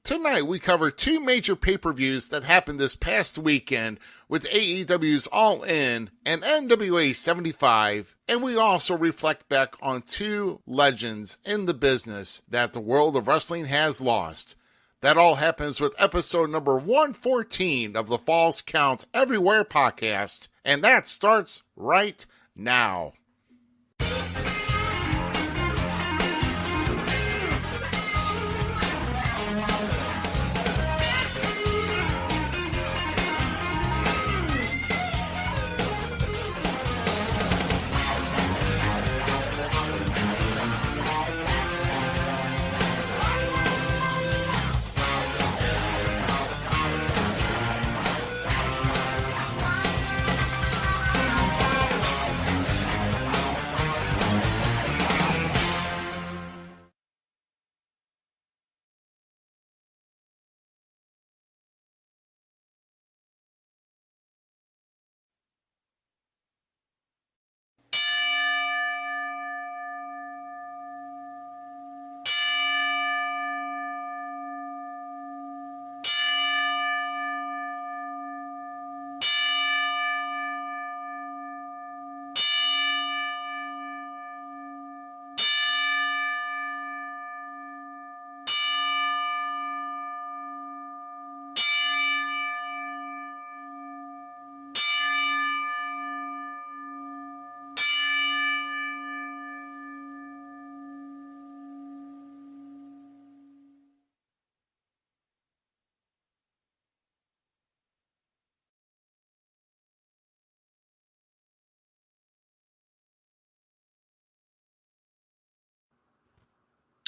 Tonight, we cover two major pay-per-views that happened this past weekend with AEW's All In and NWA 75, and we also reflect back on two legends in the business that the world of wrestling has lost. That all happens with episode number 114 of the Falls Count Everywhere podcast, and that starts right now.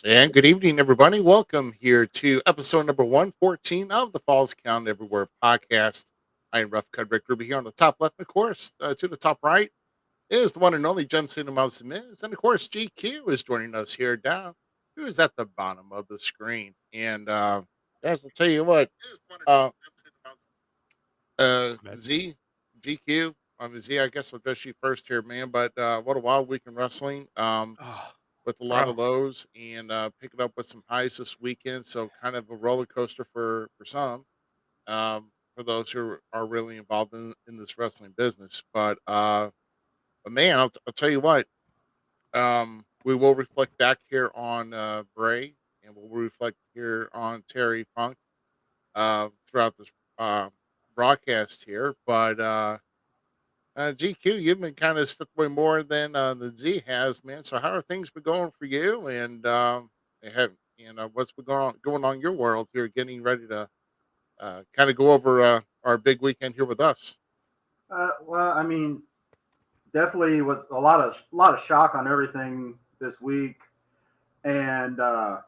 And good evening, everybody. Welcome here to episode number 114 of the Falls Count Everywhere podcast. I am Rough Cut Rick Ruby here on the top left. Of course, to the top right is the one and only Gem Cinema Zmiz. And of course, GQ is joining us here down, who is at the bottom of the screen. And guys, I'll tell you what, uh, Z, GQ, Z, I guess I'll address you first here, man. But what a wild week in wrestling. With a lot of lows and picking up with some highs this weekend. So kind of a roller coaster for some, for those who are really involved in this wrestling business. But man, I'll tell you what, we will reflect back here on Bray, and we'll reflect here on Terry Funk throughout this broadcast here. But GQ, you've been kind of stepped away more than Z has, man. So how are things been going for you? And what's been going on in your world here? Getting ready to kind of go over our big weekend here with us. Well, I mean, definitely was a lot of shock on everything this week, and I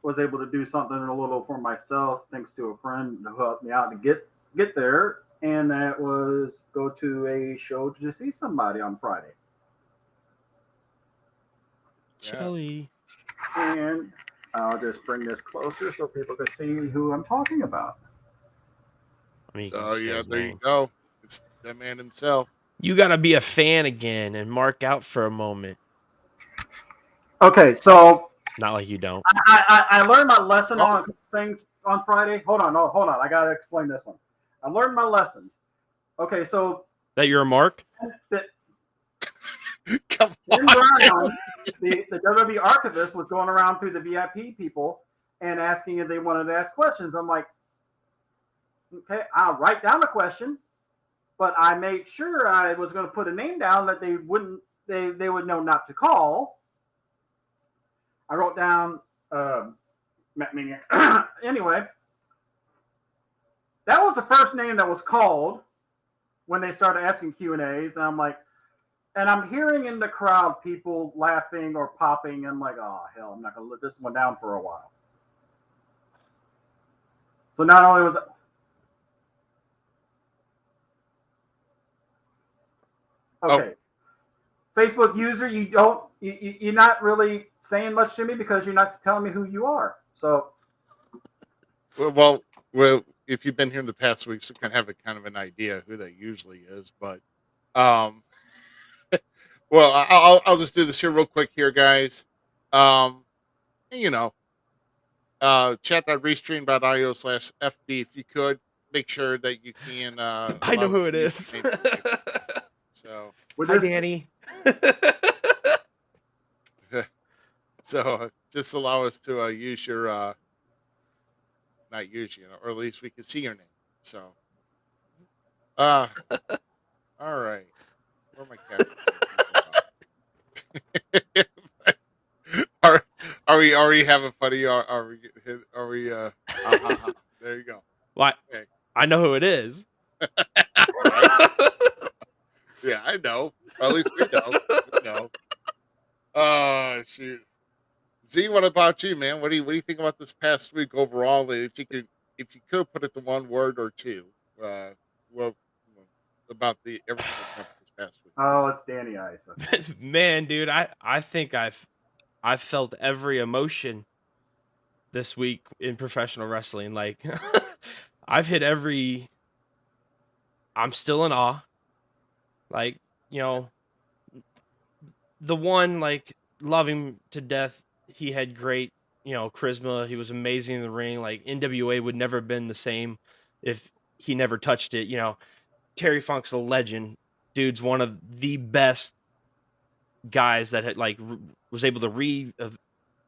was able to do something a little for myself thanks to a friend who helped me out to get there, and that was go to a show to see somebody on Friday. Chili. And I'll just bring this closer so people can see who I'm talking about. I mean, Oh yeah, there you go. It's that man himself. You gotta be a fan again and mark out for a moment. Okay, so not like you don't. I learned my lesson on things on Friday. Hold on, I gotta explain this one. I learned my lesson. Okay, so that you're a mark. Come on. Brown, the WWE archivist was going around through the VIP people and asking if they wanted to ask questions. I'm like, okay, I'll write down the question, but I made sure I was going to put a name down that they would know not to call. I wrote down anyway. That was the first name that was called when they started asking Q&As, and I'm like, and I'm hearing in the crowd people laughing or popping. I'm like, oh hell, I'm not gonna let this one down for a while. So not only was okay. Facebook user, you're not really saying much to me because you're not telling me who you are. So, well, if you've been here in the past weeks, you can have a kind of an idea who that usually is. But, well, I'll just do this here real quick here, guys. You know, chat.restream.io/FB if you could make sure that you can I know allow us who to it use is. the name of the people. So, With Hi, this, Danny. so just allow us to use your not use you, or at least we can see your name. So, uh, all right, where my cat? are are we having funny? Are we ah, ha, ha. There you go. Why? Okay. I know who it is. Right? Yeah, I know. Or at least we know. We know. Oh shoot. Z, what about you, man? What do you think about this past week overall? And if you could put it to one word or two, what about the everything that's happened this past week? oh, it's Danny Ice. Okay. Man, dude, I think I've felt every emotion this week in professional wrestling. Like I've hit every. I'm still in awe. Like, you know, the one, like, love him to death. He had great, charisma. He was amazing in the ring. Like NWA would never have been the same if he never touched it. Terry Funk's a legend. Dude's one of the best guys that had was able to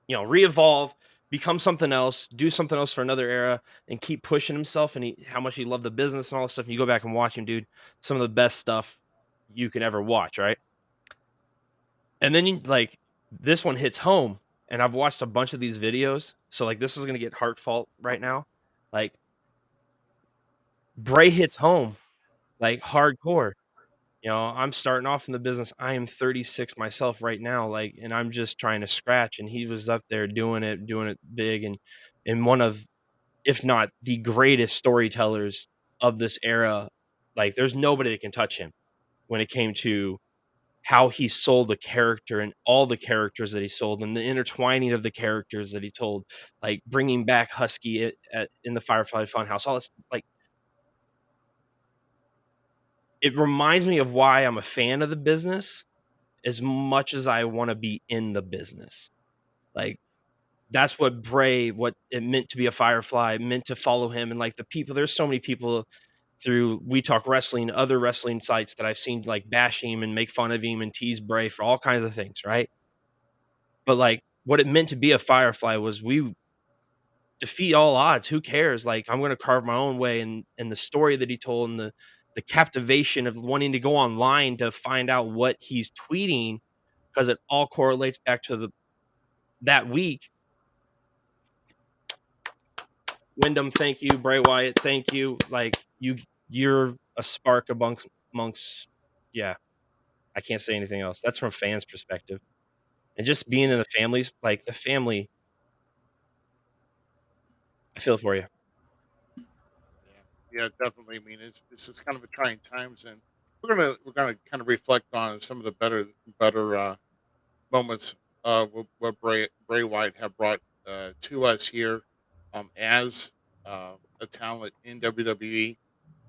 re-evolve, become something else, do something else for another era, and keep pushing himself. And how much he loved the business and all this stuff. And you go back and watch him, dude. Some of the best stuff you can ever watch, right? And then this one hits home, and I've watched a bunch of these videos. So this is gonna get heartfelt right now. Like Bray hits home, like hardcore. I'm starting off in the business. I am 36 myself right now, and I'm just trying to scratch. And he was up there doing it big, and one of, if not the greatest storytellers of this era. Like, there's nobody that can touch him when it came to how he sold the character and all the characters that he sold and the intertwining of the characters that he told, like bringing back Husky in the Firefly Funhouse. All this, it reminds me of why I'm a fan of the business as much as I want to be in the business. Like, that's what it meant to be a Firefly, meant to follow him. And the people, there's so many people through We Talk Wrestling, other wrestling sites that I've seen bash him and make fun of him and tease Bray for all kinds of things, right? But what it meant to be a Firefly was we defeat all odds. Who cares? I'm going to carve my own way. And the story that he told, and the captivation of wanting to go online to find out what he's tweeting, because it all correlates back to that week. Wyndham, thank you. Bray Wyatt, thank you. You're a spark amongst. Yeah, I can't say anything else. That's from fans' perspective, and just being in the families, the family. I feel for you. Yeah, definitely. I mean, it's just kind of a trying times, and we're gonna kind of reflect on some of the better moments what Bray Wyatt have brought to us here, as a talent in WWE.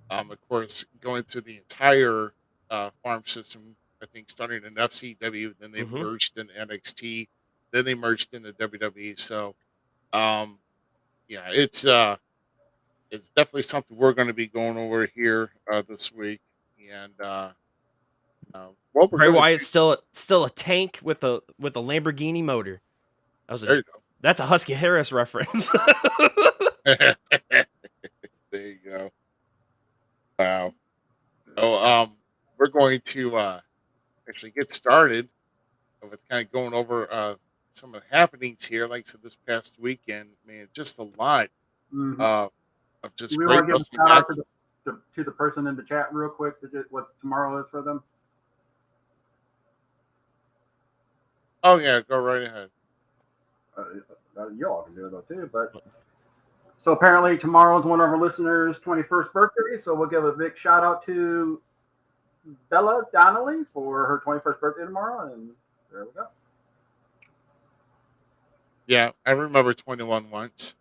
Of course, going through the entire farm system. I think starting in FCW, then they Mm-hmm. merged in NXT, then they merged into WWE. So, um, yeah, it's definitely something we're going to be going over here this week, and what we're Bray going to Wyatt's still a tank with a Lamborghini motor. there you That's a Husky Harris reference. go. There you go. Wow. So we're going to actually get started with kind of going over some of the happenings here. Like I said, this past weekend, man, just a lot Mm-hmm. uh, of Do just we great want to give a wrestling shout out action. to the person in the chat real quick? What tomorrow is for them? Oh yeah, go right ahead. Y'all can do it though too. But so apparently tomorrow is one of our listeners' 21st birthday. So we'll give a big shout out to Bella Donnelly for her 21st birthday tomorrow, and there we go. Yeah, I remember 21 once.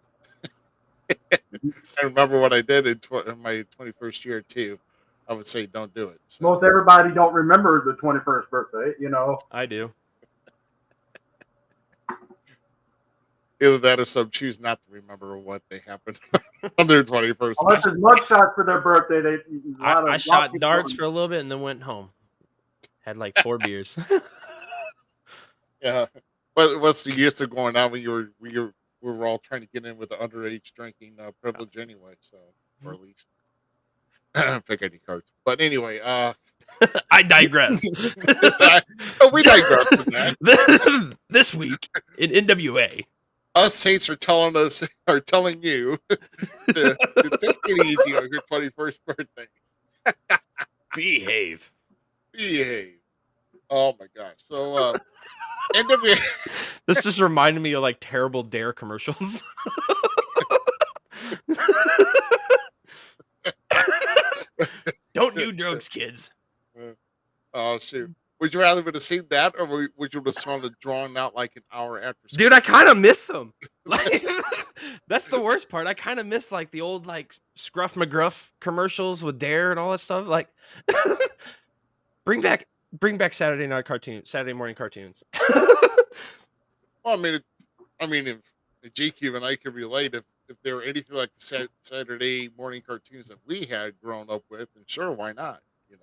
I remember what I did in my 21st year too. I would say don't do it. So. Most everybody don't remember the 21st birthday, I do. Either that or some choose not to remember what they happened on their 21st. Unless there's mugshots for their birthday, a lot I of shot people darts don't. for a little bit and then went home. Had like 4 beers. Yeah. What's the use of going out when we were all trying to get in with the underage drinking privilege anyway? So, or at least pick any cards. But anyway, I digress. we digress from that. This week in NWA. Us Saints are telling you to take it easy on your 21st birthday. Behave. Behave. Oh my gosh. So NWA. This just reminded me of like terrible Dare commercials. Don't do drugs, kids. Oh shoot. Would you rather have seen that, or would you have saw it drawn out like an hour after? Dude, I kind of miss them. Like, that's the worst part. I kind of miss like the old like Scruff McGruff commercials with Dare and all that stuff. Like, bring back Saturday morning cartoons. Well, I mean, if GQ and I could relate, if they were anything like the Saturday morning cartoons that we had grown up with, then sure, why not? You know,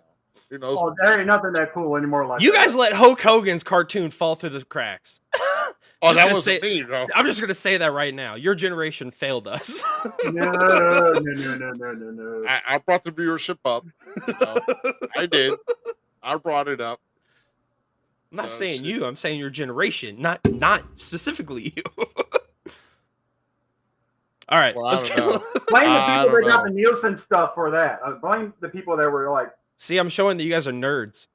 who knows? Oh, there ain't nothing that cool anymore. Like You that. guys let Hulk Hogan's cartoon fall through the cracks. Oh, that wasn't me, bro. I'm just gonna say that right now. Your generation failed us. No. I brought the viewership up. You know, I did. I brought it up. I'm not So, saying shit. you. I'm saying your generation, not specifically you. All right, Well, I let's don't go. know. Blame the I people don't that got know. the Nielsen stuff for that. Blame the people that were like, See, I'm showing that you guys are nerds.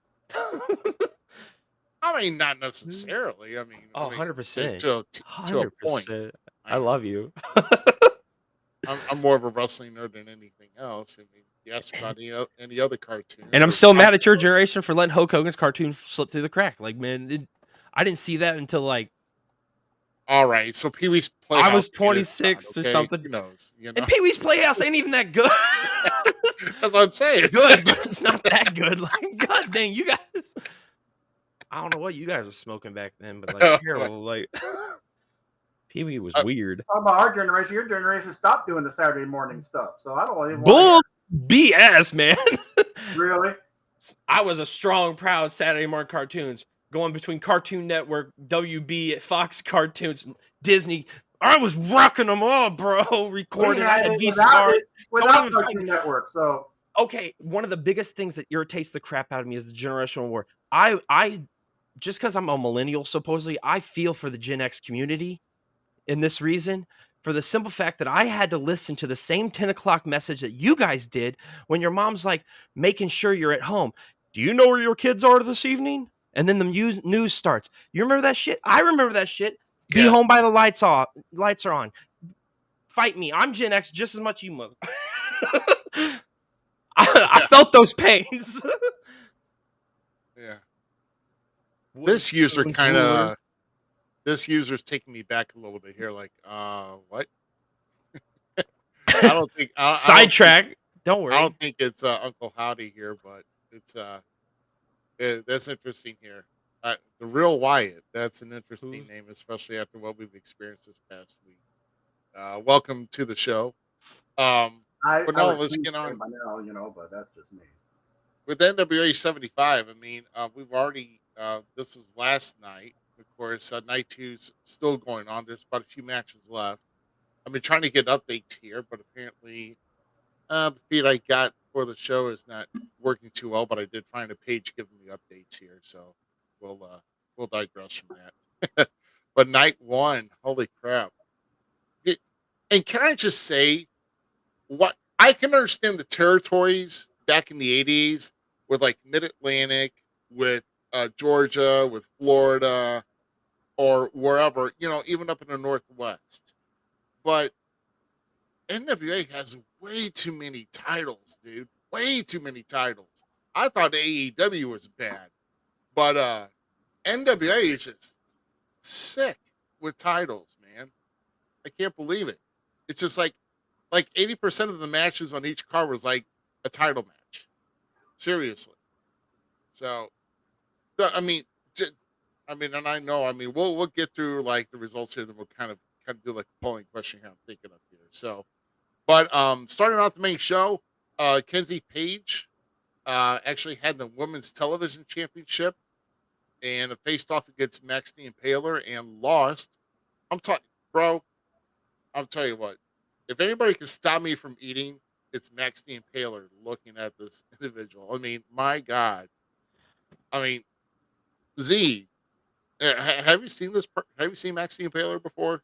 I mean, not necessarily. I mean, Oh, 100%. to a point. 100%. I love you. I'm more of a wrestling nerd than anything else. I mean, yes, about any other cartoon. And I'm still mad at your generation for letting Hulk Hogan's cartoon slip through the crack. Like, man, I didn't see that until like All right, so Pee Wee's Playhouse. I was made it 26 not, or something. Who knows? You know, And Pee Wee's Playhouse ain't even that good. that's what I'm saying. Good, but it's not that good. Like, god dang, you guys. I don't know what you guys were smoking back then, but like, terrible. Like, Pee Wee was weird. talking about our generation, your generation stopped doing the Saturday morning stuff. So I don't even Bull BS, man. Really? I was a strong, proud Saturday morning cartoons going between Cartoon Network, WB, Fox Cartoons, Disney. I was rocking them all, bro. Recording. I had VCR. Without Cartoon Network. So okay, one of the biggest things that irritates the crap out of me is the generational war. I just because I'm a millennial, supposedly, I feel for the Gen X community in this reason, for the simple fact that I had to listen to the same 10 o'clock message that you guys did when your mom's like making sure you're at home. Do you know where your kids are this evening? And then the news starts. You remember that shit? I remember that shit. Be Yeah. home by the lights off. Lights are on. Fight me. I'm Gen X just as much you mother. I felt those pains. Yeah. This user's taking me back a little bit here. Like, what? I don't think Sidetrack. Don't worry. I don't think it's Uncle Howdy here, but it's that's interesting here. The real Wyatt. That's an interesting name, especially after what we've experienced this past week. Welcome to the show. But no, let's get on. by now, but that's just me. With NWA 75, I mean, we've already, this was last night. Of course, night two's still going on. There's about a few matches left. I've been trying to get updates here, but apparently the feed I got for the show is not working too well, but I did find a page giving me updates here. So we'll digress from that. But night one, holy crap. And can I just say, what I can understand the territories back in the 80s with like Mid-Atlantic, with Georgia, with Florida, or wherever, even up in the Northwest. But NWA has way too many titles, dude. Way too many titles. I thought AEW was bad, but NWA is just sick with titles, man. I can't believe it. It's just like 80% of the matches on each card was like a title match. Seriously. So, and I know, we'll get through like the results here, then we'll kind of kind of do like a polling question here. I'm thinking of here. So, but starting off the main show, Kenzie Page actually had the women's television championship and faced off against Maxine Paler and lost. I'm talking, bro. I'll tell you what. If anybody can stop me from eating, it's Maxine Paler. Looking at this individual, I mean, my God. I mean, Z. Have you seen this? Have you seen Maxine Paler before?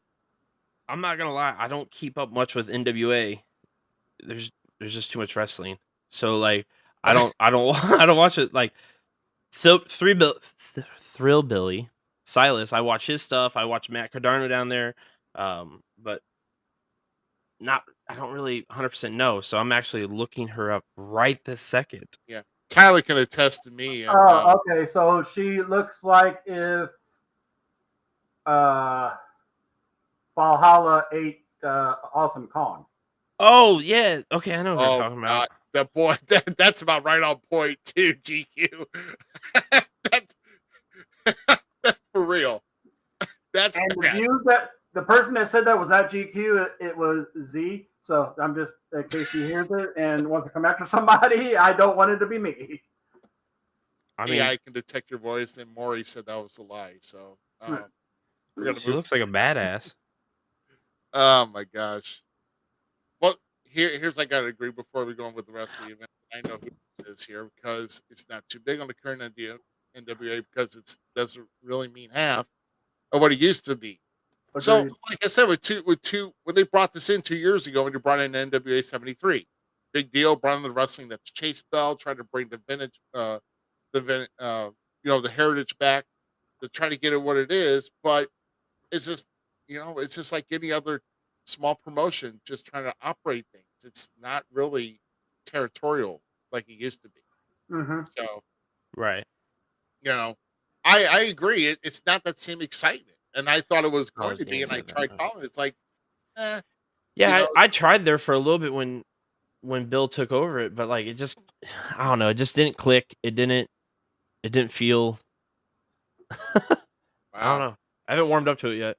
I'm not gonna lie, I don't keep up much with NWA. There's just too much wrestling. So like I don't I don't watch it like Thrill Billy Silas. I watch his stuff. I watch Matt Cardano down there, but not. I don't really 100% know. So I'm actually looking her up right this second. Yeah, Tyler can attest to me. And, Oh, okay. So she looks like if Valhalla ate Awesome Kong. Oh yeah, okay, I know what you're talking about. That boy, that's about right on point too. GQ, that's that's for real. That's and the view that the person that said that was not GQ. It was Z. So I'm just in case he hears it and wants to come after somebody. I don't want it to be me. I mean, I can detect your voice, and Maury said that was a lie. So she looks like a badass. Oh my gosh. Well, here's I gotta agree before we go on with the rest of the event. I know who this is here because it's not too big on the current NWA because it doesn't really mean half of what it used to be. Agreed. So, like I said, with two, when they brought this in 2 years ago, when you brought in NWA 73, big deal, brought in the wrestling that's Chase Bell, tried to bring the vintage, the heritage back to try to get it what it is, but it's just, it's just like any other small promotion, just trying to operate things. It's not really territorial like it used to be. Mm-hmm. So, right. I agree. It's not that same excitement, and I thought it was going to be. And I tried calling. It's like, yeah, I tried there for a little bit when Bill took over it, but like it just, I don't know, it just didn't click. It didn't feel. Wow. I don't know. I haven't warmed up to it yet.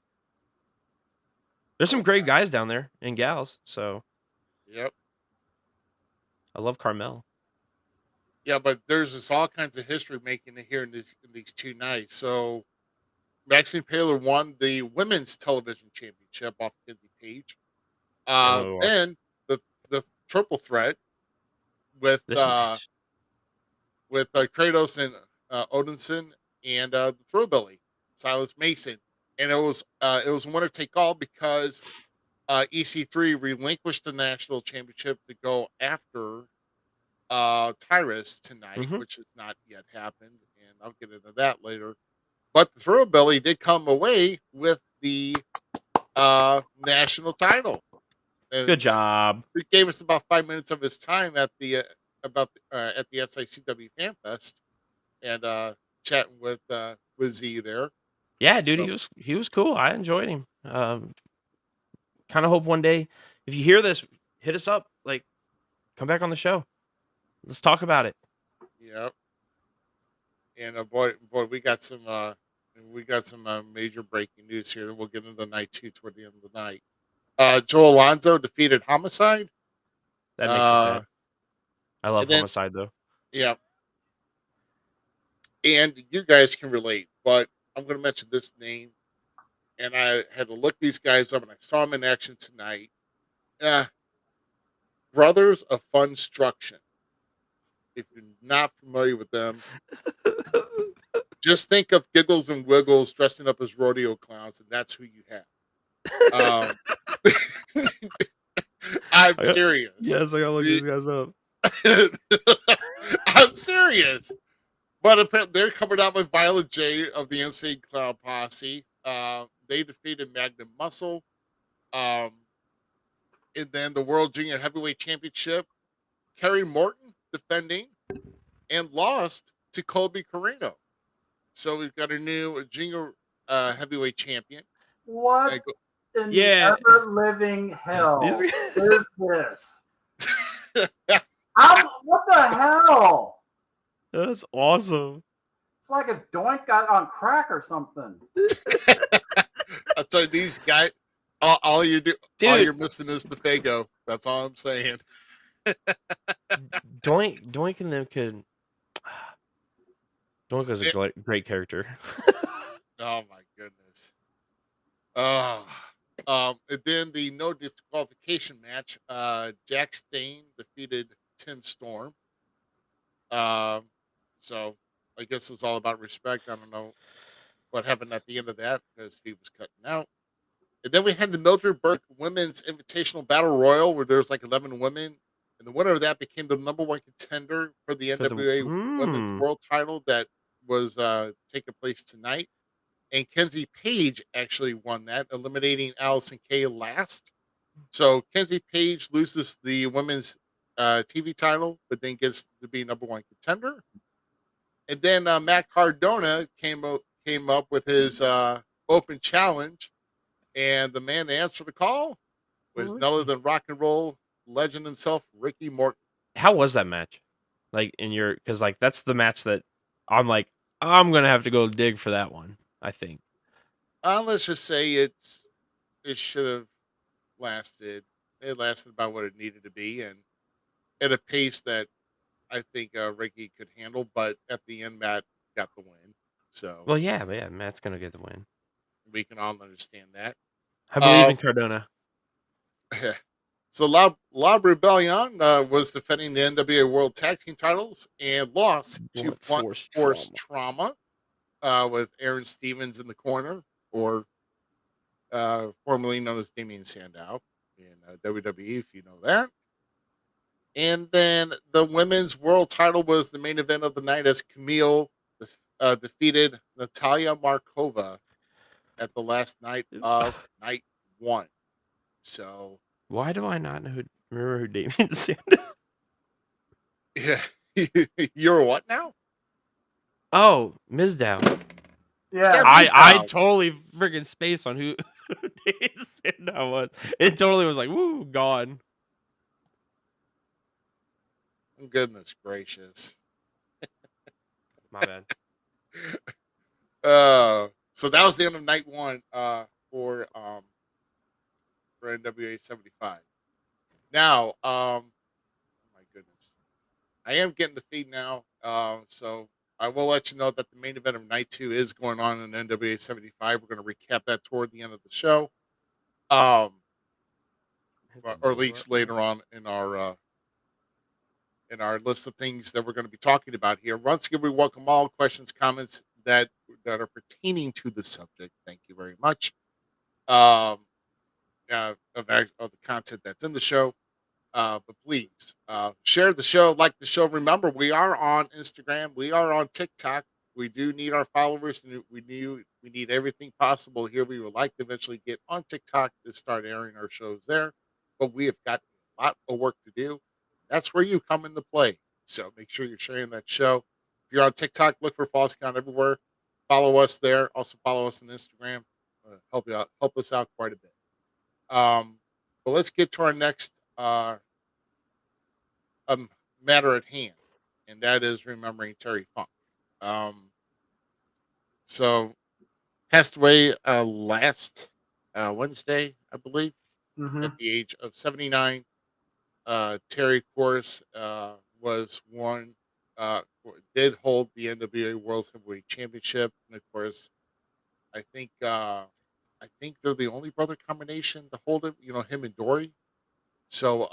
There's some great guys down there and gals. So, yep. I love Carmel. Yeah, but there's just all kinds of history making it here in these 2 nights. So Maxine Paler won the women's television championship off Kenzie Page. Then the triple threat with Kratos and Odinson and the Throwbilly, Silas Mason, and it was winner take all because EC3 relinquished the national championship to go after Tyrus tonight, which has not yet happened, and I'll get into that later. But the Throwbilly did come away with the national title. And good job. He gave us about 5 minutes of his time at the at the SICW Fan Fest and chatting with Z there. Yeah, dude, he was cool. I enjoyed him. Kind of hope one day, if you hear this, hit us up. Like, come back on the show. Let's talk about it. Yep. And boy, we got some major breaking news here. We'll get into night 2 toward the end of the night. Joe Alonzo defeated Homicide. That makes me sad. I love Homicide though. Yeah. And you guys can relate, but I'm going to mention this name. And I had to look these guys up, and I saw them in action tonight. Brothers of Funstruction. If you're not familiar with them, just think of Giggles and Wiggles dressing up as rodeo clowns, and that's who you have. I'm serious. Yes, I gotta look these guys up. I'm serious. But apparently they're coming out with Violet J of the Insane Clown Posse. They defeated Magnum Muscle. And then the World Junior Heavyweight Championship, Kerry Morton defending and lost to Colby Carino. So we've got a new junior heavyweight champion. What in the ever-living hell is this? What the hell? That's awesome. It's like a doink got on crack or something. I'll tell you, these guys, All you do, all Dude, you're missing is the Fago. That's all I'm saying. Doink and them could. Doink was a It- great character. oh my goodness. Oh. And then the no disqualification match. Jack Stain defeated Tim Storm. Um, so I guess it's all about respect. I don't know what happened at the end of that because he was cutting out. And then we had the Mildred Burke Women's Invitational Battle Royal where there's like 11 women. And the winner of that became the number one contender for the For the NWA Women's World title that was taking place tonight. And Kenzie Page actually won that, eliminating Allison Kay last. So Kenzie Page loses the women's TV title, but then gets to be number one contender. And then Matt Cardona came up with his open challenge, and the man to answer the call was none other than rock and roll legend himself, Ricky Morton. How was that match? Like in your, because like that's the match that I'm like, I'm gonna have to go dig for that one. I think. Let's just say it should have lasted. It lasted about what it needed to be, and at a pace that I think Ricky could handle. But at the end, Matt got the win, so Well, yeah, but yeah, Matt's gonna get the win. we can all understand that. I believe in Cardona. So La Rebellion was defending the NWA World Tag Team titles and lost to Blunt Force Trauma with Aaron Stevens in the corner, or formerly known as Damian Sandow in WWE, if you know that. And then the women's world title was the main event of the night as Camille defeated Natalia Markova at the last night of night one. So why do I not remember who Damian Sandow? yeah, you're what now? Oh, Mizdow. Yeah, I totally freaking spaced on who Damian Sandow was. It totally was like, woo, gone. Goodness gracious. My bad. So that was the end of night one for NWA 75. Now, oh my goodness, I am getting the feed now. So I will let you know that the main event of night two is going on in NWA 75. We're going to recap that toward the end of the show, or at least later on in our list of things that we're going to be talking about here. Once again, we welcome all questions, comments that are pertaining to the subject. Thank you very much. Of the content that's in the show. But please share the show, like the show. Remember, we are on Instagram, we are on TikTok. We do need our followers, and we need everything possible here. We would like to eventually get on TikTok to start airing our shows there, but we have got a lot of work to do. That's where you come into play. So make sure you're sharing that show. If you're on TikTok, look for False Count everywhere. Follow us there. Also follow us on Instagram. Help us out quite a bit. But let's get to our next matter at hand, and that is remembering Terry Funk. So passed away last Wednesday, I believe, at the age of 79. Terry, of course, was one. Did hold the NWA World Heavyweight Championship, and of course, I think they're the only brother combination to hold it. You know, him and Dory. So,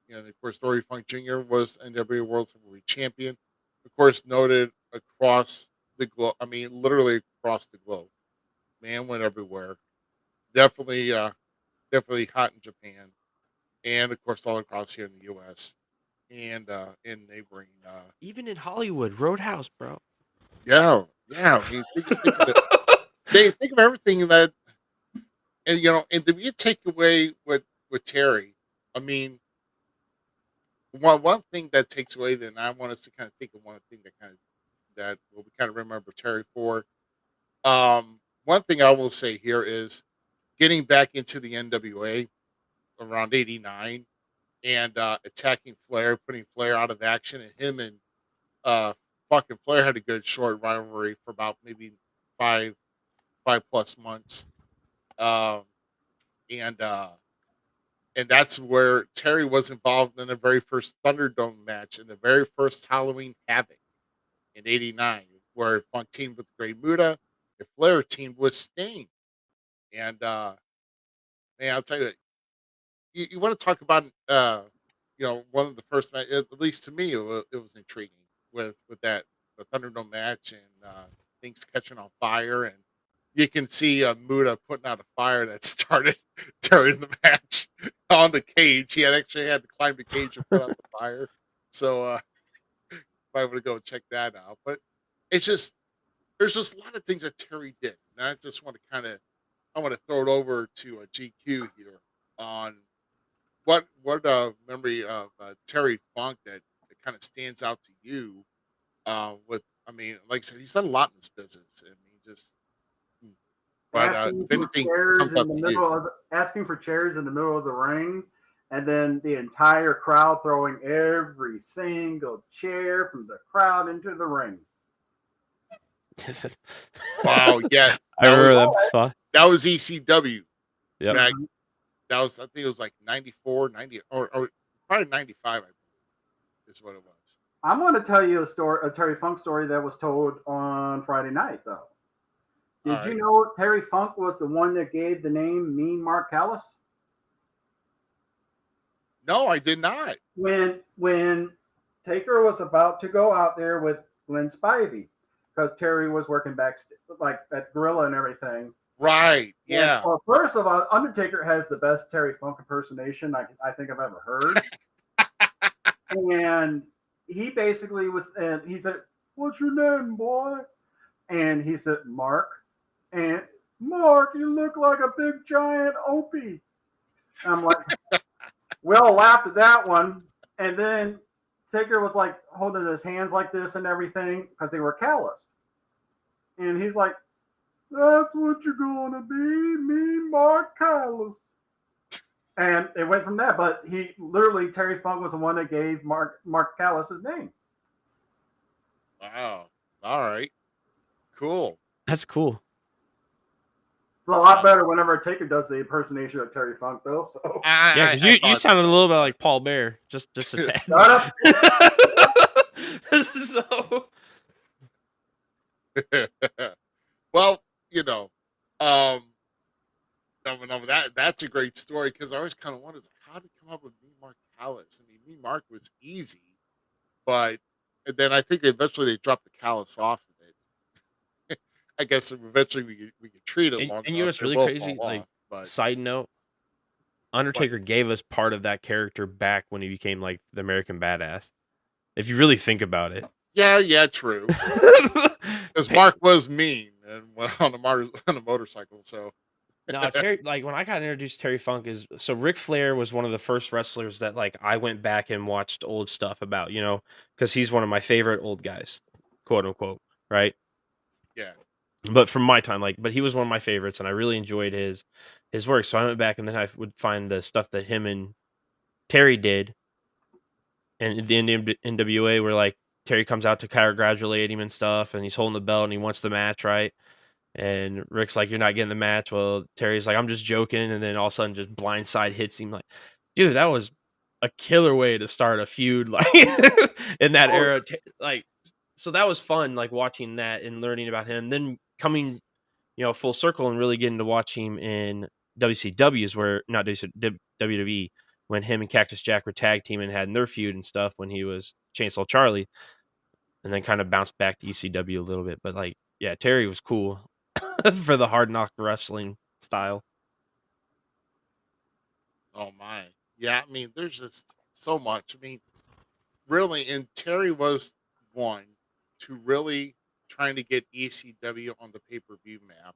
and of course, Dory Funk Jr. was NWA World Heavyweight Champion. Of course, noted across the globe. I mean, literally across the globe. Man went everywhere. Definitely, definitely hot in Japan, and of course, all across here in the U.S. and in neighboring. Even in Hollywood, Roadhouse, bro. Yeah. I mean, think of it. They think of everything that, and and if you take away with Terry, I mean, one thing that takes away, then I want us to kind of think of one thing that we kind of remember Terry for. One thing I will say here is getting back into the NWA around '89 and attacking Flair, putting Flair out of action, and him and fucking Flair had a good short rivalry for about maybe five plus months. Um, and that's where Terry was involved in the very first Thunderdome match in the very first Halloween Havoc in '89, where Funk teamed with Great Muta, and Flair teamed with Sting. And man, I'll tell you, you want to talk about one of the first at least to me it was intriguing with that the Thunderdome match and things catching on fire, and you can see Muda putting out a fire that started during the match on the cage. He had to climb the cage and put out the fire. So might want to go check that out. But it's just there's just a lot of things that Terry did, and I just want to I want to throw it over to GQ here on what memory of Terry Funk that kind of stands out to you. With I mean, like I said, he's done a lot in this business. I mean, just but Asking if for anything chairs comes in up the to you, middle of asking for chairs in the middle of the ring, and then the entire crowd throwing every single chair from the crowd into the ring. wow, yeah, I that was remember that spot. that was ECW Yep. back. That was I think it was like 94, 90, or probably 95. I believe is what it was. I'm going to tell you a Terry Funk story that was told on Friday night, though. All Did you right. know Terry Funk was the one that gave the name Mean Mark Callis? No, I did not. When Taker was about to go out there with Glenn Spivey, because Terry was working back like at Gorilla and everything. Right. And, Yeah. well, first of all, Undertaker has the best Terry Funk impersonation I think I've ever heard. And he basically was, and he said, "What's your name, boy?" And he said, "Mark." And Mark, you look like a big giant Opie. I'm like, we all laughed at that one. And then Taker was like holding his hands like this and everything because they were calloused. And he's like, "That's what you're gonna be, me, Mark Callis." And it went from that. But he literally, Terry Funk was the one that gave Mark Callis his name. Wow. All right. Cool. That's cool. It's a lot better whenever Taker does the impersonation of Terry Funk, though. So Yeah, because you sounded a little bit like Paul Bear, just a tad. shut up. So well, um, that's a great story because I always kind of wondered how to come up with Me Mark Callis. I mean, Me Mark was easy, but and then I think eventually they dropped the callus off of it. I guess eventually we could treat it long and you know enough. what's It really will crazy? fall Like, off, but side note, what? Undertaker gave us part of that character back when he became like the American Badass. If you really think about it. Yeah, true. Because Mark was mean and went on on a motorcycle. So No, Terry, like when I got introduced to Terry Funk is so Ric Flair was one of the first wrestlers that like I went back and watched old stuff about, because he's one of my favorite old guys, quote unquote, right? yeah, But from my time, but he was one of my favorites, and I really enjoyed his work. So I went back and then I would find the stuff that him and Terry did, and the NWA where like Terry comes out to congratulate him and stuff, and he's holding the belt and he wants the match, right? And Rick's like, "You're not getting the match." Well, Terry's like, "I'm just joking," and then all of a sudden, just blindside hits him. Like, dude, that was a killer way to start a feud, like in that era. Like, so that was fun, like watching that and learning about him. Then coming, full circle and really getting to watch him in WCW's, where not WWE, when him and Cactus Jack were tag team and had their feud and stuff when he was Chainsaw Charlie, and then kind of bounced back to ECW a little bit. But like, yeah, Terry was cool for the hard knock wrestling style. oh my, yeah. I mean, there's just so much. I mean, really, and Terry was one to really trying to get ECW on the pay per view map.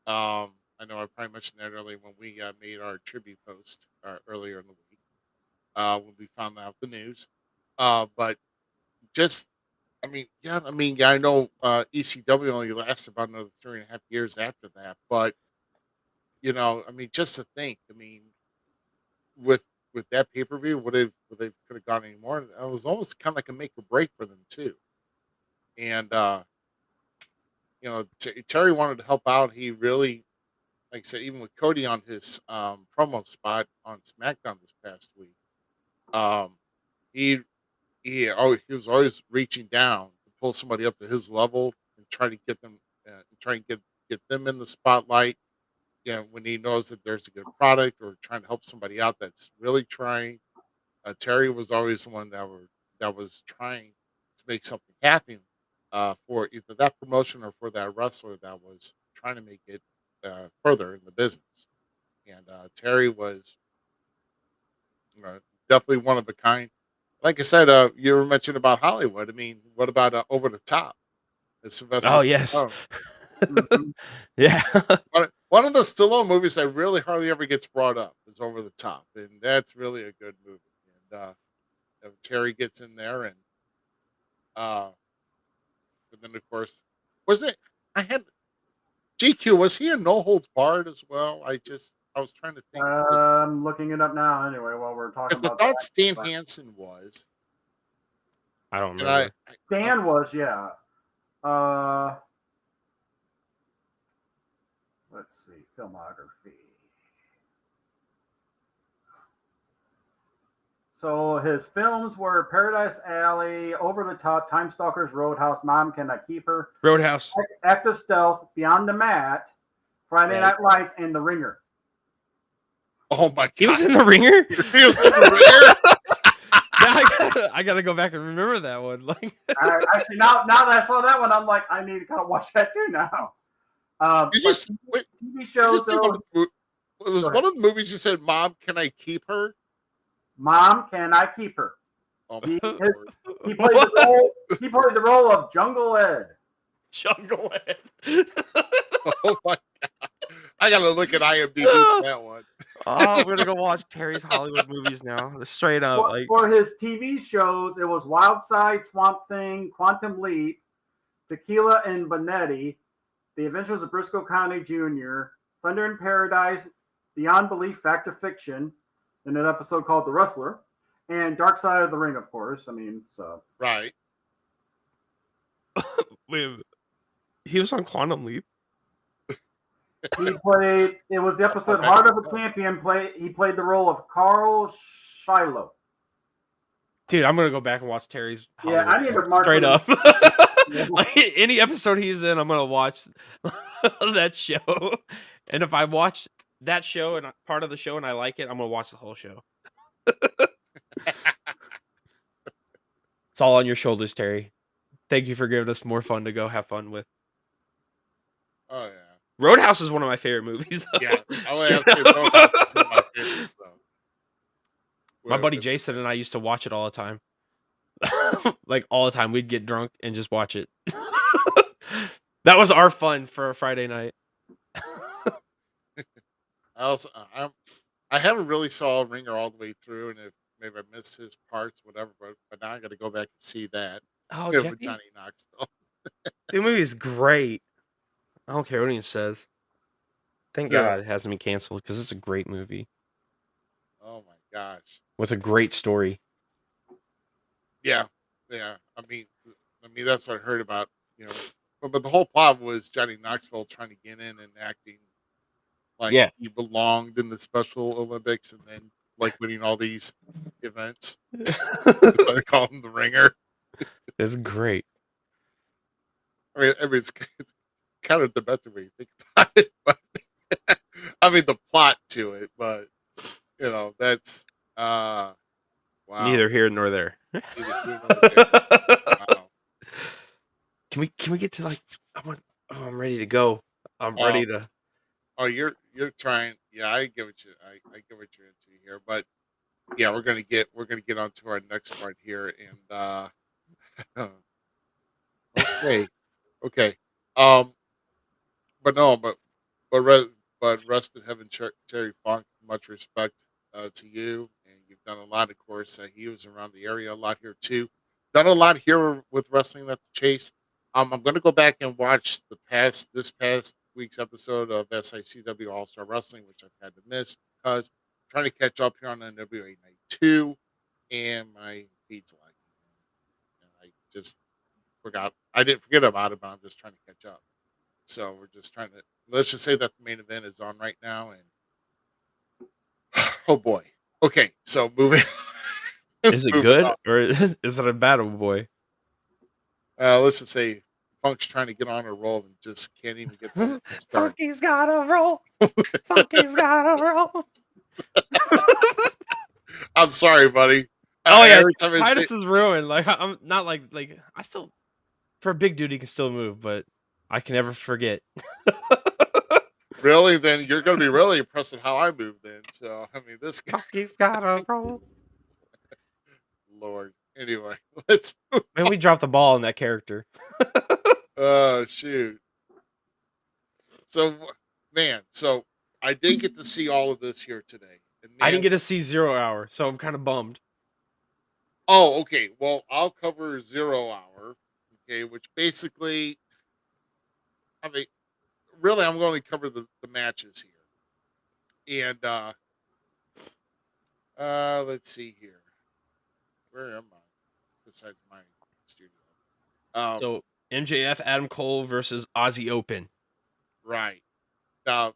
I know I probably mentioned that earlier when we made our tribute post earlier in the week when we found out the news. But just, yeah, I know ECW only lasted about another 3.5 years after that. But I mean, just to think, I mean, with with that pay per view, would they could have gone any more? It was almost kind of like a make or break for them too. And Terry wanted to help out. He really like I said, even with Cody on his promo spot on SmackDown this past week, um, he he was always reaching down to pull somebody up to his level and try to get them, try and get them in the spotlight. When he knows that there's a good product or trying to help somebody out that's really trying. Terry was always the one that was trying to make something happen for either that promotion or for that wrestler that was trying to make it further in the business. And Terry was uh, definitely one of a kind. Like I said, you were mentioning about Hollywood. I mean, what about Over the Top? It's Sylvester Oh yes. Stallone. Mm-hmm. Yeah. One of the Stallone movies that really hardly ever gets brought up is Over the Top, and that's really a good movie. And Terry gets in there, and uh, but then of course, was it? I had GQ. Was he in No Holds Barred as well? I was trying to think I'm looking it up now. Anyway, while we're talking because I about thought that, Stan but Hansen was, I don't and remember. Dan was, yeah. Uh, let's see, filmography. So his films were Paradise Alley, Over the Top, Time Stalkers, Roadhouse, Mom Can I Keep Her, Roadhouse. Active Stealth, Beyond the Mat, Friday Right. Night Lights, and The Ringer. oh my god, He was in The Ringer. he was in the Ringer. Now I gotta go back and remember that one. Like, Actually, now that I saw that one, I'm like, I need to kind of watch that too now. Did you But s- wait? TV Did you shows, say one though, of the, it was go one ahead. of the movies you said, "Mom, can I keep her?" Mom, Can I Keep Her? Oh He, my his, lord! he played the role. He played the role of Jungle Ed. Jungle Head. Oh my god! I gotta look at IMDb for that one. Oh, we're gonna go watch Terry's Hollywood movies now. Straight up, like, For his TV shows, it was Wild Side, Swamp Thing, Quantum Leap, Tequila and Bonetti, The Adventures of Briscoe County Jr., Thunder in Paradise, Beyond Belief, Fact or Fiction, in an episode called The Wrestler, and Dark Side of the Ring, of course. I mean, so Right. wait, he was on Quantum Leap. he played. It was the episode Heart of a Champion. He played the role of Carl Shiloh. Dude, I'm gonna go back and watch Terry's Yeah, Hollywood I need to stuff, mark straight for up. Yeah. Like, any episode he's in, I'm gonna watch that show. And if I watch that show and part of the show and I like it, I'm gonna watch the whole show. It's all on your shoulders, Terry. Thank you for giving us more fun to go have fun with. Oh yeah. Roadhouse is one of my favorite movies. Though. Yeah, I would Straight have to say up. Roadhouse is one of my favorites. Though. My buddy With- Jason and I used to watch it all the time. Like, all the time. We'd get drunk and just watch it. That was our fun for a Friday night. I also I haven't really saw Ringer all the way through, and if maybe I missed his parts, whatever. But now I got to go back and see that. Oh, With Jeffy? Johnny Knoxville. The movie is great. I don't care what anyone says. Thank Yeah. God it hasn't been canceled because it's a great movie Oh my gosh. with a great story. Yeah, yeah. I mean that's what I heard about. You know, but the whole plot was Johnny Knoxville trying to get in and acting like Yeah. he belonged in the Special Olympics, and then like winning all these events. So they call him the Ringer. It's great. I mean it's kind of demented when you think about it, but I mean the plot to it, but you know that's wow. Neither here nor there. Neither here nor there. Wow. Can we get to, like, I'm ready to go. I'm Oh, ready to. oh, you're trying. Yeah, I get what I get what you're into here, but yeah, we're gonna get on to our next part here, and okay, okay, um, but no, but rest in heaven, Terry Funk. Much respect to you, and you've done a lot. Of course, he was around the area a lot here too. Done a lot here with wrestling at the Chase. I'm going to go back and watch this past week's episode of SICW All Star Wrestling, which I've had to miss because I'm trying to catch up here on NWA Night 2, and my feed's lagging. And I just forgot. I didn't forget about it, but I'm just trying to catch up. So we're just trying to let's just say that the main event is on right now, and oh boy. Okay, so moving Is it moving good on. or is it a battle boy? Let's just say Funk's trying to get on a roll and just can't even get the start. Funky's gotta roll. Funky's gotta roll. I'm sorry, buddy. Oh yeah, Every time I say Titus is ruined. Like I'm not like I still for a big dude he can still move, but I can never forget. really, then you're going to be really impressed with how I move. Then, so I mean, this guy, Funky's gotta roll. Lord. Anyway, let's. Man, we dropped the ball on that character. Oh shoot. So, man, so I did get to see all of this here today. And I man, didn't get to see 0 Hour, so I'm kind of bummed. oh, okay. Well, I'll cover 0 hour. Okay, which basically, I mean, really, I'm going to cover the matches here. And let's see here. Where am I? Besides my studio. So MJF Adam Cole versus Aussie Open. Right. Now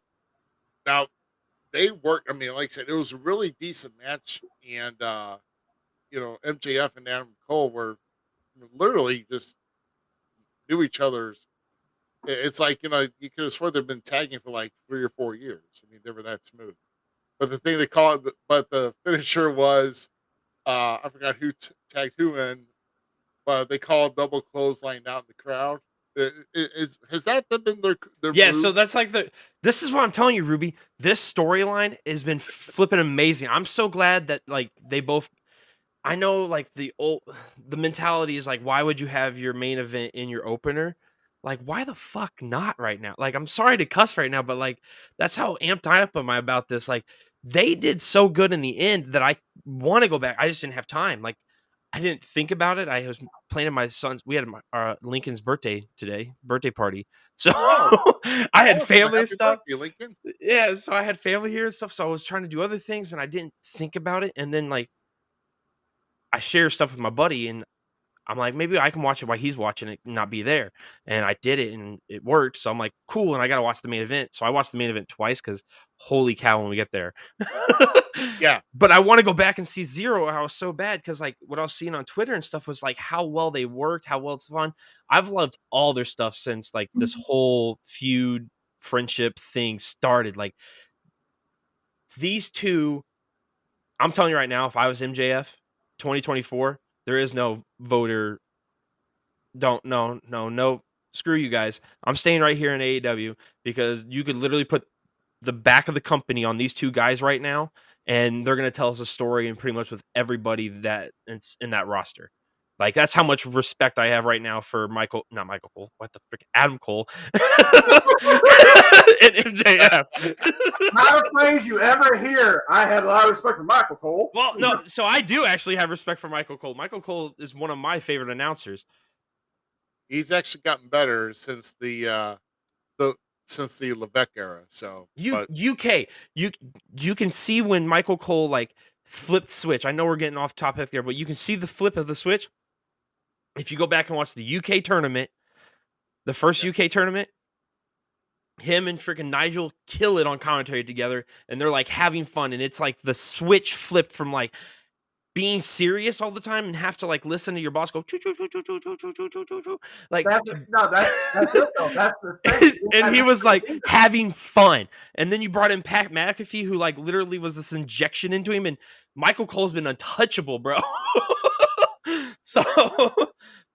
they worked. I mean, like I said, it was a really decent match, and MJF and Adam Cole were literally just knew each other's. It's like you could have sworn they've been tagging for like 3 or 4 years. I mean, they were that smooth. But the thing they call it, but the finisher was, I forgot who tagged who in, but they call it double clothesline out in the crowd. Has that been their Yeah, move? so that's like this is what I'm telling you, Ruby. This storyline has been flipping amazing. I'm so glad that like they both I know like the mentality is like, why would you have your main event in your opener? Like, why the fuck not right now? Like, I'm sorry to cuss right now, but like that's how amped up am I about this. Like, they did so good in the end that I want to go back. I just didn't have time. Like, I didn't think about it. I was planning my son's. We had Lincoln's birthday today, birthday party. So Oh, I had awesome! family and Happy stuff. birthday, Lincoln. Yeah, so I had family here and stuff. So I was trying to do other things, and I didn't think about it. And then like I share stuff with my buddy, and I'm like, maybe I can watch it while he's watching it and not be there. And I did it, and it worked. So I'm like, cool. And I got to watch the main event. So I watched the main event twice because holy cow, when we get there. Yeah. But I want to go back and see 0 Hour so bad because like what I was seeing on Twitter and stuff was like how well they worked, how well it's fun. I've loved all their stuff since like this whole feud friendship thing started. Like these two, I'm telling you right now, if I was MJF 2024, there is no voter. No. Screw you guys. I'm staying right here in AEW because you could literally put the back of the company on these two guys right now, and they're going to tell us a story and pretty much with everybody that is in that roster. Like that's how much respect I have right now for not Michael Cole, what the frick, Adam Cole and MJF. Not a phrase you ever hear. I had a lot of respect for Michael Cole. Well, no, so I do actually have respect for Michael Cole. Michael Cole is one of my favorite announcers. He's actually gotten better since the Levesque era. So UK, you can see when Michael Cole like flipped switch. I know we're getting off topic there, but you can see the flip of the switch. If you go back and watch the UK tournament, the first UK tournament, him and freaking Nigel kill it on commentary together, and they're like having fun, and it's like the switch flipped from like being serious all the time and have to like listen to your boss go choo choo choo choo choo choo choo choo choo choo choo like that's it though. That's the thing. and he was like having fun. And then you brought in Pat McAfee, who like literally was this injection into him, and Michael Cole's been untouchable, bro. So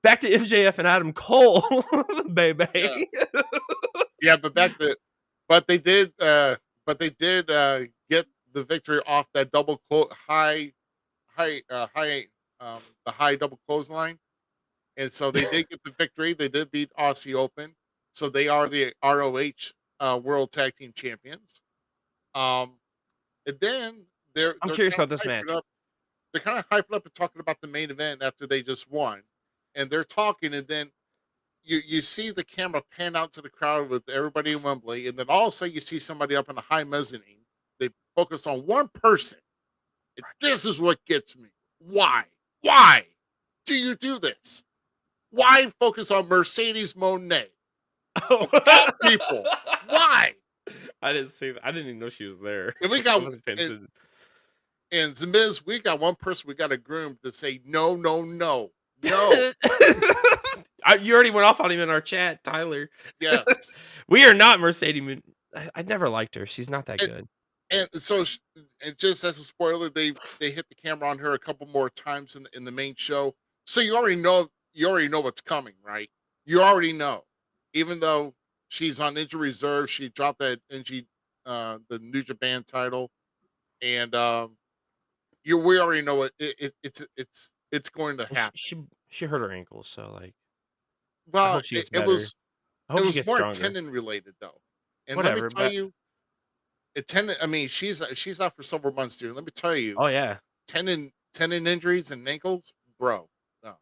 back to MJF and Adam Cole, baby. yeah, but they did get the victory off that high the high double clothesline, and so they did get the victory. They did beat Aussie Open, so they are the ROH World Tag Team Champions. And then I'm curious about this match. They're kind of hyped up and talking about the main event after they just won, and they're talking, and then you see the camera pan out to the crowd with everybody in Wembley, and then all of a sudden you see somebody up in a high mezzanine. They focus on one person. And this is what gets me. Why? Why do you do this? Why focus on Mercedes Moné? Oh. Of all people, why? I didn't see that. I didn't even know she was there. And we I got wasn't paying attention. and Zmiz, we got one person we got to groom to say no, no, no, no. You already went off on him in our chat, Tyler. Yes. We are not Mercedes. I never liked her. She's not that And, good. and so, and just as a spoiler, they hit the camera on her a couple more times in the main show. So you already know what's coming, right? You already know, even though she's on injury reserve, she dropped that the New Japan title, and we already know it's going to Well, happen. she hurt her ankle, so like I Well, hope she gets it better. was I it hope she was gets more stronger. tendon related though, and let me Whatever, tell but you, tendon. I mean, she's out for several months, dude. Let me tell you, oh yeah, tendon injuries and ankles, bro. No,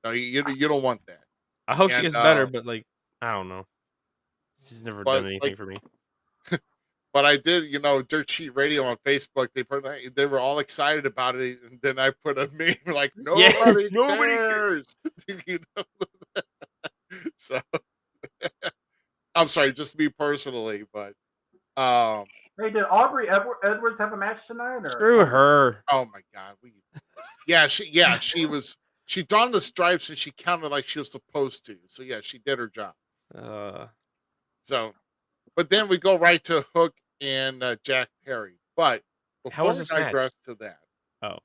no, you don't want that. I hope she And gets better. But like I don't know, she's never done but anything like, for me. but I did, Dirt Sheet Radio on Facebook. They were all excited about it, and then I put a meme like Yeah, nobody nobody cares. cares. you know? So I'm sorry, just me personally, but um, Hey, did Edwards have a match tonight? Or Screw her. oh my god, she donned the stripes and she counted like she was supposed to. So yeah, she did her job. Uh, So, but then we go right to Hook and Jack Perry. But how before was we this match? digress to that, Oh,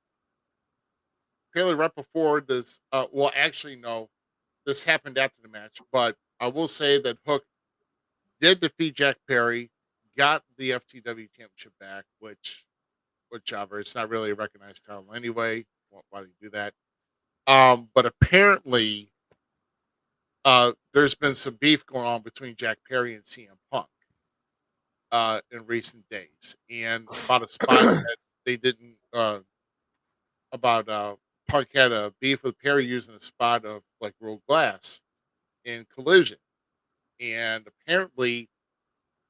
apparently right before this, well, actually no, this happened after the match. But I will say that Hook did defeat Jack Perry, got the FTW championship back, whichever. It's not really a recognized title anyway. Why do you do that? But apparently, there's been some beef going on between Jack Perry and CM Punk in recent days, and about a spot that they didn't about Punk had a beef with Perry using a spot of like rolled glass in Collision, and apparently,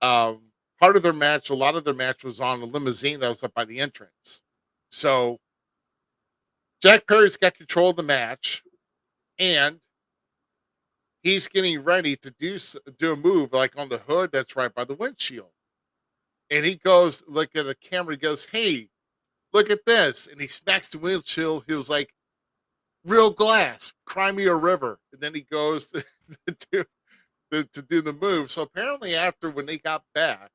um, part of their match, a lot of their match was on a limousine that was up by the entrance. So Jack Perry's got control of the match, and he's getting ready to do a move like on the hood that's right by the windshield. And he goes, look at the camera, he goes, "Hey, look at this." And he smacks the windshield. He was like, "Real glass, cry me a river." And then he goes to, to do the move. So apparently, after when they got back,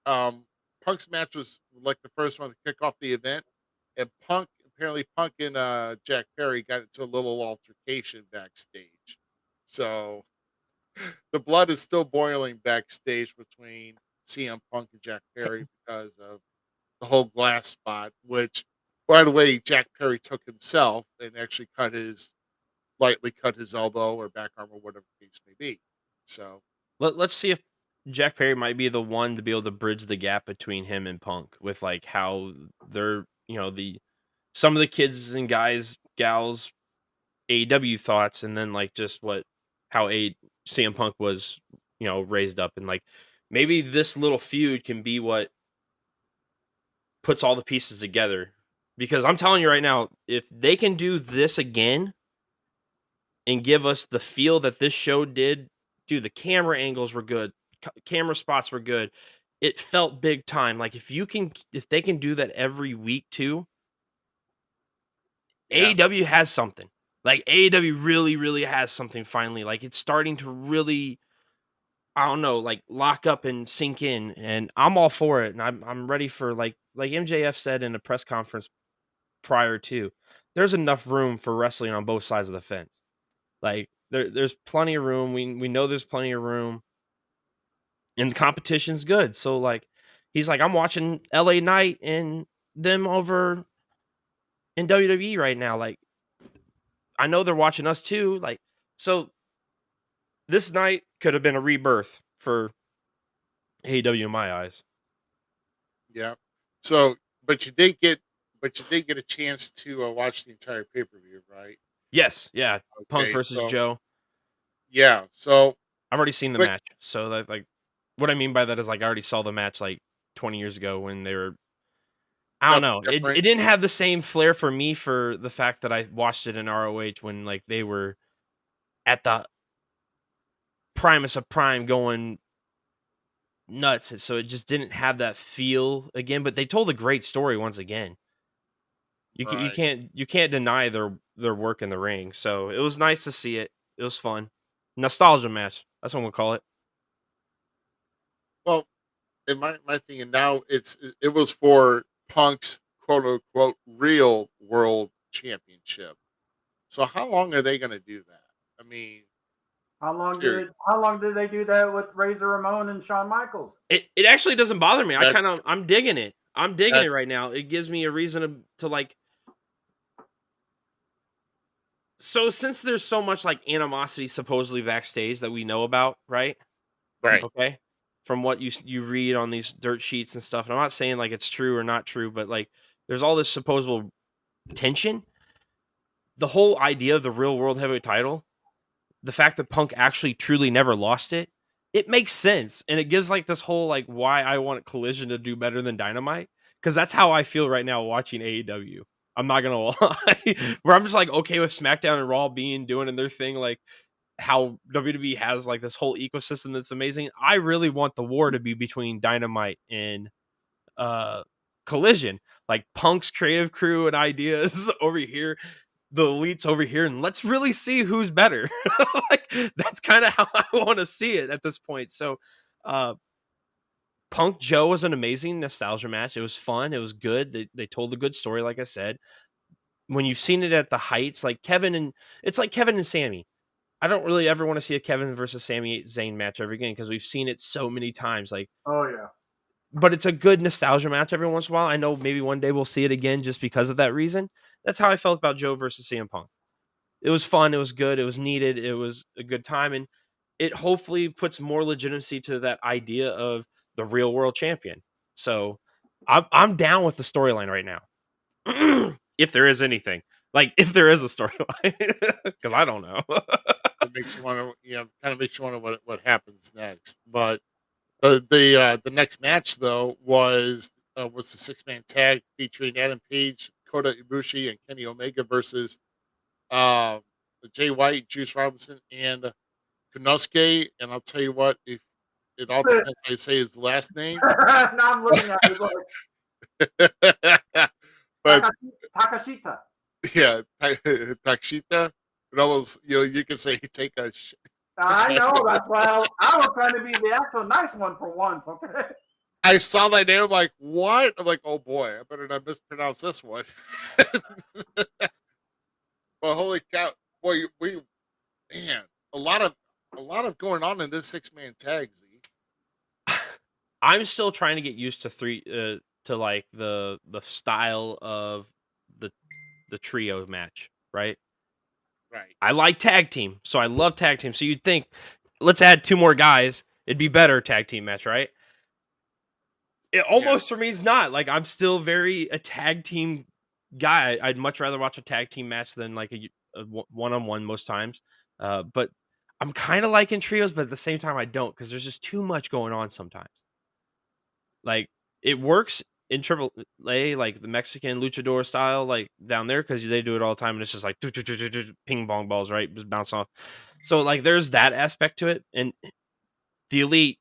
Punk's match was like the first one to kick off the event. And Punk and Jack Perry got into a little altercation backstage. So the blood is still boiling backstage between CM Punk and Jack Perry because of the whole glass spot, which, by the way, Jack Perry took himself and actually lightly cut his elbow or back arm or whatever the case may be. So, let's see if Jack Perry might be the one to be able to bridge the gap between him and Punk with like how they're the some of the kids and guys gals AEW thoughts, and then like just how CM Punk was raised up, and like maybe this little feud can be what puts all the pieces together. Because I'm telling you right now, if they can do this again and give us the feel that this show did, dude, the camera angles were good, camera spots were good. It felt big time. Like if they can do that every week too, yeah, AEW has something. Like AEW really, really has something finally. Like it's starting to really, I don't know, like lock up and sink in. And I'm all for it. And I'm ready for like MJF said in a press conference prior to, there's enough room for wrestling on both sides of the fence. Like there's plenty of room. We know there's plenty of room. And the competition's good. So like he's like, I'm watching LA Knight and them over in WWE right now. Like I know they're watching us too. Like, so this night could have been a rebirth for AEW in my eyes. yeah. So, but you did get a chance to watch the entire pay per view, right? Yes, yeah. Punk Okay, versus so Joe. yeah, so I've already seen the quick, match. So that like what I mean by that is like I already saw the match like 20 years ago when they were I don't nothing know. It different. didn't have the same flair for me for the fact that I watched it in ROH when like they were at the Primus of Prime going nuts, so it just didn't have that feel again. But they told a great story once again. Right. You can't deny their work in the ring. So it was nice to see it. It was fun, nostalgia match. That's what we'll call it. Well, and my thing, and now it was for Punk's quote unquote real world championship. So how long are they going to do that? I mean, seriously, How long did they do that with Razor Ramon and Shawn Michaels? It actually doesn't bother me. that's I'm digging it. I'm digging it that's right now. It gives me a reason to like. So since there's so much like animosity supposedly backstage that we know about, right? right. Okay. From what you read on these dirt sheets and stuff, and I'm not saying like it's true or not true, but like there's all this supposed tension. The whole idea of the real world heavyweight title, the fact that Punk actually truly never lost it, it makes sense, and it gives like this whole like why I want Collision to do better than Dynamite, because that's how I feel right now watching AEW. I'm not gonna lie, where I'm just like okay with SmackDown and Raw doing their thing, like how WWE has like this whole ecosystem that's amazing. I really want the war to be between Dynamite and uh Collision, like Punk's creative crew and ideas over here, the elites over here, and let's really see who's better. Like that's kind of how I want to see it at this point. So uh Punk Joe was an amazing nostalgia match. It was fun, it was good. They told a good story, like I said. When you've seen it at the heights, like it's like Kevin and Sammy. I don't really ever want to see a Kevin versus Sami Zayn match ever again because we've seen it so many times. Like, Oh yeah. but it's a good nostalgia match every once in a while. I know maybe one day we'll see it again just because of that reason. That's how I felt about Joe versus CM Punk. It was fun. It was good. It was needed. It was a good time, and it hopefully puts more legitimacy to that idea of the real world champion. So I'm down with the storyline right now, if there is anything. Like if there is a storyline, because I don't know. It makes you want to, kind of makes you wonder what happens next. But the next match though was the 6-man tag featuring Adam Page, Kota Ibushi, and Kenny Omega versus uh, Jay White, Juice Robinson, and Konosuke. And I'll tell you what, if it all depends how you say his last name. Now I'm looking at it But like Takashita. yeah, Takshita. It almost, you can say take a. I know. That's why I was trying to be the actual nice one for once. Okay. I saw that name. I'm like, what? I'm like, oh boy, I better not mispronounce this one. Well, holy cow! Boy, man, a lot of going on in this 6-man tag. Z. I'm still trying to get used to to like the style of the trio match, right? Right. I like tag team, so I love tag team. So you'd think, let's add 2 more guys, it'd be better tag team match, right? It almost for me is not. Like I'm still very a tag team guy. I'd much rather watch a tag team match than like a one-on-one most times. But I'm kind of liking trios, but at the same time I don't, because there's just too much going on sometimes. Like it works in Triple A, like the Mexican luchador style, like down there, because they do it all the time, and it's just like ping pong balls, right, just bounce off. So like there's that aspect to it, and the elite,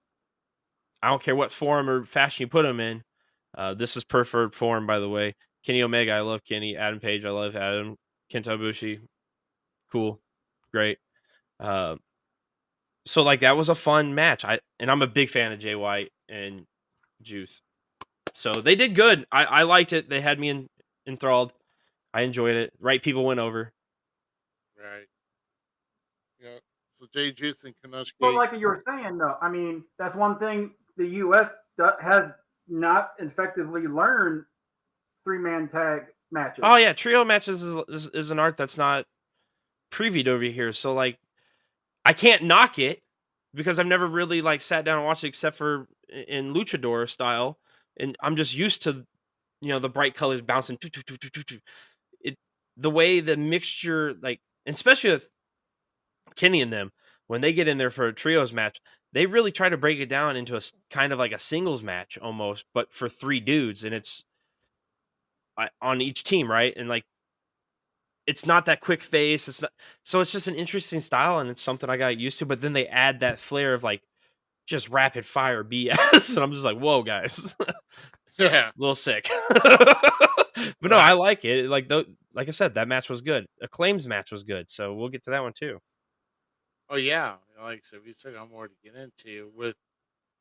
I don't care what form or fashion you put them in. This is preferred form, by the way. Kenny Omega, I love Kenny. Adam Page, I love Adam. Kenta Ibushi, cool, great. Uh, so like that was a fun match. And I'm a big fan of Jay White and Juice. So they did good. I liked it. They had me enthralled. I enjoyed it. Right people went over. Right. Yeah. So Jay Juice and But Konosuke. like you were saying, though, I mean, that's one thing the U.S. has not effectively learned 3-man tag matches. Oh yeah, trio matches is an art that's not previewed over here. So like I can't knock it because I've never really like sat down and watched it except for in luchador style, and I'm just used to the bright colors bouncing. It the way the mixture, like, and especially with Kenny and them, when they get in there for a trios match, they really try to break it down into kind of like a singles match almost, but for 3 dudes, and it's on each team, right? And like it's not that quick face. It's not, so it's just an interesting style, and it's something I got used to. But then they add that flair of like just rapid fire BS, and I'm just like, whoa, guys, it's a Yeah. little sick. But no, Right. I like it. Like I said, that match was good. Acclaim's match was good, so we'll get to that one too. Oh yeah. Like I said, we still got more to get into with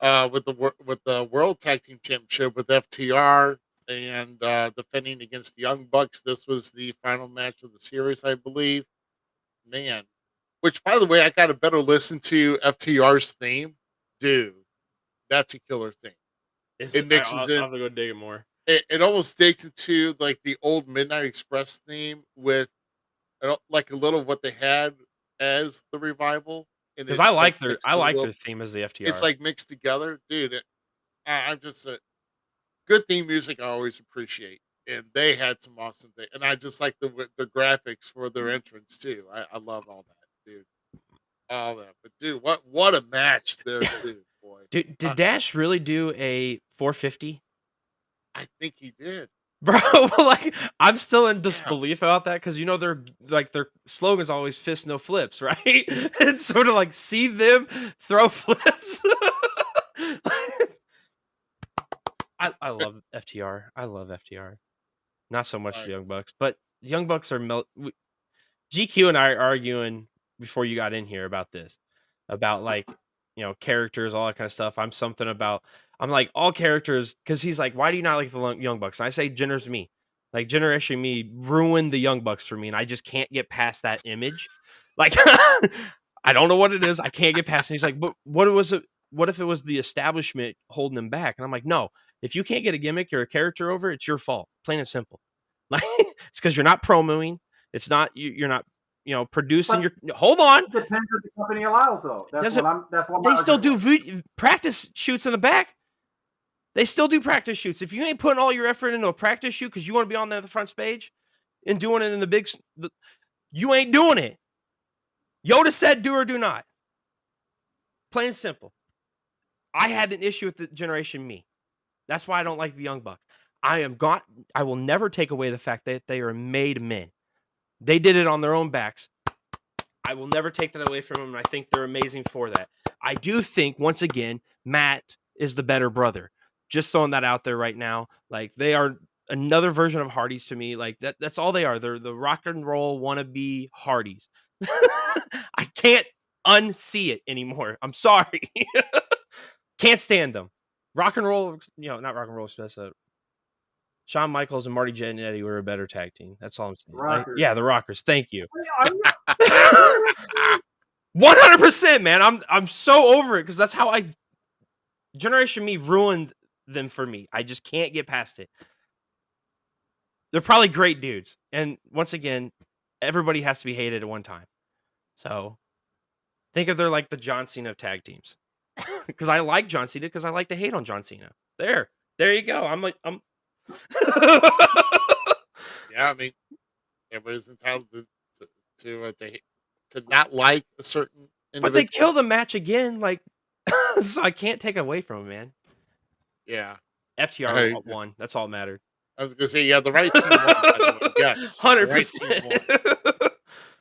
the World Tag Team Championship with FTR and defending against the Young Bucks. This was the final match of the series, I believe. Man, which by the way, I got a better listen to FTR's theme, dude. That's a killer theme. It mixes I'll in. have to go dig it more It almost digs into like the old Midnight Express theme with like a little of what they had as the revival, and because it's like I mixed a like little. their theme as the It's FTR. like mixed together, dude. I'm just a good theme music. I always appreciate, and they had some awesome things. And I just like the graphics for their entrance too. I love all that, dude. All that, but dude, what a match there too, boy. Did Dash really do a 450? I think he did. Bro, like I'm still in Yeah, disbelief about that because their slogan is always "fist no flips," right? It's sort of like see them throw flips. I love FTR. I love FTR. Not so much the nice. Young Bucks, but Young Bucks are GQ and I are arguing before you got in here about this, about like characters, all that kind of stuff. I'm like all characters because he's like, why do you not like the Young Bucks? And I say Jenner's me, like Generation Me ruined the Young Bucks for me, and I just can't get past that image. Like I don't know what it is. I can't get past it. He's like, but what was it? What if it was the establishment holding them back? And I'm like, no. If you can't get a gimmick or a character over, it's your fault. Plain and simple. Like it's because you're not promoing. It's not you're not producing But your. Hold on. it depends what the company allows, though. Doesn't That's what my they still argument do was. practice shoots in the back? They still do practice shoots. If you ain't putting all your effort into a practice shoot because you want to be on there at the front stage and doing it in you ain't doing it. Yoda said, "Do or do not." Plain and simple. I had an issue with the Generation Me. That's why I don't like the Young Bucks. I will never take away the fact that they are made men. They did it on their own backs. I will never take that away from them, and I think they're amazing for that. I do think, once again, Matt is the better brother. Just throwing that out there right now. Like, they are another version of Hardys to me. Like, that's all they are. They're the rock and roll wannabe Hardys. I can't unsee it anymore. I'm sorry. Can't stand them. Rock and roll, not rock and roll, Shawn Michaels and Marty Jannetty were a better tag team. That's all I'm saying. Rockers. Yeah, the Rockers. Thank you. Are you 100%, man. I'm so over it because that's how Generation Me ruined them for me. I just can't get past it. They're probably great dudes, and once again, everybody has to be hated at one time. So think of they're like the John Cena of tag teams. Because I like John Cena because I like to hate on John Cena. There you go. I'm. Yeah, I mean, everybody's entitled to not like a certain But they individual. kill the match again, like, so I can't take away from him, man. Yeah, FTR won. That's all that mattered. I was gonna say, yeah, the right team won. By the way. Yes, the right team won. 100%.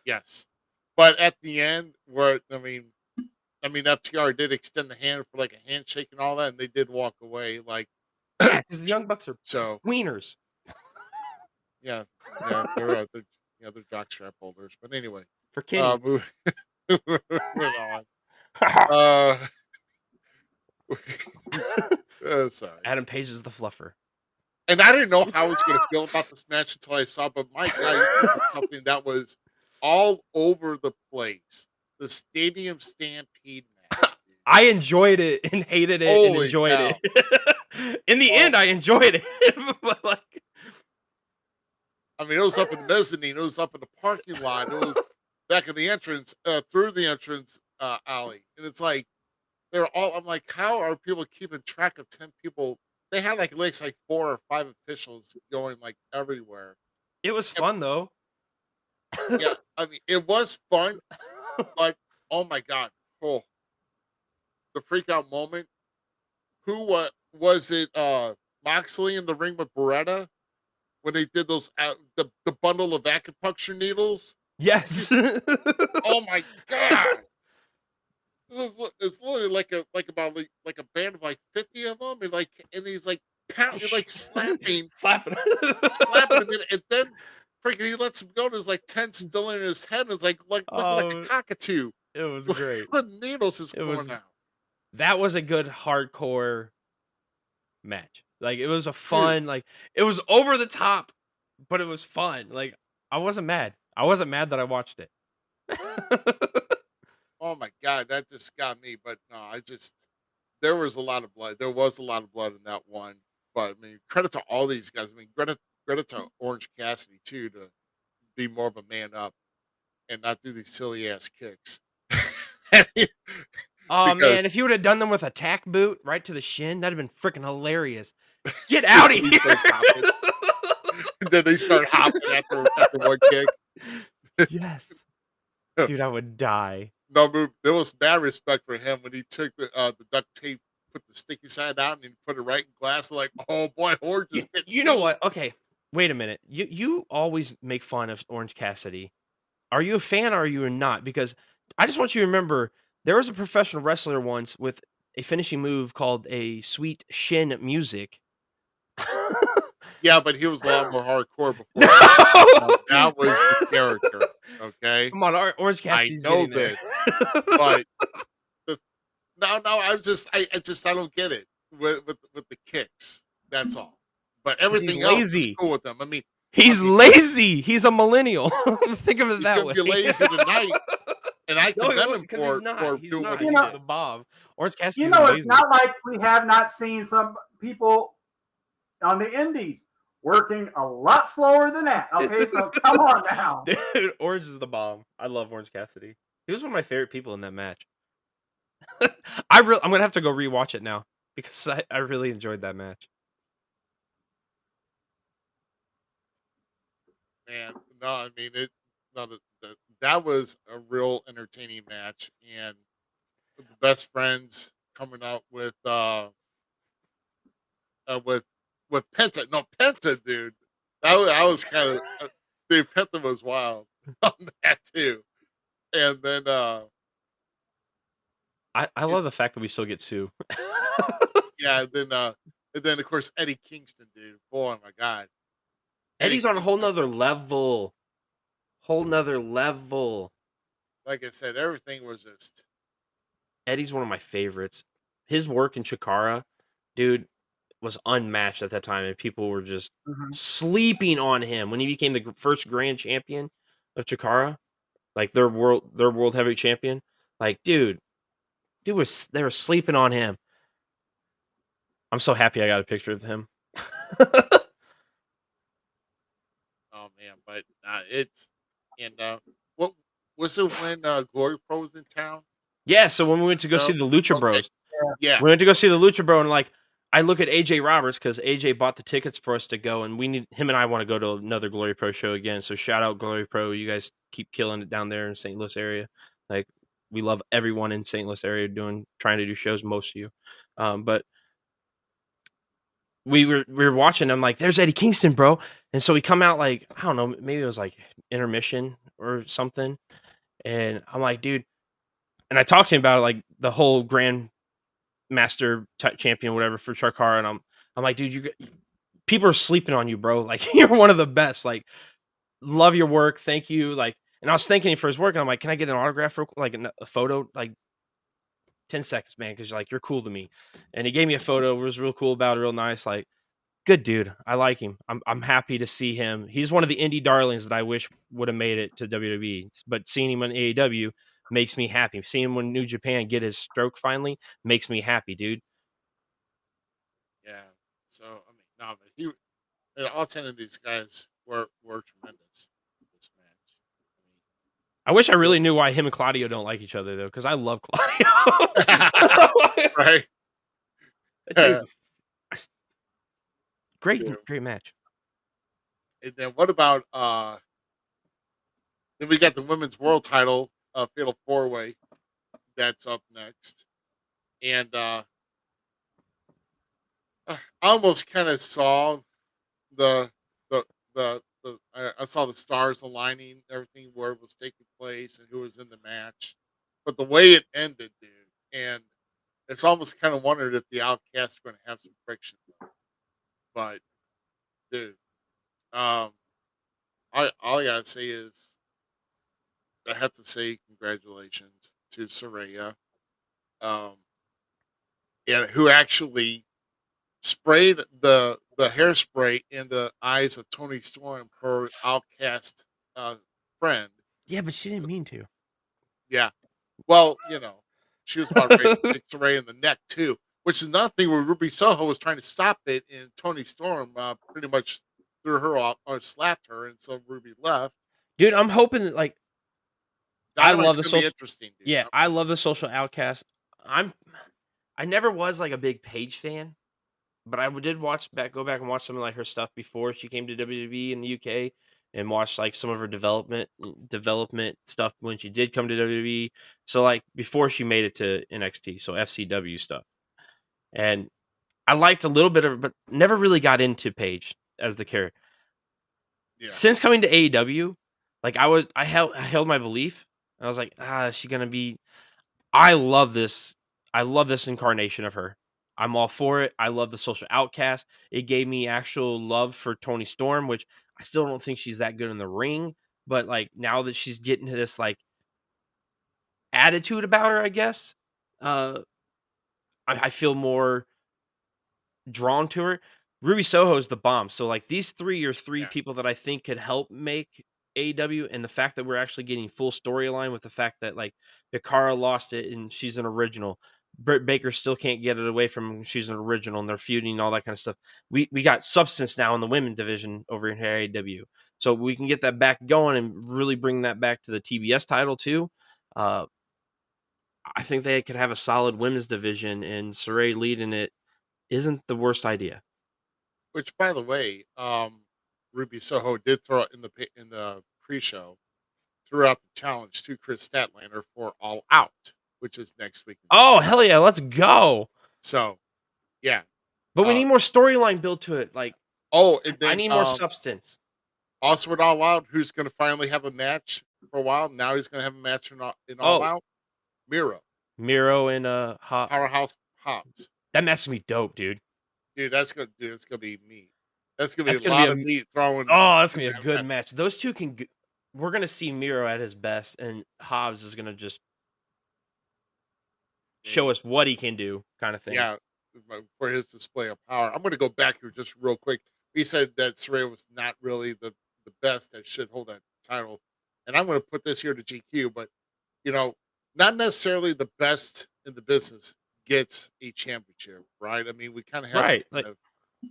Yes, but at the end, where FTR did extend the hand for like a handshake and all that, and they did walk away. Like, Yeah, because the Young Bucks are so wieners. yeah, they're jockstrap holders. But anyway, For Kenny. moving on. Sorry. Adam Page is the fluffer. And I didn't know how I was going to feel about this match until I saw. But my God, you did something that was all over the place. The Stadium Stampede match. Dude. I enjoyed it and hated it and Holy enjoyed cow. it. In the end, I enjoyed it. But like, I mean, it was up in the mezzanine. It was up in the parking lot. It was back in the entrance, through the entrance alley. And it's like, they're all, I'm like, how are people keeping track of 10 people? They had like at least like 4 or 5 officials going like everywhere. it was fun though. Yeah, I mean, it was fun, but oh my God. Oh, the freak out moment. Who was it? Moxley in the ring with Beretta when they did those the bundle of acupuncture needles. Yes. Oh my god! It's literally like a band of like 50 of them, and he's like like slapping Slapping. slapping him, and then freaking he lets him go. And there's like 10 still in his head, and it's like looking like a Oh, cockatoo it was great. with needles is It going was out. that was a good hardcore match. Like it was a Dude, fun, like it was over the top, but it was fun. Like I wasn't mad. I wasn't mad that I watched it. oh my god, that just got me. But no, I just there was a lot of blood. There was a lot of blood in that one. But I mean, credit to all these guys. I mean, credit to Orange Cassidy too to be more of a man up and not do these silly ass kicks. Oh Because man, if you would have done them with a tack boot right to the shin, that'd have been freaking hilarious. Get out of he here. starts hopping, and then they start hopping after one kick. Yes. Dude, I would die. No, move. There was mad respect for him when he took the duct tape, put the sticky side out, and he put it right in glass. Like, oh boy, Orange is getting You know beat. what? Okay, wait a minute. You always make fun of Orange Cassidy. Are you a fan or are you not? Because I just want you to remember there was a professional wrestler once with a finishing move called a sweet shin music. Yeah, but he was a lot more hardcore before No! that. That was the character. Okay, Come on, Orange I Cassidy's know getting there. this, but the, no, I don't get it with the kicks. That's all. But 'Cause he's everything else is lazy. cool with them. He's lazy. He's a millennial. Think of it he that could way. be lazy tonight, and I No, commend him because he's not. for He's doing not. what He's he You know, did. the Bob. Orange you Cassidy's know, it's lazy. not like we have not seen some people on the indies working a lot slower than that. Okay, so come on now. Dude, Orange is the bomb. I love Orange Cassidy. He was one of my favorite people in that match. I'm gonna have to go rewatch it now because I really enjoyed that match. Man, no, I mean it. No, that was a real entertaining match, and the best friends coming out with Penta. No, Penta, dude. I was kind of dude. Penta was wild on that too, and then I it, love the fact that we still get Sue. yeah, and then of course Eddie Kingston, dude. Boy, my God, Eddie Eddie's on a whole Kingston. nother level. Whole nother level. Like I said, everything was just Eddie's one of my favorites. His work in Chikara, dude, was unmatched at that time, and people were just Mhm. sleeping on him when he became the first grand champion of Chikara, like their world heavyweight champion. Like, dude was they were sleeping on him. I'm so happy I got a picture of him. oh man, but it's and what was it when Glory Pro was in town? Yeah, so when we went to go see No, the Lucha okay, Bros, yeah, we went to go see the Lucha Bro, and like I look at AJ Roberts because AJ bought the tickets for us to go, and we need him and I want to go to another Glory Pro show again. So shout out Glory Pro, you guys keep killing it down there in St. Louis area. Like we love everyone in St. Louis area trying to do shows. Most of you, but we were watching. I'm like, there's Eddie Kingston, bro. And so we come out like I don't know, maybe it was like intermission or something, and I'm like, dude. And I talked to him about it, like the whole Grand Master champion, whatever for Charkara, and I'm like, dude, people are sleeping on you, bro. Like you're one of the best. Like love your work, thank you. Like, and I was thanking him for his work, and I'm like, can I get an autograph, like a photo, like 10 seconds, man, because you're cool to me. And he gave me a photo. It was real cool about it, real nice. Like, good dude. I like him. I'm happy to see him. He's one of the indie darlings that I wish would have made it to WWE. But seeing him in AEW makes me happy. Seeing him in New Japan get his stroke finally makes me happy, dude. yeah. So I mean, no, but all 10 of these guys were tremendous in this match. I wish I I really mean, knew why him and Claudio don't like each other though, because I love Claudio. right? That dude's Yeah. great match. And then what about then we got the women's world title fatal four way that's up next. And I almost kind of saw the I saw the stars aligning, everything where it was taking place and who was in the match, but the way it ended, dude, and it's almost kind of wondered if the Outcasts are going to have some friction, but dude, um, I all I gotta say is I have to say congratulations to Soraya, um, and who actually sprayed the hairspray in the eyes of Tony Storm, her outcast friend. Yeah, but she didn't So, mean to. yeah, well, she was about ready to stick Soraya in the neck too, which is another thing where Ruby Soho was trying to stop it, and Tony Storm pretty much threw her off or slapped her, and so Ruby left. Dude, I'm hoping that, like, I Dynamite's love the gonna be social. interesting, dude. Yeah, I love the social outcast. I'm. I never was like a big Paige fan, but did go back and watch some of like her stuff before she came to WWE in the UK, and watch like some of her development stuff when she did come to WWE. So like before she made it to NXT, so FCW stuff, and I liked a little bit of it, but never really got into Paige as the character. Yeah, Since coming to AEW, like I held my belief. I was like, is she gonna be? I love this. I love this incarnation of her. I'm all for it. I love the social outcast. It gave me actual love for Tony Storm, which I still don't think she's that good in the ring. But like now that she's getting to this like attitude about her, I guess, uh, I feel more drawn to her. Ruby Soho is the bomb. So like these three are three yeah. people that I think could help make AEW, and the fact that we're actually getting full storyline with the fact that like Hikaru lost it and she's an original. Britt Baker still can't get it away from she's an original and they're feuding and all that kind of stuff. We got substance now in the women division over in AEW. So we can get that back going and really bring that back to the TBS title too. Uh, I think they could have a solid women's division, and Saray leading it isn't the worst idea. Which, by the way, Ruby Soho did throw it in in the pre-show, threw out the challenge to Chris Statlander for All Out, which is next week. Oh, hell yeah, let's go. So, yeah. But we Uh, need more storyline built to it. Like, and I then need more substance. also at All Out, who's going to finally have a match for a while? Now he's going to have a match in All Oh, Out. Miro, Miro and Hop. Powerhouse Hobbs. That match is gonna be dope, dude. Dude, that's gonna be meat. That's gonna be That's a gonna be lot of a meat throwing. that's gonna be a that good match. match. Those two can. We're gonna see Miro at his best, and Hobbs is gonna just show us what he can do, kind of thing. Yeah, for his display of power. I'm going to go back here just real quick. He said that Saraya was not really the best that should hold that title, and I'm going to put this here to GQ. But you know, not necessarily the best in the business gets a championship, right? I mean, we kind of have to. Right? Like,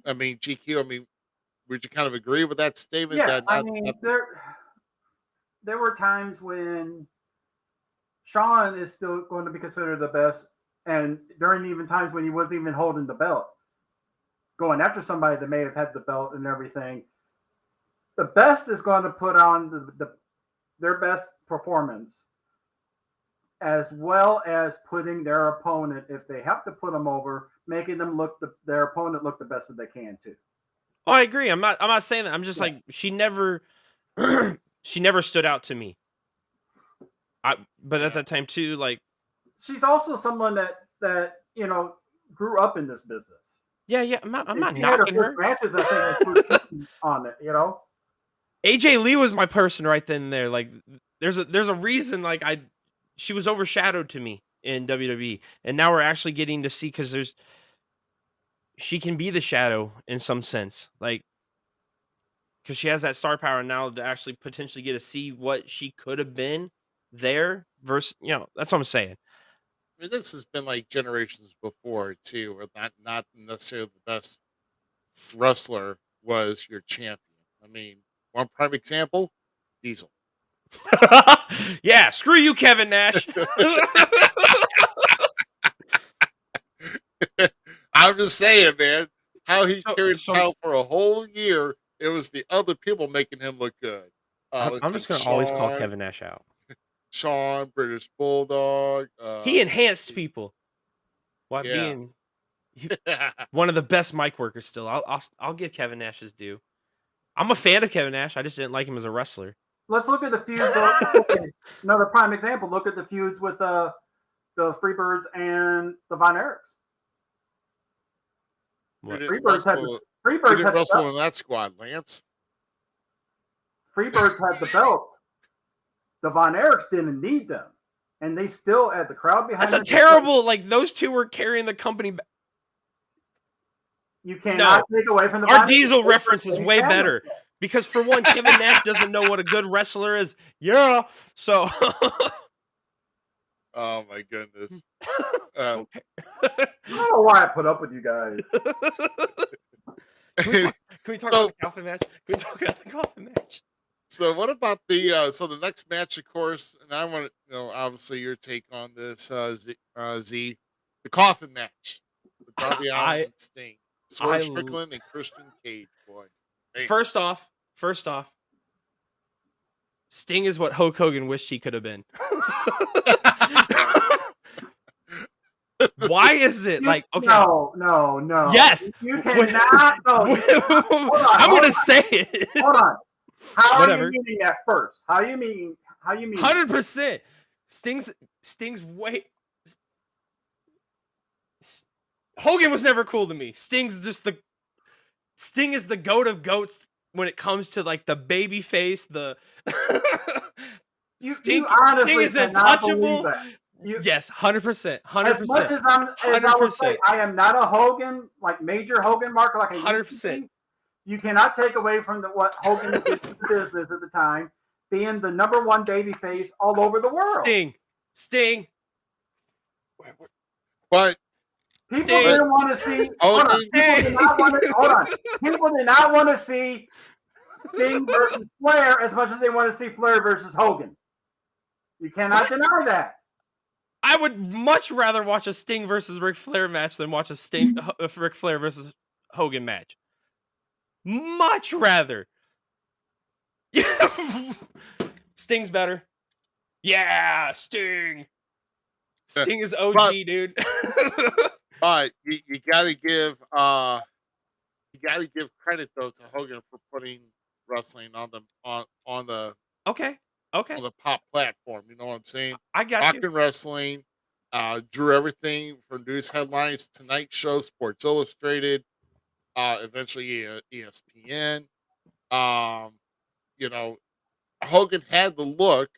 I mean, GQ. I mean, would you kind of agree with that statement? Yeah, That I not, mean not there were times when Sean is still going to be considered the best, and during even times when he wasn't even holding the belt, going after somebody that may have had the belt and everything. The best is going to put on their best performance, as well as putting their opponent, if they have to put them over, making them their opponent look the best that they can too. oh, I agree. I'm not saying that. I'm just like she never, she never stood out to me. But at that time too, like she's also someone that grew up in this business. yeah. I'm not She had knocking her. matches, I think, on it. AJ Lee was my person right then and there. Like there's a reason like she was overshadowed to me in WWE, and now we're actually getting to see because she can be the shadow in some sense, like because she has that star power now to actually potentially get to see what she could have been there versus that's what I'm saying. I mean, this has been like generations before too, where not necessarily the best wrestler was your champion. I mean, one prime example, Diesel. Yeah, screw you, Kevin Nash. I'm just saying, man, how he so, carried so out for a whole year. It was the other people making him look good. I'm Let's just see, gonna always call Kevin Nash out. Sean, British Bulldog. He enhanced people while Yeah. being one of the best mic workers. Still, I'll give Kevin Nash his due. I'm a fan of Kevin Nash. I just didn't like him as a wrestler. Let's look at the feuds. Okay. Another prime example. Look at the feuds with the Freebirds and the Von Erichs. Who didn't Freebirds had wrestle, the who Freebirds didn't had the wrestle belt. in that squad, Lance? Freebirds had the belt. The Von Erichs didn't need them, and they still had the crowd behind That's a them. terrible. Like those two were carrying the company. You cannot take away from the Our Von Diesel Erichs. reference is way better because for one, Kevin Nash doesn't know what a good wrestler is. Yeah, so. Oh my goodness. Okay. I don't know why I put up with you guys. Can we talk about the coffin match? Can we talk about the coffin match? So what about the so the next match, of course, and I want to know obviously your take on this, Z, the coffin match with Darby Allin and Sting, Swerve Strickland and Christian Cage, boy. Hey. First off, Sting is what Hulk Hogan wished he could have been. Why is it like okay? No. Yes, you cannot. I'm gonna say it. Hold on. How are you meaning that first? How you mean? 100%. Sting's way. Hogan was never cool to me. Sting is the goat of goats when it comes to like the baby face. You honestly Sting is cannot believe untouchable. that. Yes, 100%. As much as I would say, I am not a Hogan, like major Hogan marker, like 100%. You cannot take away from what Hogan did to the business at the time, being the number one baby face all over the world. Sting. But people didn't want to see. Hold on. People did not want to see Sting versus Flair as much as they want to see Flair versus Hogan. You cannot deny that. I would much rather watch a Sting versus Ric Flair match than watch a Ric Flair versus Hogan match. Much rather. Sting's better. Yeah, Sting. Sting is OG, dude. But you gotta give credit though to Hogan for putting wrestling on the Okay. on the pop platform. You know what I'm saying? I got Rock you. and wrestling drew everything from news headlines, Tonight Show, Sports Illustrated, eventually ESPN. You know, Hogan had the look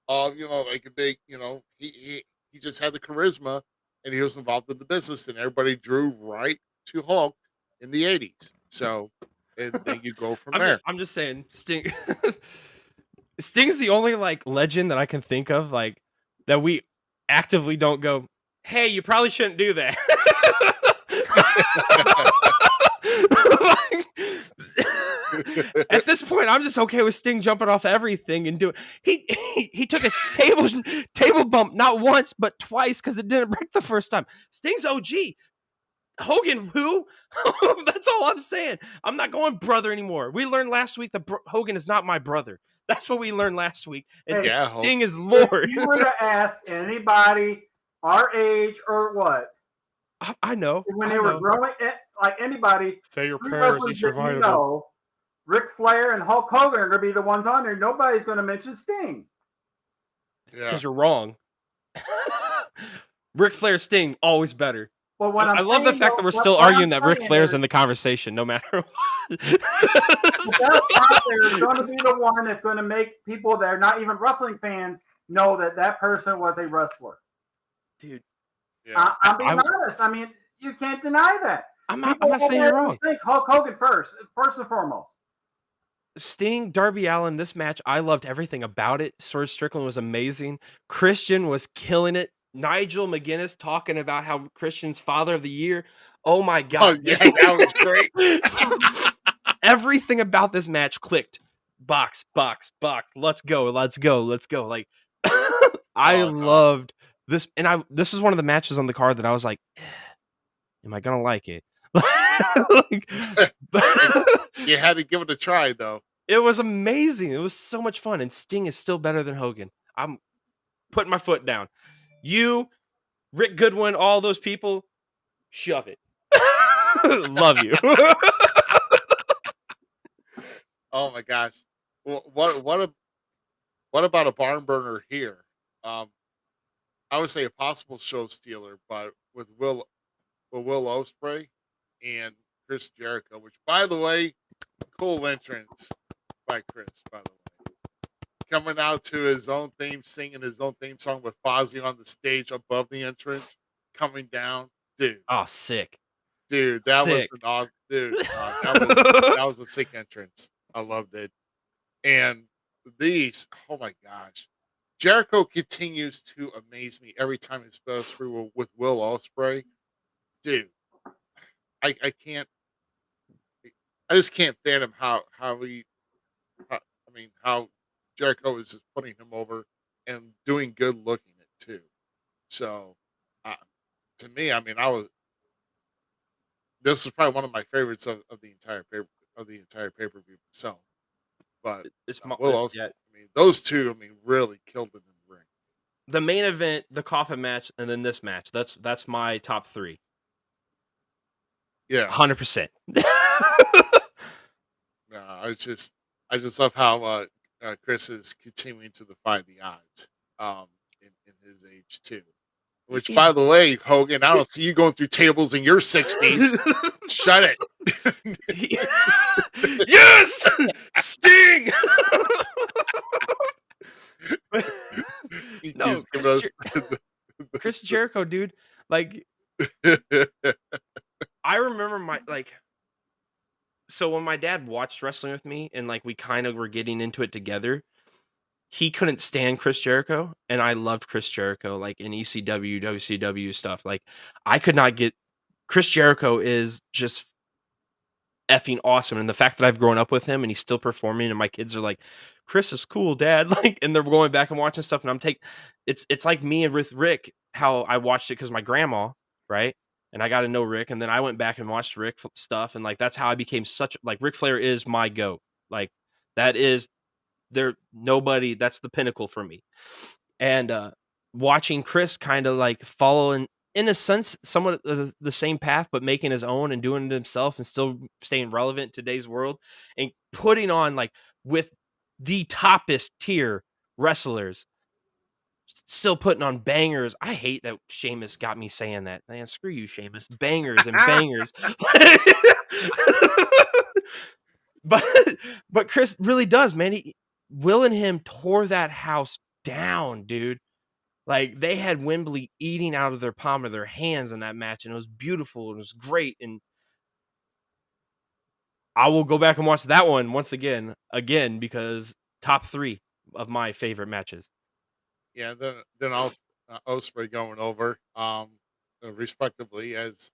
of like a big. He just had the charisma, and he was involved in the business, and everybody drew right to Hulk in the '80s. So, and then you go from there. I'm just saying, Sting. Sting's the only like legend that I can think of like that we actively don't go, hey, you probably shouldn't do that. At this point, I'm just okay with Sting jumping off everything and doing. He took a table bump not once but twice because it didn't break the first time. Sting's OG. Hogan, who? That's all I'm saying. I'm not going brother anymore. We learned last week that Hogan is not my brother. That's what we learned last week. And Sting is Lord. If you were to ask anybody our age or what, I know. When they were growing, like anybody, say your prayers, he survived. Ric Flair and Hulk Hogan are going to be the ones on there. Nobody's going to mention Sting. Because you're wrong. Ric Flair, Sting, always better. Well, I love the fact that we're still arguing that Ric Flair's in the conversation, no matter what. That out there is going to be the one that's going to make people that are not even wrestling fans know that person was a wrestler. Dude. Yeah. I'm being honest. I mean, you can't deny that. I'm not saying you're wrong. Think Hulk Hogan first and foremost. Sting, Darby Allin, this match, I loved everything about it. Swerve Strickland was amazing. Christian was killing it. Nigel McGuinness talking about how Christian's father of the year. Oh my God. Oh, yeah, that was great. Everything about this match clicked. Box. Let's go. Like, I loved this. And this is one of the matches on the card that I was like, am I going to like it? You had to give it a try, though. It was amazing. It was so much fun. And Sting is still better than Hogan. I'm putting my foot down. You, Rick Goodwin, all those people, shove it. Love you. Oh my gosh. What about a barn burner here? Um, I would say a possible show stealer, but with Will Ospreay and Chris Jericho, which by the way, cool entrance by Chris, by the way. Coming out to his own theme, singing his own theme song with Fozzy on the stage above the entrance, coming down. Dude, Oh, sick. dude, that was Sick. an awesome dude. That was a sick entrance. I loved it. And oh my gosh. Jericho continues to amaze me every time he goes through with Will Ospreay. Dude, I can't I just can't fathom how Jericho is just putting him over and doing good looking it too. So, uh, to me, this is probably one of my favorites of the entire pay per view myself. But Will Ospreay, Yeah. those two, really killed it in the ring. The main event, the coffin match, and then this match. That's my top 3. Yeah, 100%. no, I just love how Chris is continuing to defy the odds in his age too. Which, Yeah. by the way, Hogan, I don't see you going through tables in your 60s. Shut it. Yes! Sting! He No, keeps giving us Chris Jericho, dude. Like, I remember so when my dad watched wrestling with me and like we kind of were getting into it together, he couldn't stand Chris Jericho, and I loved Chris Jericho, like in ECW, WCW stuff. Like, I could not get Chris Jericho is just effing awesome, and the fact that I've grown up with him and he's still performing, and my kids are like, "Chris is cool, Dad," like, and they're going back and watching stuff, and it's like me and with Rick, how I watched it because my grandma, right, and I got to know Rick, and then I went back and watched Rick stuff, and like that's how I became such like Ric Flair is my goat, like that is that's the pinnacle for me. And watching Chris kind of like follow in a sense somewhat the same path, but making his own and doing it himself and still staying relevant in today's world and putting on like with the toppest tier wrestlers, still putting on bangers. I hate that Sheamus got me saying that. Man, screw you, Sheamus. Bangers and bangers. But but Chris really does, man. Will and him tore that house down, dude. Like, they had Wembley eating out of their palm of their hands in that match, and it was beautiful, and it was great, and I will go back and watch that one once again, because top 3 of my favorite matches. Yeah, then Osprey going over, respectively as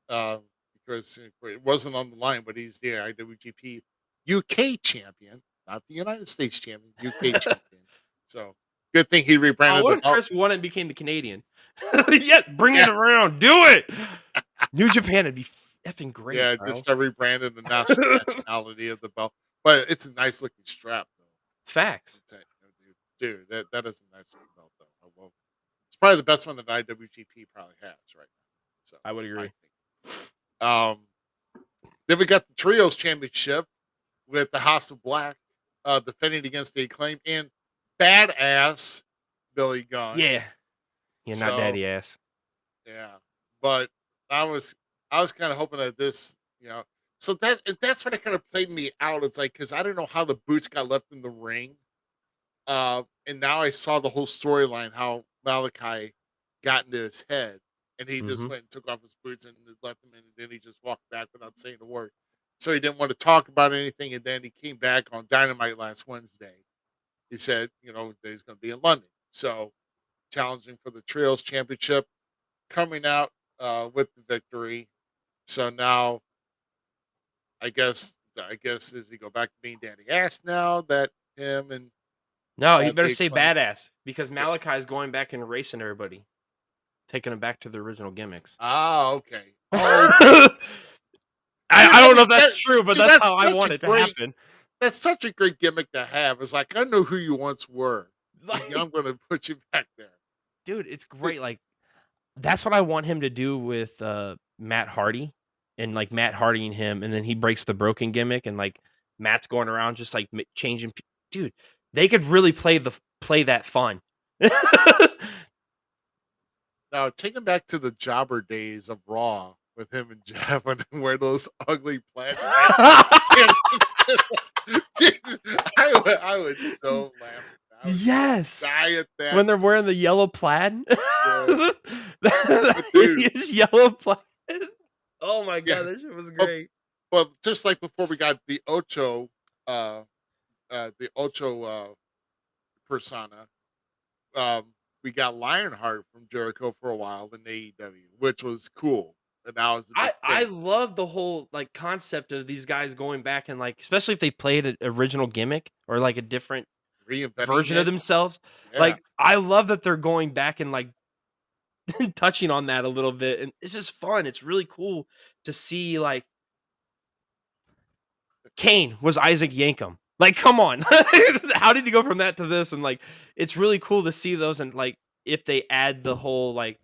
uh, because it wasn't on the line, but he's the IWGP UK champion, not the United States champion, UK champion. So good thing he Oh, rebranded what the if belt. Chris won and became the Canadian? Yeah, bring it Yeah, around. Do it. New Japan would be effing great, yeah, bro. just rebranded the nationality of the belt, but it's a nice looking strap though. Facts. I'll tell you, dude, that is a nice looking belt though. It's probably the best one that IWGP probably has right now. So I would agree. Um, then we got the Trios Championship with the House of Black defending against the Acclaim and badass Billy Gunn. Yeah. Yeah, not So daddy ass. yeah, but I was kind of hoping that this, so that's what kind of played me out. It's like because I don't know how the boots got left in the ring, and now I saw the whole storyline how Malachi got into his head, and he just went and took off his boots and left them in, and then he just walked back without saying a word. So he didn't want to talk about anything, and then he came back on Dynamite last Wednesday. He said, that he's going to be in London, so challenging for the Trios Championship, coming out with the victory. So now, I guess does he go back to being Daddy Ass now that him and No, he better the say Acclaim? badass because Malachi's going back and erasing everybody, taking them back to the original gimmicks. Ah, okay. Oh, I don't know if that's true, but dude, that's how I want it to happen. That's such a great gimmick to have. It's like I know who you once were. Like, I'm going to put you back there. dude, it's great. Like, that's what I want him to do with Matt Hardy and like Matt Hardy and him, and then he breaks the broken gimmick, and like Matt's going around just like changing. Dude, they could really play that fun. Now, take him back to the jobber days of Raw with him and Jeff and wear those ugly plaid pants. Dude, I would so laugh. I would Yes. die at that. When they're wearing the yellow plaid. Yeah. The Dude. hideous yellow plaid. Oh my Yeah. god, that shit was great. Well, just like before we got the Ocho persona, we got Lionheart from Jericho for a while in AEW, which was cool. And now is the big I thing. love the whole like concept of these guys going back and like, especially if they played an original gimmick or like a different Reinventing version it. of themselves. Yeah. Like, I love that they're going back and like touching on that a little bit, and it's just fun. It's really cool to see like Kane was Isaac Yankem. Like, come on. How did you go from that to this? And like, it's really cool to see those, and like if they add the whole like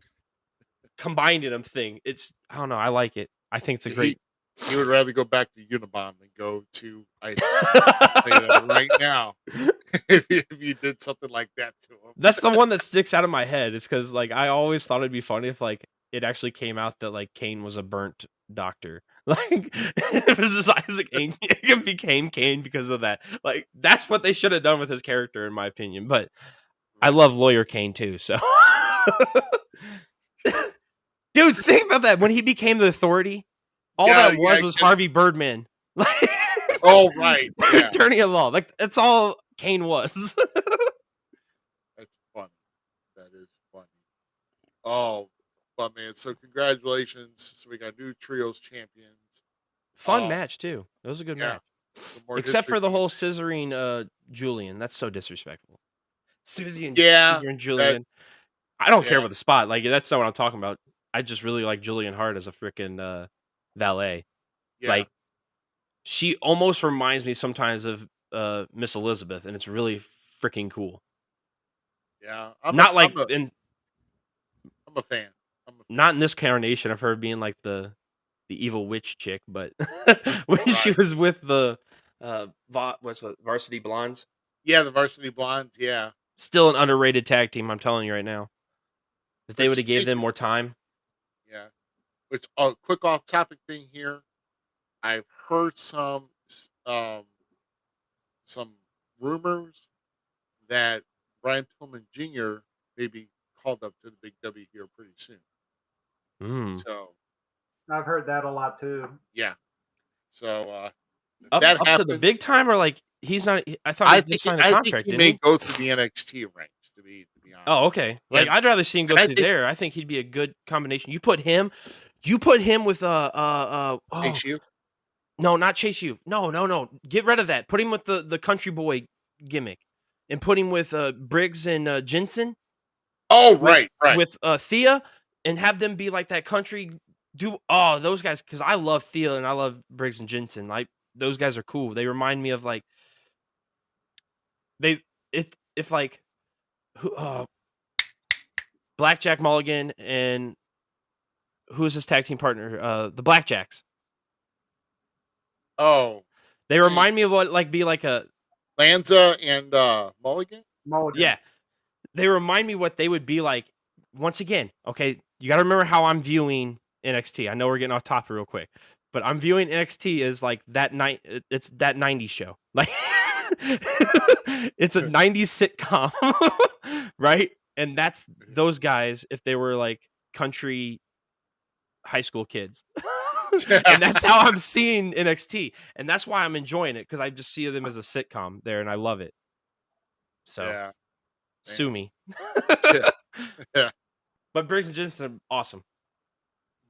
combining them thing, it's, I don't know, I like it. I think it's a great. He would rather go back to Unabomb than go to Isaac right now. If you did something like that to him. That's the one that sticks out of my head. It's because like I always thought it'd be funny if like it actually came out that like Kane was a burnt doctor. Like, it was just Isaac Kane. It became Kane because of that. Like, that's what they should have done with his character, in my opinion. But I love Lawyer Kane too. So, dude, think about that. When he became the Authority, all that was Harvey Birdman. Like, oh right, yeah. Attorney at law. Like, that's all Kane was. That's funny. That is funny. Oh, but man, so congratulations. So we got new trios champions. Fun match too. It was a good match. Except for the whole scissoring Julian. That's so disrespectful. Susie and Julian. I don't care about the spot. Like, that's not what I'm talking about. I just really like Julian Hart as a freaking valet. Yeah. Like, she almost reminds me sometimes of Miss Elizabeth, and it's really freaking cool. Yeah. I'm a fan. Not in this carnation of her being like the evil witch chick, but when she was with the Varsity Blondes. Yeah, the Varsity Blondes, yeah. Still an underrated tag team, I'm telling you right now. If they would have gave them more time. Yeah. Which, quick off topic thing here. I've heard some rumors that Brian Pillman Jr. may be called up to the Big W here pretty soon. So I've heard that a lot too. Yeah. So up to the big time, or like he's not. I thought he just signed a contract. He may go through the NXT ranks to be honest. Oh, okay. Like, I'd rather see him go through there. I think he'd be a good combination. You put him with Chase U? No, not Chase U. No. Get rid of that. Put him with the country boy gimmick, and put him with Briggs and Jensen. Oh, right. With Thea, and have them be like that country. Those guys, because I love Thea and I love Briggs and Jensen. Like, those guys are cool. They remind me of like Blackjack Mulligan and who is his tag team partner? The Blackjacks. Oh, they remind me of what be like a Lanza and Mulligan. Yeah, they remind me what they would be like. Once again, okay, you got to remember how I'm viewing NXT. I know we're getting off topic real quick, but I'm viewing NXT as like that night. It's that '90s show. Like, it's a '90s sitcom, right? And that's those guys if they were like country high school kids. And that's how I'm seeing NXT, and that's why I'm enjoying it, because I just see them as a sitcom there, and I love it. So, sue me. Yeah. But Briggs and Jensen are awesome.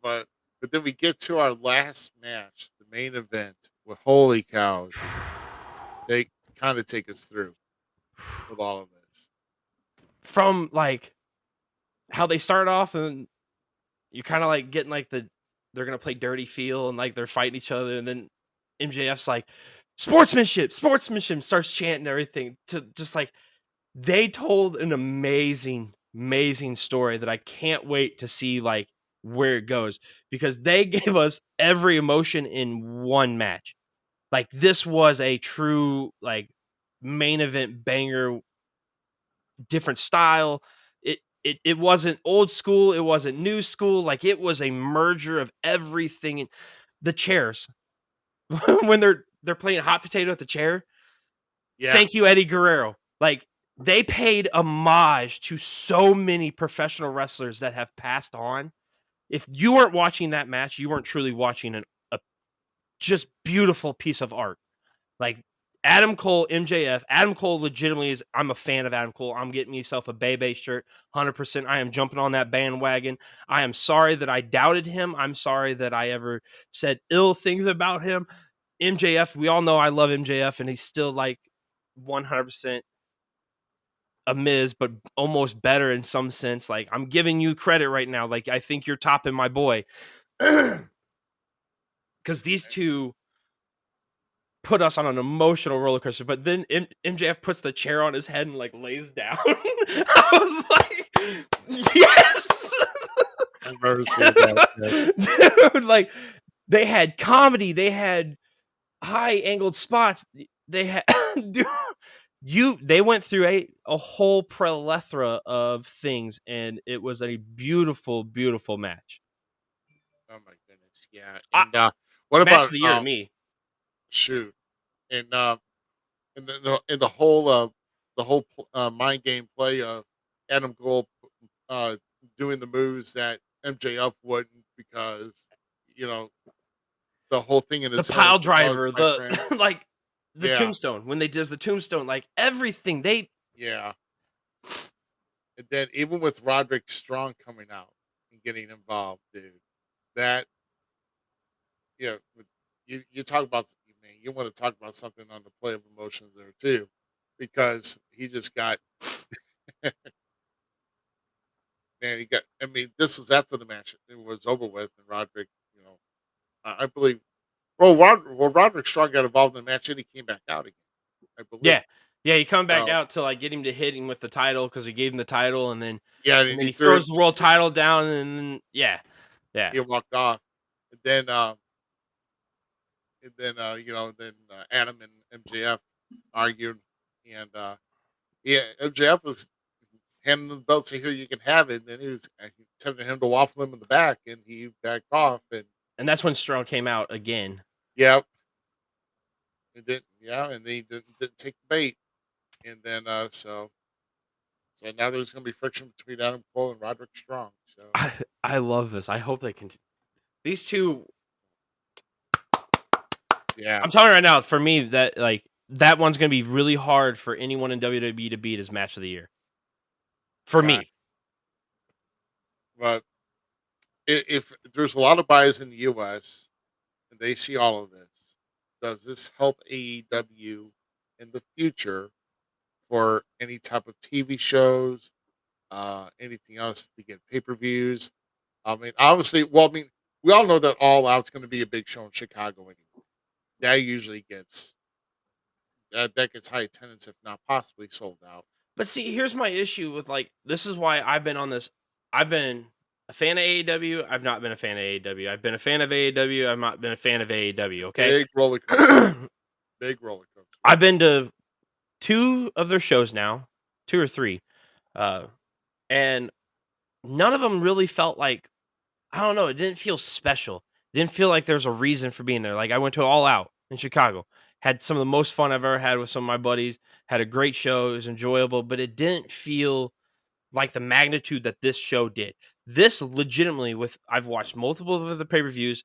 But then we get to our last match, the main event. With holy cows, take us through with all of this. From like how they start off, and you're kind of like getting like they're gonna play dirty feel, and like they're fighting each other, and then MJF's like sportsmanship, starts chanting everything to just like, they told an amazing story that I can't wait to see like where it goes, because they gave us every emotion in one match. Like, this was a true, like, main event banger, different style. It wasn't old school, it wasn't new school, like, it was a merger of everything. And the chairs, when they're playing hot potato at the chair, Yeah. thank you, Eddie Guerrero. Like, they paid homage to so many professional wrestlers that have passed on. If you weren't watching that match, you weren't truly watching a just beautiful piece of art. Like, Adam Cole, MJF. Adam Cole legitimately is. I'm a fan of Adam Cole. I'm getting myself a Bebe shirt, 100%. I am jumping on that bandwagon. I am sorry that I doubted him. I'm sorry that I ever said ill things about him. MJF, we all know I love MJF, and he's still like 100% a Miz, but almost better in some sense. Like, I'm giving you credit right now. Like, I think you're topping my boy. Because these two put us on an emotional roller coaster. But then MJF puts the chair on his head and like lays down. I was like, yes, I've never seen that. dude. Like, they had comedy, they had high angled spots, they had dude, they went through a whole plethora of things, and it was a beautiful, beautiful match. Oh my goodness, yeah. I, And what match about of the year to me. shoot? And the whole mind game play of Adam Cole uh doing the moves that MJF wouldn't, because you know the whole thing in The his head pile is like, oh, it's driver, my the friend. like the Yeah, tombstone, when they does the tombstone, like everything they yeah. And then even with Roderick Strong coming out and getting involved, dude, that with- you talk about, man, you want to talk about something on the play of emotions there too, because he just got, man, he got. I mean, this was after the match it was over with, and Roderick, I believe. Well, Roderick Strong got involved in the match and he came back out again, I believe. yeah. Yeah, he come back So out to like get him to hit him with the title because he gave him the title, and then yeah, and and then he he threw it. throws the world title down, and then yeah. Yeah. He walked off, and then Adam and MJF argued, and yeah, MJF was handing the belt, say, "Here, you can have it." And then he was telling him to waffle him in the back, and he backed off. And And that's when Strong came out again. yeah, and he didn't take the bait. And then so now there's going to be friction between Adam Cole and Roderick Strong. So I love this. I hope they can. These two, yeah, I'm telling you right now, for me, that like that one's gonna be really hard for anyone in WWE to beat as match of the year. For right. me. But if there's a lot of buyers in the U.S. and they see all of this, does this help AEW in the future for any type of TV shows, anything else to get pay-per-views? I mean, obviously, well, I mean, we all know that All Out's going to be a big show in Chicago anyway. That usually gets that gets high attendance, if not possibly sold out. But see, here's my issue with like this is why I've been on this. I've been a fan of AEW. I've not been a fan of AEW. I've been a fan of AEW. I've not been a fan of AEW. Okay. Big roller coaster, big roller coaster. I've been to 2 of their shows now, 2 or 3, uh, and none of them really felt like I don't know. It didn't feel special. It didn't feel like there's a reason for being there. Like I went to All Out in Chicago, had some of the most fun I've ever had with some of my buddies. Had a great show. It was enjoyable, but it didn't feel like the magnitude that this show did. This legitimately, with I've watched multiple of the pay per views.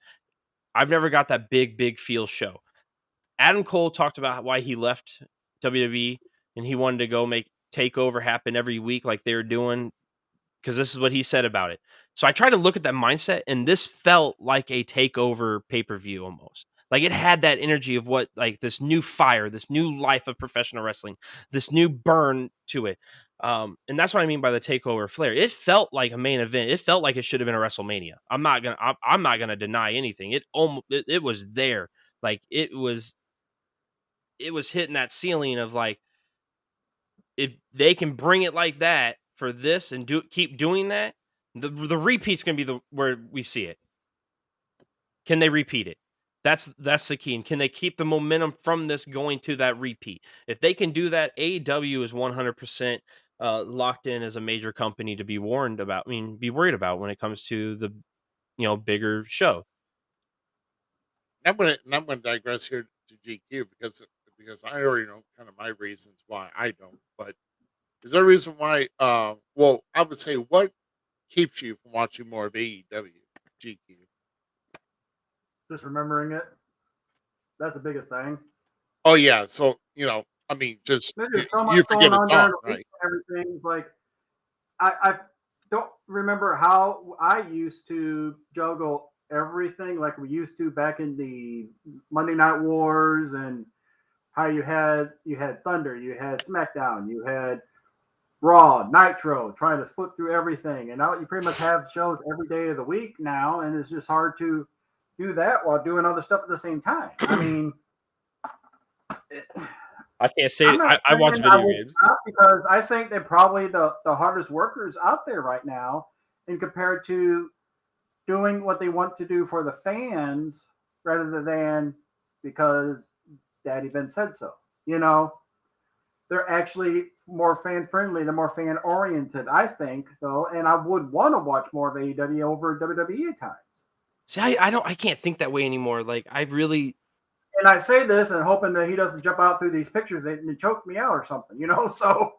I've never got that big feel show. Adam Cole talked about why he left WWE and he wanted to go make Takeover happen every week like they were doing, because this is what he said about it. So I tried to look at that mindset, and this felt like a Takeover pay-per-view almost. Like it had that energy of what, like this new fire, this new life of professional wrestling, this new burn to it. And that's what I mean by the Takeover flair. It felt like a main event. It felt like it should have been a WrestleMania. I'm not gonna deny anything. It was there. Like it was hitting that ceiling of like, if they can bring it like that for this and keep doing that, the repeat's gonna be where we see it. Can they repeat it? That's the key. And can they keep the momentum from this going to that repeat? If they can do that, AEW is 100% locked in as a major company to be warned about. I mean, be worried about when it comes to the bigger show. I'm gonna digress here to GQ because I already know kind of my reasons why I don't. But is there a reason why? Well, I would say what keeps you from watching more of AEW GQ? Just remembering it. That's the biggest thing. Oh yeah, so I mean, just There's just so much you going forget it's on during on, the week right? and everything. Like I don't remember how I used to juggle everything like we used to back in the Monday Night Wars, and how you had Thunder, you had SmackDown, you had Raw, Nitro, trying to flip through everything, and now you pretty much have shows every day of the week now, and it's just hard to do that while doing other stuff at the same time. I mean, I can't say I'm not I watch saying I video would games. stop, because I think they're probably the hardest workers out there right now, and compared to doing what they want to do for the fans rather than because Daddy Ben said so. You know, they're actually more fan friendly, they're more fan oriented, I think, though, and I would want to watch more of AEW over WWE at times. See, I can't think that way anymore. Like I really And I say this and hoping that he doesn't jump out through these pictures and choke me out or something, you know? So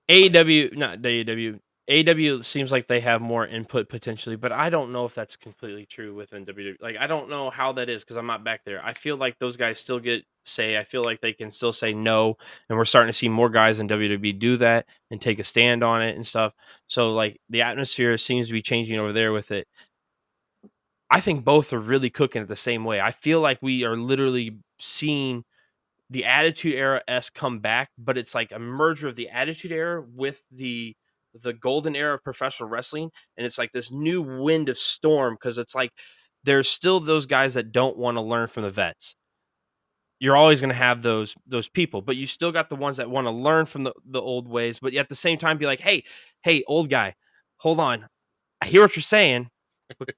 AEW, not AEW. AEW seems like they have more input potentially, but I don't know if that's completely true within WWE. Like, I don't know how that is because I'm not back there. I feel like those guys still get say. I feel like they can still say no, and we're starting to see more guys in WWE do that and take a stand on it and stuff. So, like, the atmosphere seems to be changing over there with it. I think both are really cooking it the same way. I feel like we are literally seeing the Attitude Era come back, but it's like a merger of the Attitude Era with the golden era of professional wrestling, and it's like this new wind of storm because it's like there's still those guys that don't want to learn from the vets. You're always going to have those people, but you still got the ones that want to learn from the old ways, but at the same time be like, hey, old guy, hold on, I hear what you're saying, but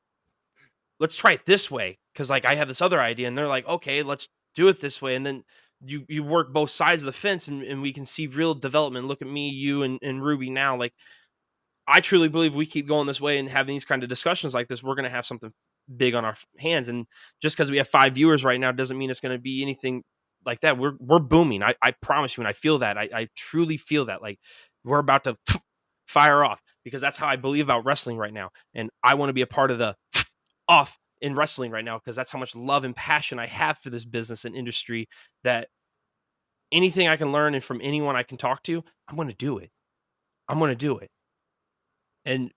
let's try it this way because like I have this other idea, and they're like, okay, let's do it this way, and then you work both sides of the fence, and we can see real development. Look at me, you, and Ruby now. Like I truly believe we keep going this way and having these kind of discussions like this, we're going to have something big on our hands. And just because we have 5 viewers right now doesn't mean it's going to be anything like that. We're booming. I promise you, and I feel that. I truly feel that. Like we're about to fire off because that's how I believe about wrestling right now, and I want to be a part of the off in wrestling right now because that's how much love and passion I have for this business and industry that anything I can learn and from anyone I can talk to, I'm going to do it. I'm going to do it. And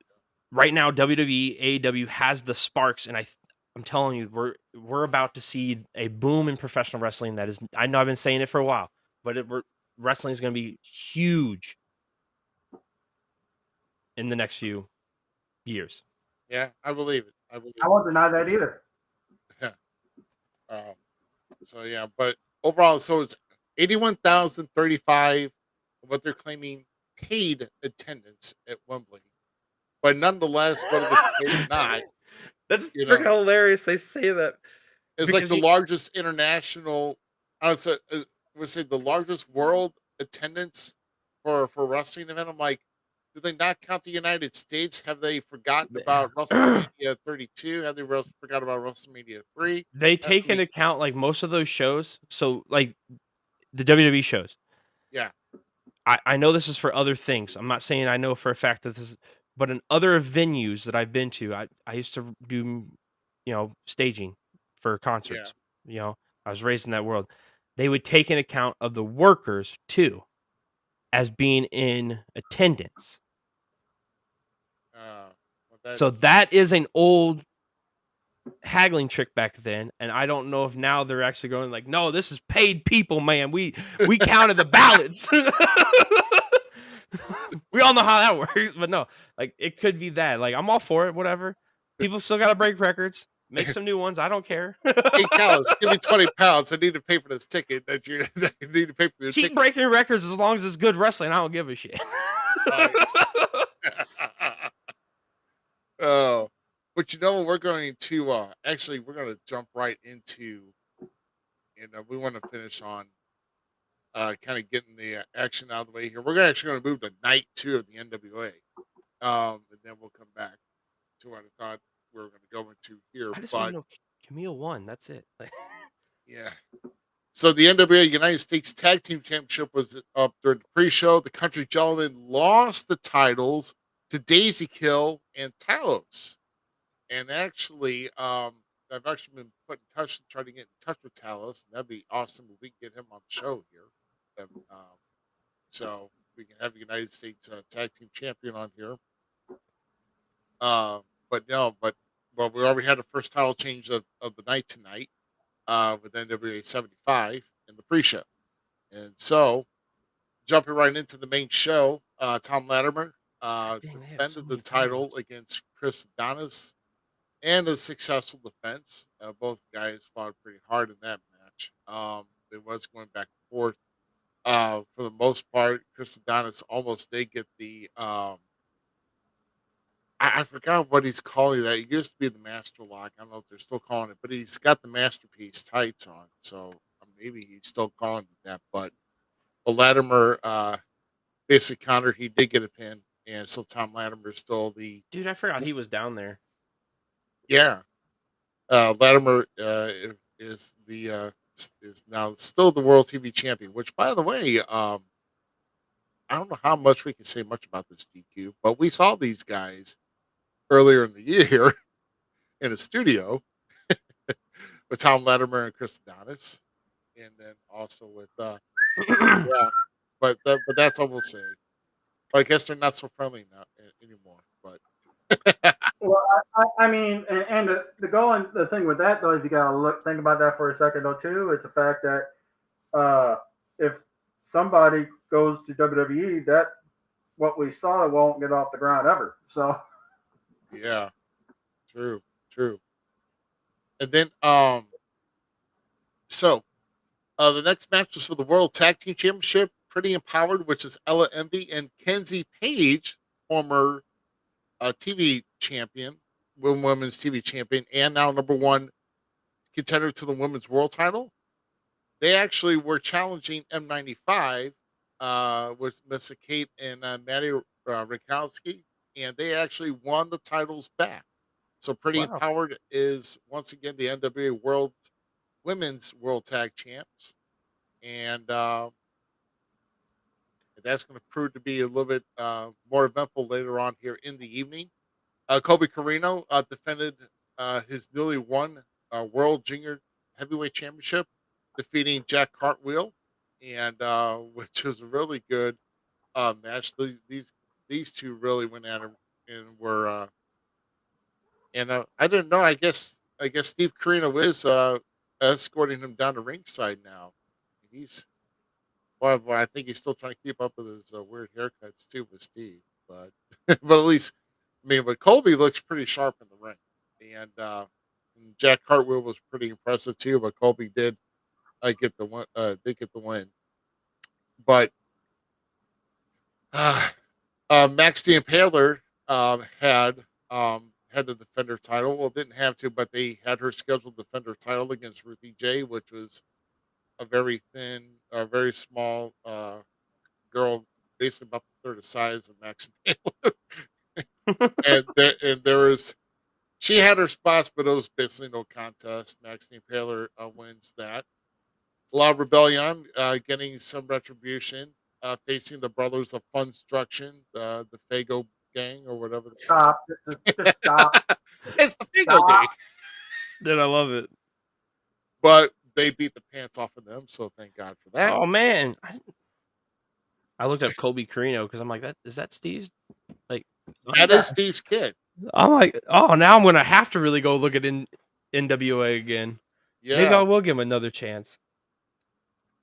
right now, WWE, AEW has the sparks, and I'm telling you, we're about to see a boom in professional wrestling. That is, I know I've been saying it for a while, but wrestling is going to be huge in the next few years. Yeah, I believe it. I believe I won't deny that either. it. um, so yeah, but overall, so it's 81,035 what they're claiming paid attendance at Wembley, but nonetheless, whether it's paid or not, That's you freaking know, hilarious. They say that it's like because the largest international. I would say the largest world attendance for wrestling event. I'm like, do they not count the United States? Have they forgotten about WrestleMania 32? Have they forgot about WrestleMania 3? they I take mean, into account like most of those shows. So like the WWE shows. yeah, I know this is for other things. I'm not saying I know for a fact that this is, but in other venues that I've been to, I used to do, staging for yeah. concerts. I was raised in that world. They would take an account of the workers too as being in attendance. Well, So that's that is an old haggling trick back then, and I don't know if now they're actually going like, no, this is paid people, man. We counted the ballots. We all know how that works, but no, like it could be that. Like I'm all for it, whatever. People still got to break records, make some new ones. I don't care. hey Callis, give me 20 pounds. I need to pay for this ticket that you that you need to pay for the Keep ticket. breaking records as long as it's good wrestling. I don't give a shit. Oh, yeah. Oh. But you know, we're going to actually we're going to jump right into, and we want to finish on kind of getting the action out of the way here. We're actually going to move to night two of the NWA, and then we'll come back to what I thought we were going to go into here. I just want But to know Camille won. That's it. yeah, so the NWA United States Tag Team Championship was up during the pre-show. The Country Gentlemen lost the titles to Daisy Kill and Talos. And actually, I've actually been put in touch to try to get in touch with Talos. And that'd be awesome if we can get him on the show here. So we can have a United States Tag Team Champion on here. But no, but well, we already had the first title change of the night tonight with NWA 75 in the pre-show. And so, jumping right into the main show, Tom Latimer Dang, they have so defended the many titles. title against Chris Adonis and a successful defense. Both guys fought pretty hard in that match. It was going back and forth. For the most part, Chris Adonis almost did get the. I forgot what he's calling that. It used to be the Master Lock. I don't know if they're still calling it, but he's got the Masterpiece tights on. So maybe he's still calling it that. But Latimer basically counter, he did get a pin. And so Tom Latimer is still the. Dude, I forgot he was down there. Yeah. Latimer is the is now still the World TV Champion. Which, by the way, I don't know how much we can say much about this GQ, but we saw these guys earlier in the year in a studio with Tom Latimer and Chris Adonis, and then also with yeah, but that's all we'll say. But I guess they're not so friendly now anymore. But Well, I mean, and the thing with that though is you gotta think about that for a second though too. It's the fact that if somebody goes to WWE, that what we saw won't get off the ground ever. So yeah, true. And then so the next match was for the World Tag Team Championship. Pretty Empowered, which is Ella Envy and Kenzie Page, former TV champion, women's TV champion, and now number one contender to the women's world title. They actually were challenging M95 with Missa Kate and Maddie Rakowski, and they actually won the titles back. So Pretty Wow. Empowered is once again the NWA World Women's World Tag Champs, and that's going to prove to be a little bit more eventful later on here in the evening. Colby Carino defended his newly won World Junior Heavyweight Championship, defeating Jack Cartwheel, and which was a really good match. These two really went at it and were and I didn't know. I guess Steve Carino is escorting him down to ringside now. He's well, I think he's still trying to keep up with his weird haircuts too with Steve, but but at least I mean, but Colby looks pretty sharp in the ring, and Jack Cartwheel was pretty impressive too. But Colby did get the one, did get the win. But uh, Max the Impaler had the defender title. Well, didn't have to, but they had her scheduled defender title against Ruthie J, which was a very thin, very small girl, basically about the third the size of Max Impaler. And there was she had her spots, but it was basically no contest. Maxine Impaler wins that. La Rebellion getting some retribution, facing the Brothers of Funstruction, the Fago gang or whatever. stop, just stop, It's the Fago stop. gang, Dude, I love it. but they beat the pants off of them, so thank God for that. Oh man, I looked up Colby Carino because I'm like, that Steve's like son? That is Steve's kid. I'm like, oh, now I'm gonna have to really go look at NWA again. Maybe I Yeah, will give him another chance.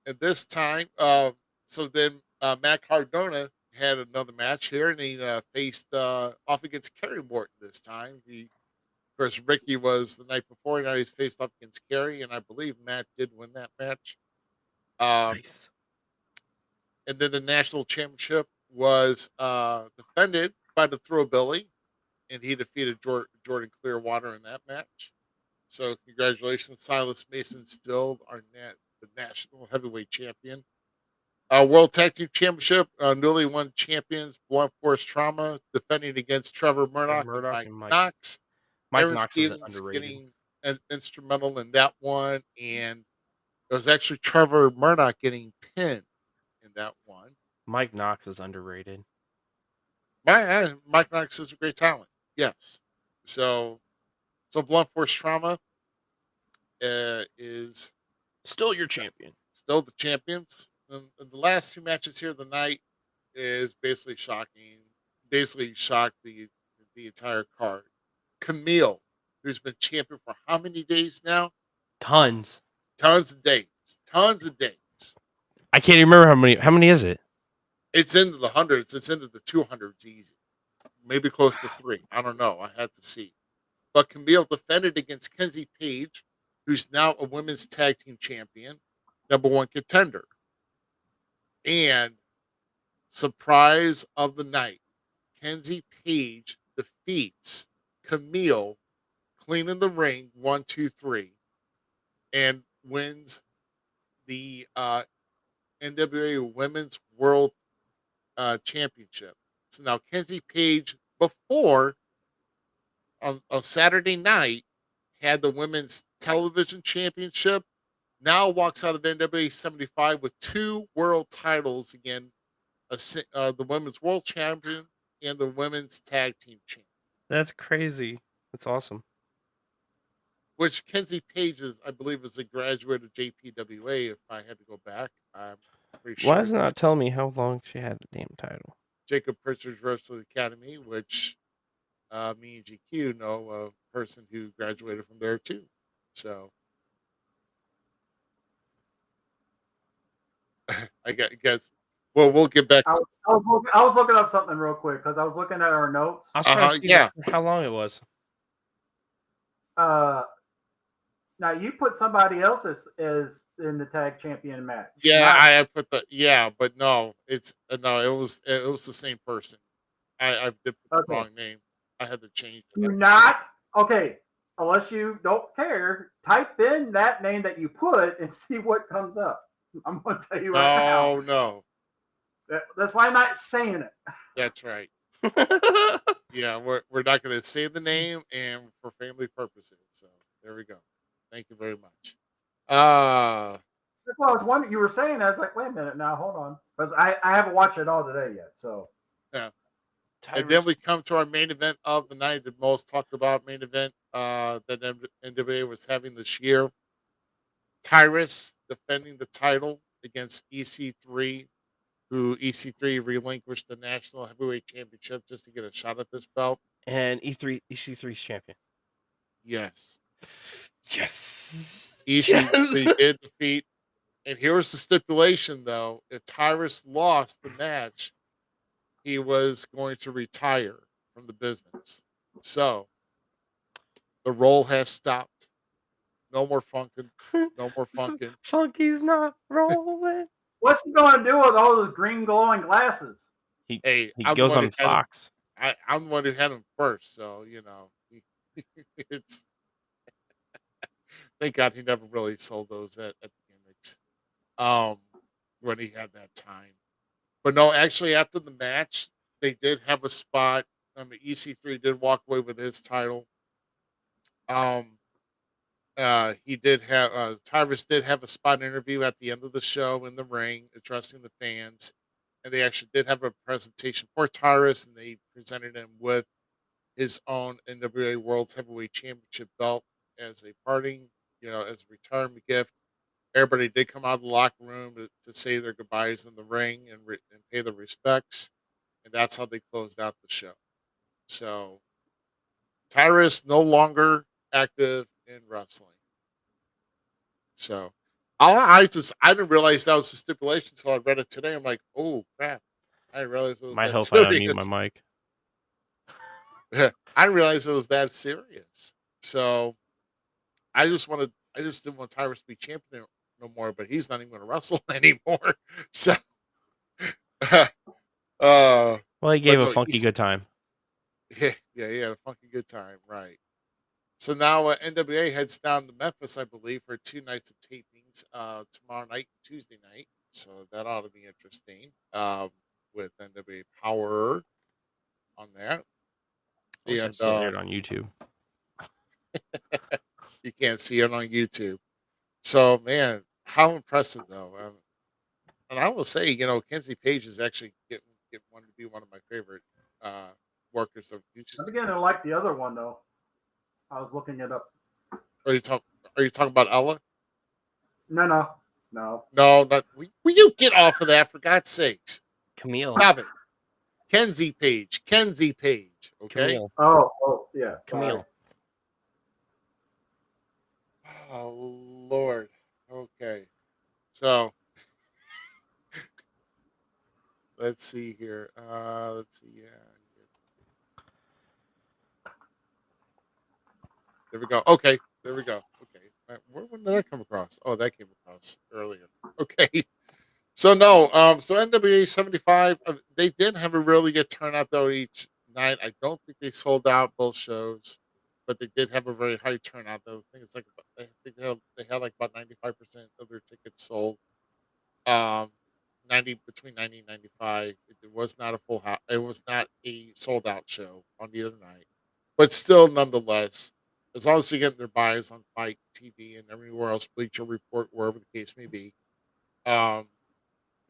and this time, so then Matt Cardona had another match here, and he faced off against Kerry Morton this time. Of course, Ricky was the night before. Now he's faced up against Kerry, and I believe Matt did win that match. Nice. And then the national championship was defended by the Thrillbilly and he defeated Jordan Clearwater in that match. So congratulations, Silas Mason, still the national heavyweight champion. World Tag Team Championship, newly won champions Blunt Force Trauma defending against Trevor Murdoch and Mike Knox. Mike Aaron Knox is Stevens underrated. getting instrumental in that one, and it was actually Trevor Murdoch getting pinned in that one. Mike Knox is underrated. Mike Knox is a great talent. Yes. So Blunt Force Trauma is still your champion. Still the champions. And the last two matches here of the night is basically shocking. Basically shocked the entire card. Camille, who's been champion for how many days now? Tons of days. I can't even remember how many is it? It's into the hundreds. It's into the 200s easy. Maybe close to 3. I don't know. I had to see. But Camille defended against Kenzie Page, who's now a women's tag team champion, #1 contender. And surprise of the night, Kenzie Page defeats Camille, cleaning the ring 1, 2, 3, and wins the NWA Women's World Championship. So now Kenzie Page, before on Saturday night, had the Women's Television Championship. Now walks out of NWA 75 with 2 world titles again, the Women's World Champion and the Women's Tag Team Champion. That's crazy. That's awesome. Which Kenzie Page is, I believe, is a graduate of JPWA. If I had to go back, I'm pretty sure. Why does it not tell me how long she had the damn title? Jacob Pritzker's Wrestling Academy, which me and GQ know a person who graduated from there too. So I guess. Well, we'll get back. I was looking up something real quick because I was looking at our notes. I was trying to see how long it was. Now you put somebody else as in the tag champion match. Yeah, I put but no, it's no, it was the same person. I did put the wrong name. I had to change it. Do not okay, unless you don't care, type in that name that you put and see what comes up. I'm going to tell you right now. No. That's why I'm not saying it. That's right. Yeah, we're not going to say the name and for family purposes. So there we go. Thank you very much. That's what I was wondering. You were saying, I was like, wait a minute now, hold on, because I haven't watched it all today yet. So yeah. And then we come to our main event of the night, the most talked about main event that NWA was having this year. Tyrus defending the title against EC3, who EC3 relinquished the National Heavyweight Championship just to get a shot at this belt. And EC3's champion. Yes. Yes. EC3 did defeat. And here was the stipulation, though. If Tyrus lost the match, he was going to retire from the business. So the role has stopped. No more funkin'. No more funkin'. Funky's not rolling. What's he going to do with all those green glowing glasses? He goes on Fox. I'm the one who had him first, so you know. It's thank God he never really sold those at the gimmicks. When he had that time. But no, actually after the match, they did have a spot. EC3 did walk away with his title. He did have Tyrus did have a spot interview at the end of the show in the ring addressing the fans, and they actually did have a presentation for Tyrus, and they presented him with his own NWA World Heavyweight Championship belt as a parting, as a retirement gift. Everybody did come out of the locker room to say their goodbyes in the ring and pay their respects, and that's how they closed out the show. So Tyrus no longer active in wrestling. So I didn't realize that was the stipulation until I read it today. I'm like, oh crap! I didn't realize it was might that help serious. I unmute my mic. I didn't realize it was that serious. So I just didn't want Tyrus to be champion no more. But he's not even going to wrestle anymore. So well, he gave a funky good time. Yeah, a funky good time, right? So now NWA heads down to Memphis, I believe, for 2 nights of tapings, tomorrow night and Tuesday night. So that ought to be interesting. With NWA Power on that, I wish I and still aired on YouTube. you can't see it on YouTube. So man, how impressive though! And I will say, Kenzie Page is actually get one to be one of my favorite uh, workers of I'm just. beginning to like the other one though. I was looking it up. Are you talking? Are you talking about Ella? No, no, no. No, not. Will you get off of that for God's sakes? Camille. Stop it. Kenzie Page. Kenzie Page. Okay. Camille. Oh, yeah. Sorry. Camille. Oh Lord. Okay. So let's see here. Let's see. Yeah. There we go. Okay. There we go. Okay. When did that come across? Oh, that came across earlier. Okay. So no. So NWA 75. They did have a really good turnout though each night. I don't think they sold out both shows, but they did have a very high turnout though. I think it's like I think they had like about 95% of their tickets sold. Um, 90 between 90 and 95. It was not a full house. It was not a sold out show on the other night, but still, nonetheless, as long as you get their buys on Fight TV and everywhere else, Bleacher Report, wherever the case may be, um,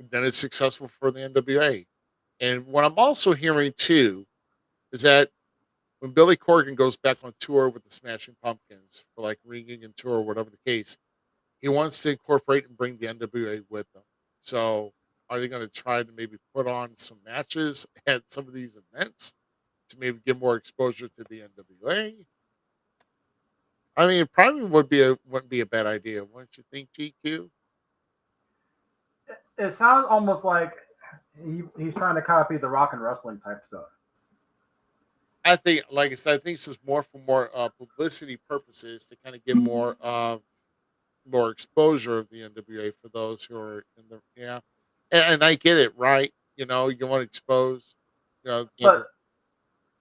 then it's successful for the NWA. And what I'm also hearing too is that when Billy Corgan goes back on tour with the Smashing Pumpkins for like reunion tour, or whatever the case, he wants to incorporate and bring the NWA with them. So, are they going to try to maybe put on some matches at some of these events to maybe get more exposure to the NWA? I mean, it probably wouldn't be a bad idea, wouldn't you think, GQ? It sounds almost like he's trying to copy the rock and wrestling type stuff. I think, like I said, I think it's just more for more publicity purposes to kind of get more exposure of the NWA for those who are in the and I get it, right? You want to expose, But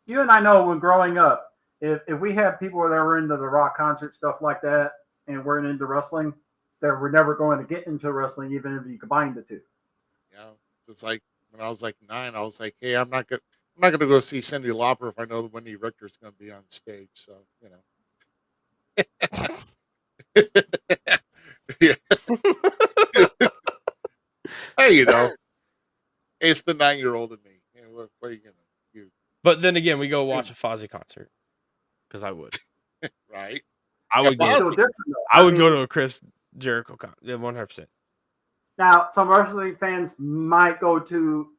you and I know when growing up, if we had people that were into the rock concert stuff like that and weren't into wrestling, that we're never going to get into wrestling, even if you combine the two. It's like when I was like 9, I was like, hey, I'm not gonna go see Cindy Lauper if I know that Wendy Richter's gonna be on stage. So yeah. Hey, it's the 9-year-old in me. What are you gonna do, But then again, we go watch a Fozzy concert because I would. right? I Yeah, would It's go. so Fozzy. different though. I would go to a Chris Jericho concert. Yeah, 100%. Now, some wrestling fans might go to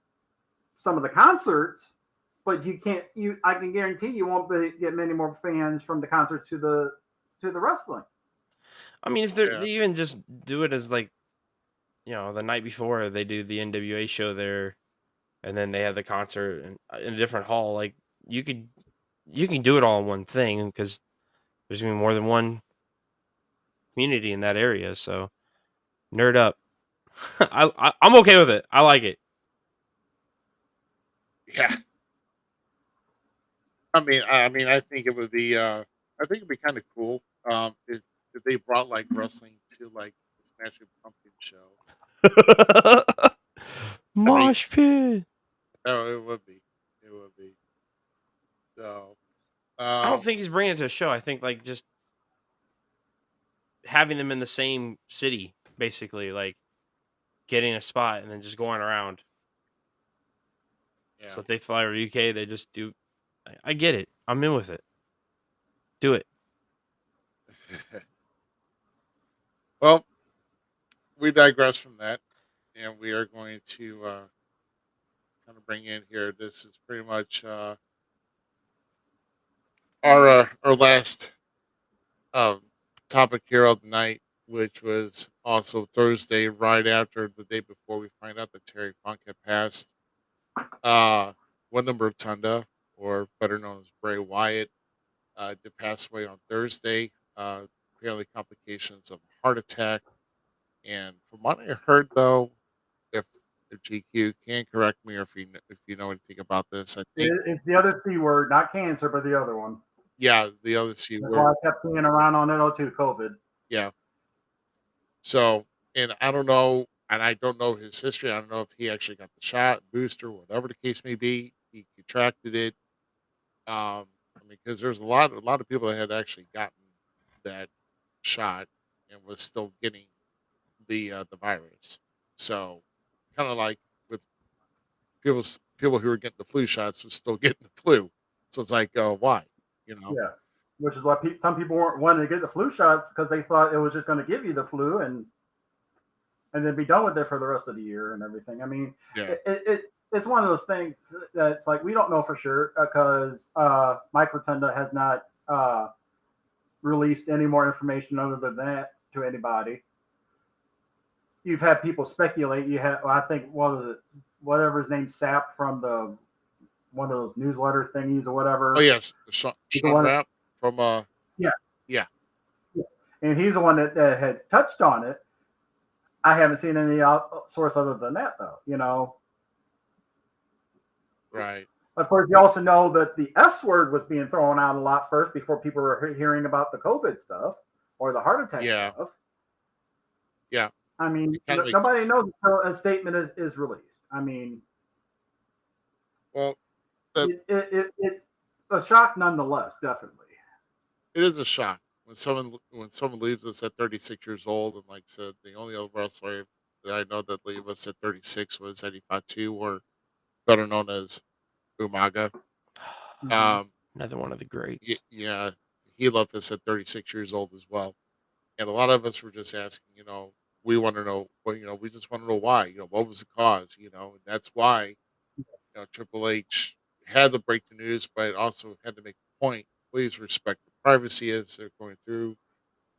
some of the concerts, but you can't. I can guarantee you won't get many more fans from the concert to the wrestling. I mean, if Yeah. they even just do it as like, the night before they do the NWA show there, and then they have the concert in a different hall. Like you can do it all in one thing because there's gonna be more than one community in that area. So nerd up. I'm okay with it. I like it. Yeah. I think it would be. I think it'd be kind of cool. If they brought like wrestling to like the Smashing Pumpkin show. I mean, Mosh pit. oh, it would be. It would be. So, I don't um, think he's bringing it to a show. I think like just having them in the same city, basically, like getting a spot and then just going around. yeah. So if they fly over UK, they just do. I get it. I'm in with it. Do it. Well, we digress from that, and we are going to kind of bring in here. This is pretty much our last um, topic here of the night, which was also Thursday, right after the day before we find out that Terry Funk had passed. One number of Tunda, or better known as Bray Wyatt, did pass away on Thursday. Apparently, complications of a heart attack. And from what I heard, though, if if GQ can correct me, or if you know anything about this. I think It's the other C word, not cancer, but the other one. yeah, the other C That's why I word. kept seeing around on it too. COVID. Yeah. So, and I don't know, and I don't know his history. I don't know if he actually got the shot, booster, whatever the case may be. He contracted it. I mean, because there's a lot of people that had actually gotten that shot and was still getting the virus. So, kind of like with people who were getting the flu shots was still getting the flu. So it's like, why? You know? Yeah, which is why some people weren't wanting to get the flu shots because they thought it was just going to give you the flu and then be done with it for the rest of the year and everything. I mean, Yeah. it's one of those things that's like we don't know for sure because Mike Rotunda has not released any more information other than that to anybody. You've had people speculate. You have, I think, whatever his name, Sap from the one of those newsletter thingies or whatever. Oh yes, Sean Rapp from Yeah. Yeah. And he's the one that had touched on it. I haven't seen any source other than that, though. You know, Right. of course, you also know that the S word was being thrown out a lot first before people were hearing about the COVID stuff or the heart attack stuff. Yeah. I mean, It kinda makes- nobody knows until a statement is released. I mean, Well, it a shock nonetheless, definitely. it is a shock when someone leaves us at 36 years old, and like I said, the only other wrestler that I know that leave us at 36 was Eddie Fatu, or better known as Umaga. Another one of the greats. Yeah, he left us at 36 years old as well, and a lot of us were just asking, we want to know, well, we just want to know why, what was the cause, and that's why, Triple H had to break the news, but also had to make the point. Please respect the privacy as they're going through,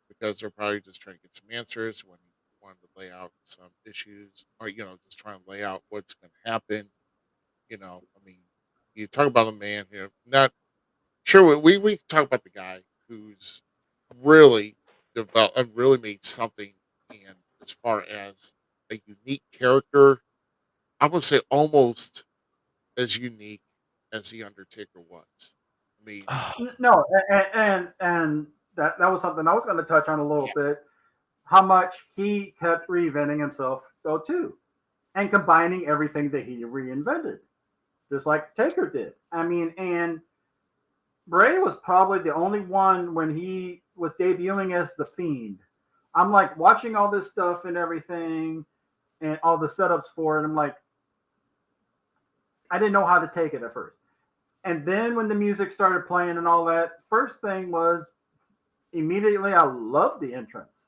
because they're probably just trying to get some answers when he wanted to lay out some issues, or just trying to lay out what's going to happen. I mean, you talk about a man here, not sure we talk about the guy who's really developed and really made something, and as far as a unique character, I would say almost as unique as the Undertaker was. I mean, No, and that was something I was going to touch on a little bit. How much he kept reinventing himself, though, too, and combining everything that he reinvented, just like Taker did. I mean, and Bray was probably the only one when he was debuting as the Fiend. I'm like watching all this stuff and everything, and all the setups for it. I'm like, I didn't know how to take it at first. And then when the music started playing and all that, first thing was immediately I loved the entrance,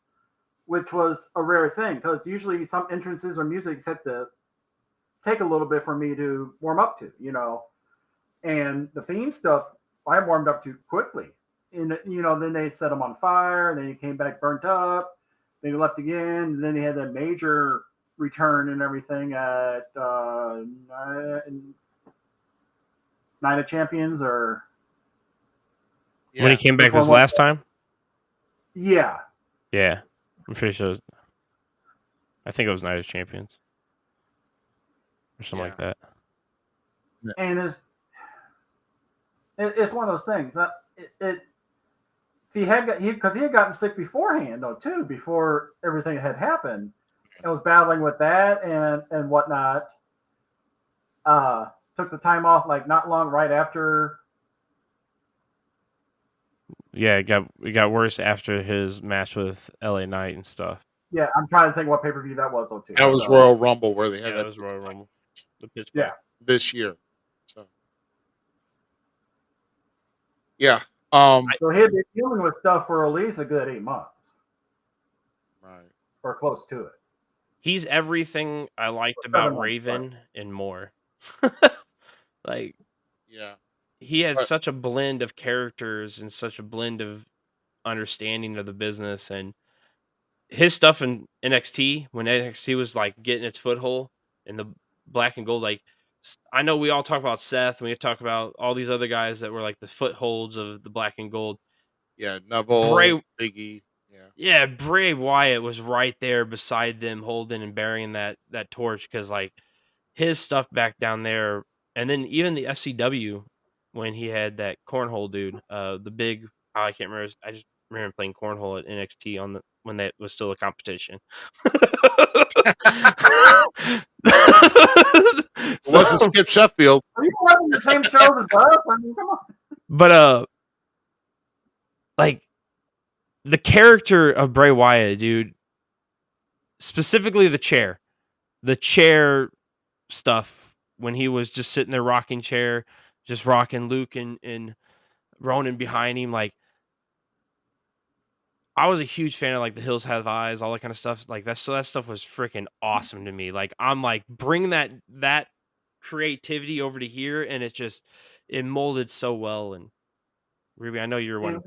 which was a rare thing because usually some entrances or music have to take a little bit for me to warm up to, And the Fiend stuff, I warmed up to quickly. And, then they set him on fire, and then he came back burnt up. Then he left again, and then he had that major return and everything at Night of Champions, or when he came back this last time. Yeah, I'm pretty sure. I think it was Night of Champions or something like that. And it's one of those things. If he had gotten sick beforehand though too, before everything had happened, and was battling with that and whatnot. Took the time off like not long right after. Yeah, it got worse after his match with LA Knight and stuff. Yeah, I'm trying to think what pay-per-view that was though too. That was Royal Rumble where they had that was Royal Rumble. The pitch this year. So yeah. So he had been dealing with stuff for at least a good 8 months. Right. Or close to it. He's everything I liked about Raven and more. Like, yeah. He had such a blend of characters and such a blend of understanding of the business, and his stuff in NXT, when NXT was like getting its foothold in the black and gold, like I know we all talk about Seth, we talk about all these other guys that were like the footholds of the black and gold. Yeah, Neville, Bray, Biggie. Bray Wyatt was right there beside them, holding and bearing that torch, because like his stuff back down there, and then even the SCW when he had that cornhole dude, the big I can't remember. I just remember playing cornhole at NXT when that was still a competition. It wasn't Skip Sheffield. Are you having the same show as us? I mean, come on. But like the character of Bray Wyatt, dude, specifically the chair stuff when he was just sitting there rocking chair, just rocking Luke and Ronan behind him. Like, I was a huge fan of like The Hills Have Eyes, all that kind of stuff. Like that stuff was freaking awesome to me. Like, I'm like, bring that creativity over to here, and it molded so well. And Ruby, I know you're one.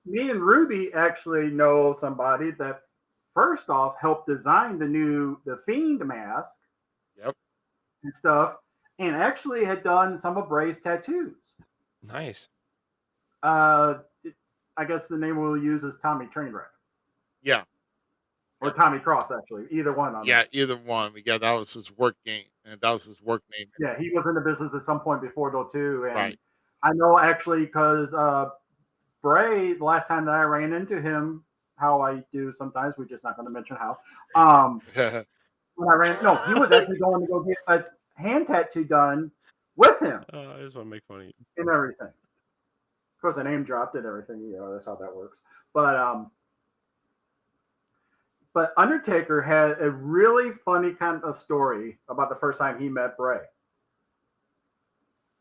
Me and Ruby actually know somebody that first off helped design the Fiend mask. Yep. And stuff, and actually had done some of Bray's tattoos. Nice. I guess the name we'll use is Tommy Trainwreck. Yeah. Or Tommy Cross, actually. Either one. Either one. Yeah, that was his work game, and that was his work name. Yeah, he was in the business at some point before, though, too. And right. I know, actually, because Bray, the last time that I ran into him, how I do sometimes, we're just not going to mention how. When he was actually going to go get a hand tattoo done with him. I just want to make fun of you. And everything. Of course, the name dropped and everything. That's how that works. But Undertaker had a really funny kind of story about the first time he met Bray.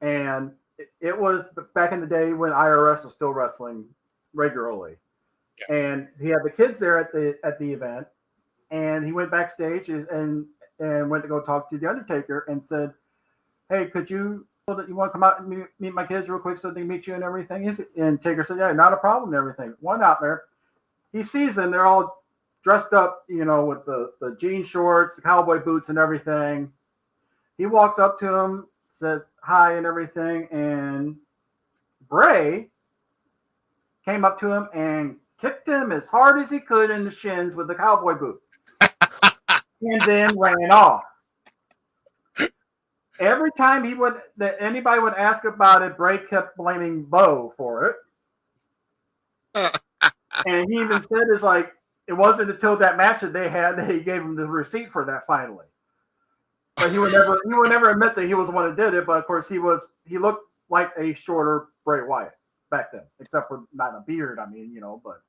And it was back in the day when IRS was still wrestling regularly. Yeah. And he had the kids there at the event. And he went backstage and went to go talk to the Undertaker and said, "Hey, could you want to come out and meet my kids real quick so they can meet you and everything?" And Taker said, "Yeah, not a problem and everything." Went out there. He sees them. They're all dressed up, with the jean shorts, the cowboy boots and everything. He walks up to him, says hi and everything. And Bray came up to him and kicked him as hard as he could in the shins with the cowboy boot. And then ran off. Every time anybody would ask about it, Bray kept blaming Bo for it. And he even said, "It's like it wasn't until that match that he gave him the receipt for that finally." But he would never admit that he was the one who did it. But of course, he looked like a shorter Bray Wyatt back then, except for not a beard. I mean, but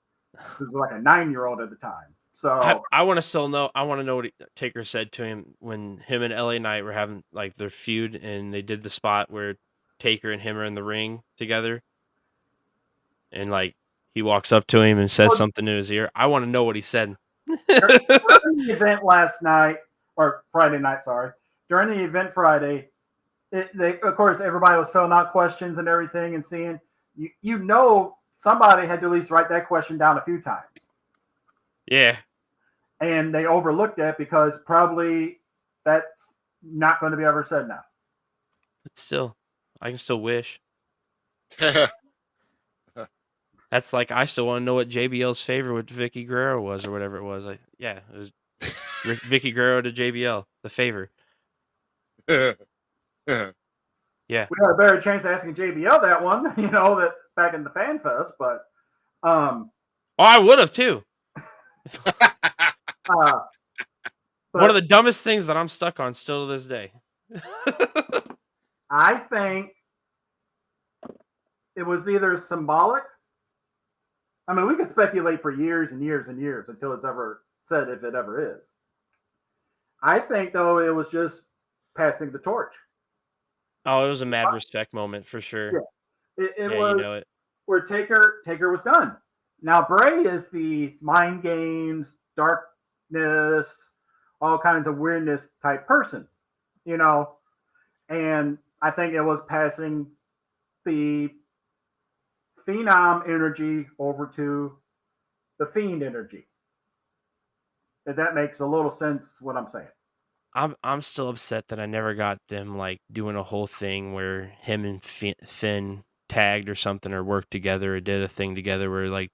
he was like a 9-year-old at the time. So I want to know what Taker said to him when him and LA Knight were having like their feud, and they did the spot where Taker and him are in the ring together, and like he walks up to him and says something in his ear. I want to know what he said. During the event last night, or Friday night, sorry. During the event Friday, of course everybody was filling out questions and everything, and seeing somebody had to at least write that question down a few times. Yeah. And they overlooked that because probably that's not going to be ever said now. But still, I can still wish. That's like, I still want to know what JBL's favorite with Vicky Guerrero was, or whatever it was. It was Vicky Guerrero to JBL, the favor. Yeah. We had a better chance of asking JBL that one, that back in the Fan Fest, but I would have too. One of the dumbest things that I'm stuck on still to this day. I think it was either symbolic. I mean, we could speculate for years and years and years until it's ever said, if it ever is. I think, though, it was just passing the torch. Oh, it was a mad respect moment for sure. Yeah. It was where Taker was done. Now, Bray is the mind games, darkness, all kinds of weirdness type person, and I think it was passing the Phenom energy over to the Fiend energy. If that makes a little sense, what I'm saying. I'm still upset that I never got them like doing a whole thing where him and Finn tagged or something, or worked together, or did a thing together where like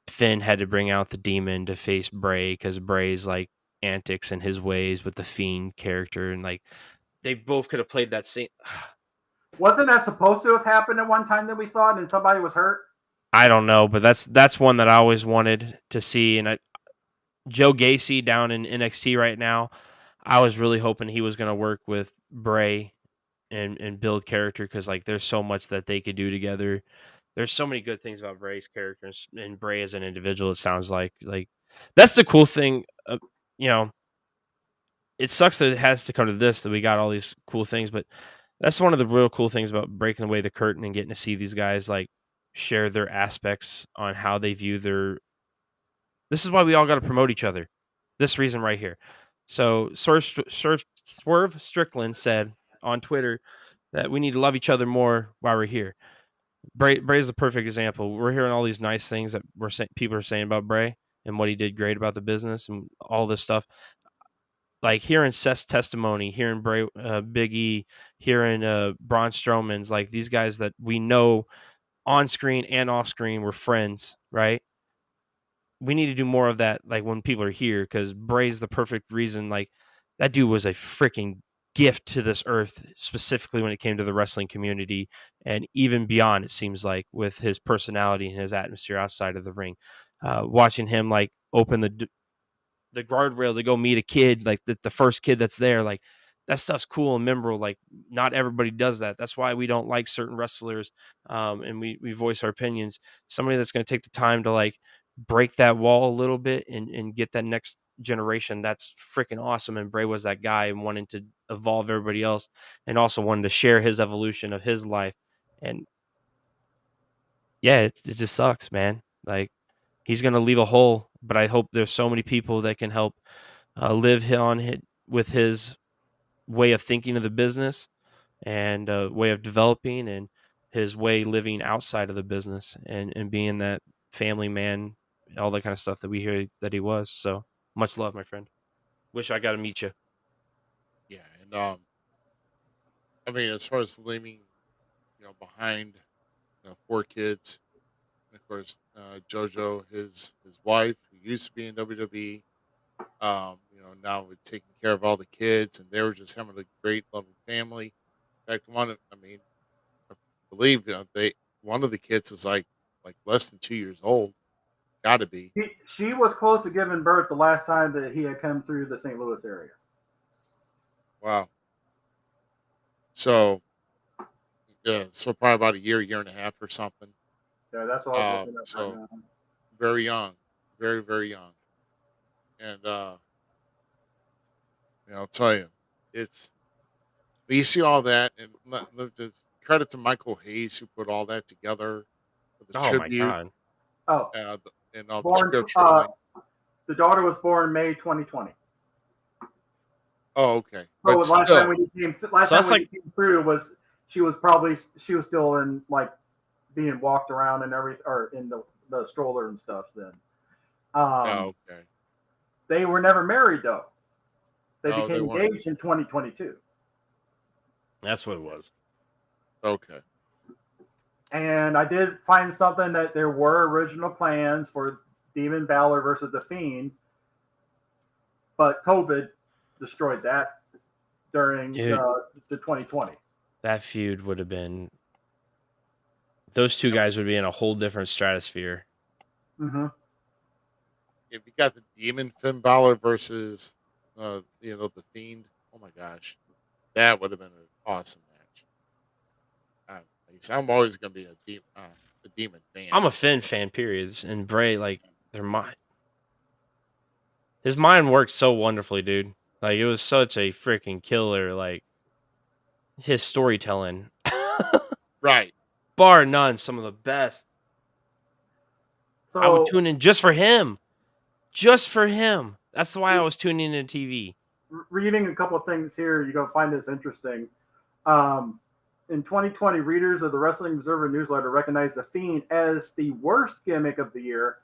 Finn had to bring out the demon to face Bray because Bray's like antics and his ways with the Fiend character, and like they both could have played that same. Wasn't that supposed to have happened at one time that we thought, and somebody was hurt? I don't know, but that's one that I always wanted to see. And Joe Gacy down in NXT right now, I was really hoping he was going to work with Bray and build character, because like there's so much that they could do together. There's so many good things about Bray's character and Bray as an individual. It sounds like that's the cool thing. You know, it sucks that it has to come to this, that we got all these cool things, but that's one of the real cool things about breaking away the curtain and getting to see these guys like share their aspects on how they view their. This is why we all got to promote each other. This reason right here. So Swerve Strickland said on Twitter that we need to love each other more while we're here. Bray is a perfect example. We're hearing all these nice things that people are saying about Bray and what he did great about the business and all this stuff. Like hearing Seth's testimony, hearing Bray, Big E, hearing Braun Strowman's, like these guys that we know on screen and off screen were friends, right? We need to do more of that, like when people are here, because Bray's the perfect reason. Like that dude was a freaking gift to this earth, specifically when it came to the wrestling community and even beyond. It seems like with his personality and his atmosphere outside of the ring, watching him like open the guardrail to go meet a kid, like the first kid that's there, like that stuff's cool and memorable. Like not everybody does that. That's why we don't like certain wrestlers, and we voice our opinions. Somebody that's going to take the time to like break that wall a little bit and get that next generation, that's freaking awesome. And Bray was that guy and wanting to evolve everybody else, and also wanted to share his evolution of his life. And yeah, it just sucks, man. Like he's going to leave a hole, but I hope there's so many people that can help live with his way of thinking of the business and way of developing, and his way living outside of the business, and being that family man, all that kind of stuff that we hear that he was. So much love, my friend. Wish I got to meet you. Yeah, and I mean, as far as leaving, behind, 4 kids, and of course, JoJo, his wife, who used to be in WWE, now we're taking care of all the kids, and they were just having a great, loving family. In fact, I mean, I believe one of the kids is like less than 2 years old. Got to be. She was close to giving birth the last time that he had come through the St. Louis area. Wow. So, yeah, so probably about a year and a half or something. Yeah, that's what I was looking at So right now. very young, very very young, and I'll tell you, it's you see all that, and just credit to Michael Hayes who put all that together for the Oh my tribute god. Oh, and all the born. scripture. The daughter was born May 2020. Oh, okay. So But last still, time when he came through was she was still in like being walked around and everything, or in the stroller and stuff. Then, okay. they were never married though. They No, they became weren't. engaged in 2022. That's what it was. Okay. And I did find something that there were original plans for Demon Balor versus The Fiend, but COVID destroyed that during the 2020. That feud would have been. Those two guys would be in a whole different stratosphere. Mm-hmm. If you got the Demon Finn Balor versus, the Fiend, oh my gosh, that would have been an awesome match. I'm always going to be a Demon fan. I'm a Finn fan, period. And Bray, like, his mind worked so wonderfully, dude. Like, it was such a freaking killer, like, his storytelling. Right. Bar none, some of the best. So I would tune in just for him. Just for him. That's why I was tuning into TV. reading a couple of things here, you're going to find this interesting. In 2020, readers of the Wrestling Observer newsletter recognized The Fiend as the worst gimmick of the year,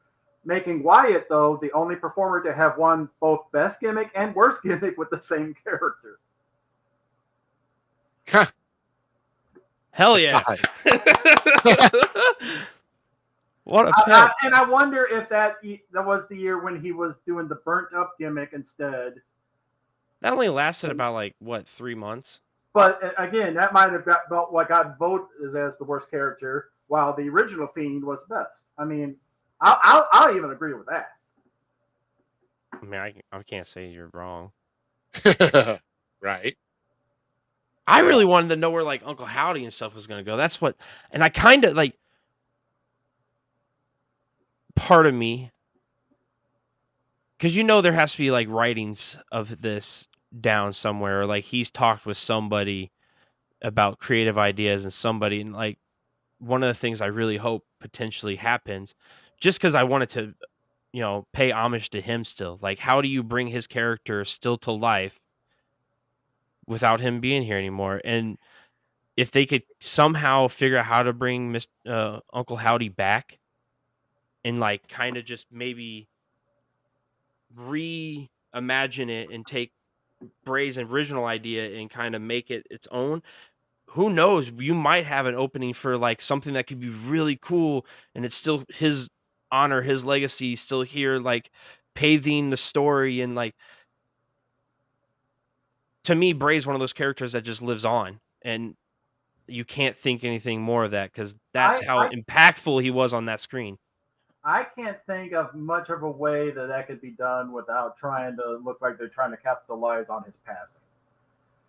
making Wyatt, though, the only performer to have won both best gimmick and worst gimmick with the same character. Hell yeah. What a pimp. And I wonder if that was the year when he was doing the burnt up gimmick instead. That only lasted about 3 months. But again, that might have got voted as the worst character, while the original Fiend was best. I mean, I'll even agree with that. I mean, I can't say you're wrong. Right. I really wanted to know where Uncle Howdy and stuff was going to go. That's what, and I kind of part of me, because there has to be writings of this down somewhere, or he's talked with somebody about creative ideas and somebody, and one of the things I really hope potentially happens, just because I wanted to, pay homage to him still. How do you bring his character still to life without him being here anymore? And if they could somehow figure out how to bring Uncle Howdy back and kind of just maybe reimagine it and take Bray's original idea and kind of make it its own, who knows? You might have an opening for something that could be really cool, and it's still his honor, his legacy still here, paving the story. And to me, Bray's one of those characters that just lives on, and you can't think anything more of that, because that's how impactful he was on that screen. I can't think of much of a way that could be done without trying to look like they're trying to capitalize on his passing.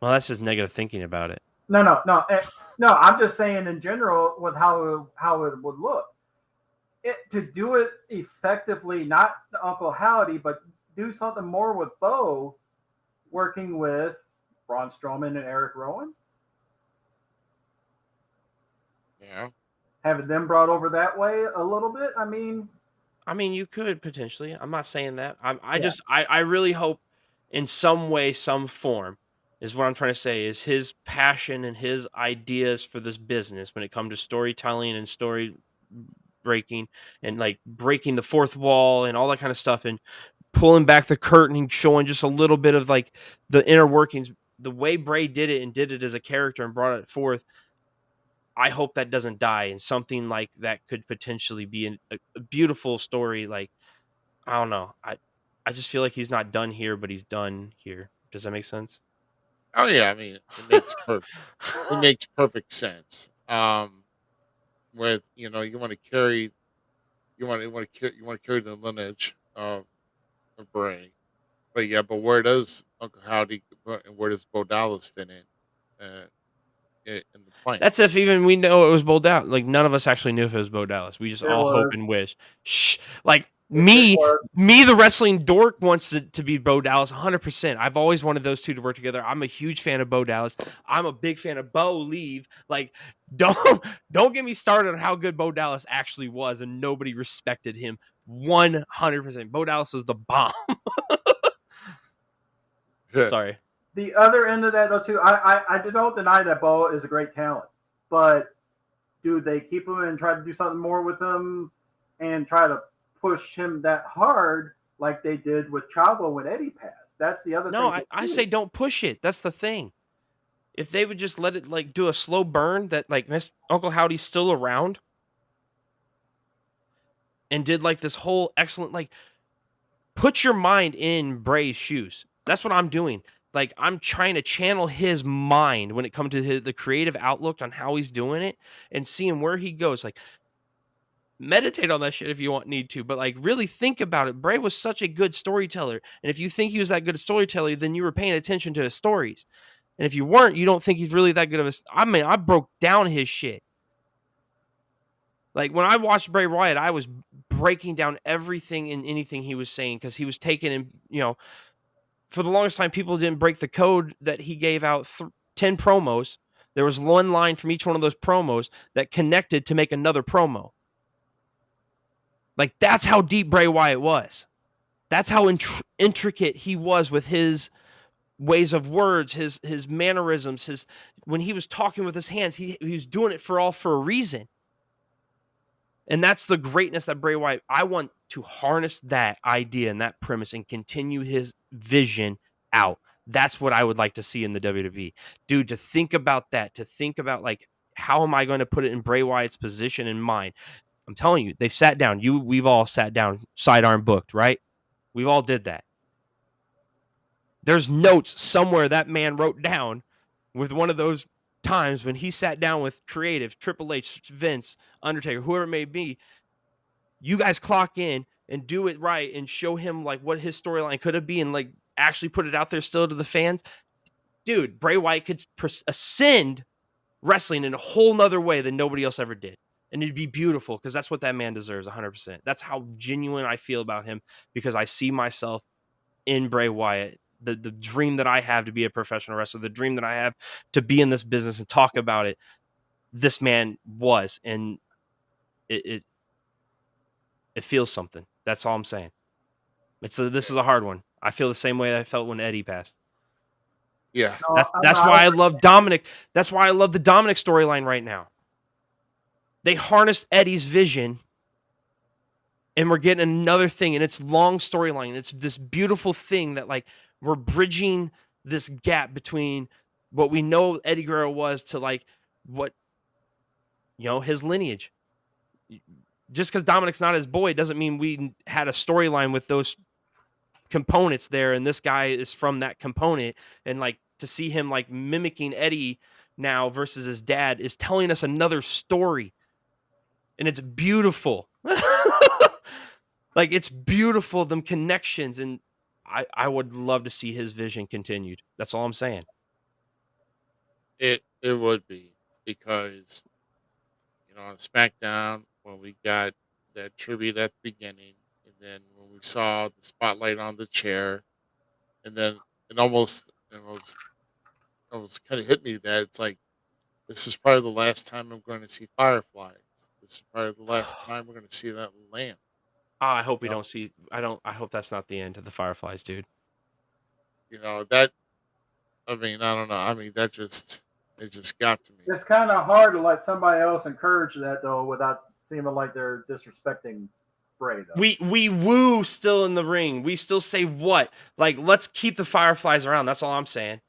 Well, that's just negative thinking about it. No. I'm just saying in general with how it would look. To do it effectively, not Uncle Howdy, but do something more with Bo, working with Braun Strowman and Eric Rowan. Yeah. Having them brought over that way a little bit. I mean, you could potentially. I'm not saying that. I really hope in some way, some form, is what I'm trying to say, is his passion and his ideas for this business when it comes to storytelling and story breaking and breaking the fourth wall and all that kind of stuff, and pulling back the curtain and showing just a little bit of the inner workings, the way Bray did it and did it as a character and brought it forth. I hope that doesn't die, and something like that could potentially be a beautiful story. I don't know. I just feel like he's not done here, but he's done here. Does that make sense? Oh yeah, I mean it makes perfect sense. With you want to carry the lineage of Bray, but where does Uncle Howdy and where does Bo Dallas fit in the plan? That's if even we know it was Bo Dallas. None of us actually knew if it was Bo Dallas. We just all hope and wish. Shh. Me, the wrestling dork, wants it to be Bo Dallas 100%. I've always wanted those two to work together. I'm a huge fan of Bo Dallas. I'm a big fan of Bo Leave. Don't get me started on how good Bo Dallas actually was, and nobody respected him 100%. Bo Dallas was the bomb. Sorry. The other end of that, though, too, I don't deny that Bo is a great talent, but do they keep him and try to do something more with him and try to push him that hard like they did with Chavo when Eddie passed? That's the other thing. No, I say don't push it. That's the thing. If they would just let it do a slow burn, that Uncle Howdy's still around and did this whole excellent, put your mind in Bray's shoes. That's what I'm doing. I'm trying to channel his mind when it comes to the creative outlook on how he's doing it and seeing where he goes. Meditate on that shit if you need to, but really think about it. Bray was such a good storyteller, and if you think he was that good a storyteller, then you were paying attention to his stories. And if you weren't, you don't think he's really that good of a. I broke down his shit. When I watched Bray Wyatt, I was breaking down everything and anything he was saying, because he was taking him. For the longest time, people didn't break the code that he gave out 10 promos. There was one line from each one of those promos that connected to make another promo. That's how deep Bray Wyatt was. That's how intricate he was with his ways of words, his mannerisms, when he was talking with his hands, he was doing it for a reason. And that's the greatness that Bray Wyatt. I want to harness that idea and that premise and continue his vision out. That's what I would like to see in the WWE. Dude, to think about that, to think about how am I going to put it in Bray Wyatt's position in mind? I'm telling you, they've sat down. We've all sat down, sidearm booked, right? We've all did that. There's notes somewhere that man wrote down with one of those times when he sat down with creative, Triple H, Vince, Undertaker, whoever it may be. You guys clock in and do it right and show him like what his storyline could have been and like actually put it out there still to the fans. Dude, Bray Wyatt could ascend wrestling in a whole nother way than nobody else ever did. And it'd be beautiful because that's what that man deserves 100%. That's how genuine I feel about him because I see myself in Bray Wyatt. The dream that I have to be a professional wrestler, the dream that I have to be in this business and talk about it, this man was. And it feels something. That's all I'm saying. This is a hard one. I feel the same way I felt when Eddie passed. Yeah. That's why I love Dominic. That's why I love the Dominic storyline right now. They harnessed Eddie's vision and we're getting another thing and it's long storyline. It's this beautiful thing that like we're bridging this gap between what we know Eddie Guerrero was to like what, his lineage. Just because Dominic's not his boy doesn't mean we had a storyline with those components there and this guy is from that component and like to see him like mimicking Eddie now versus his dad is telling us another story and it's beautiful. Like it's beautiful, them connections, and I would love to see his vision continued. That's all I'm saying. It would be because on SmackDown when we got that tribute at the beginning, and then when we saw the spotlight on the chair, and then it almost kind of hit me that it's like this is probably the last time I'm going to see fireflies. This is probably the last time we're going to see that lamp. I hope we don't see. I hope that's not the end of the Fireflies, dude. That. I mean, I don't know. I mean, it just got to me. It's kind of hard to let somebody else encourage that though, without seeming like they're disrespecting Bray. Though. We woo still in the ring. We still say what? Like, let's keep the Fireflies around. That's all I'm saying.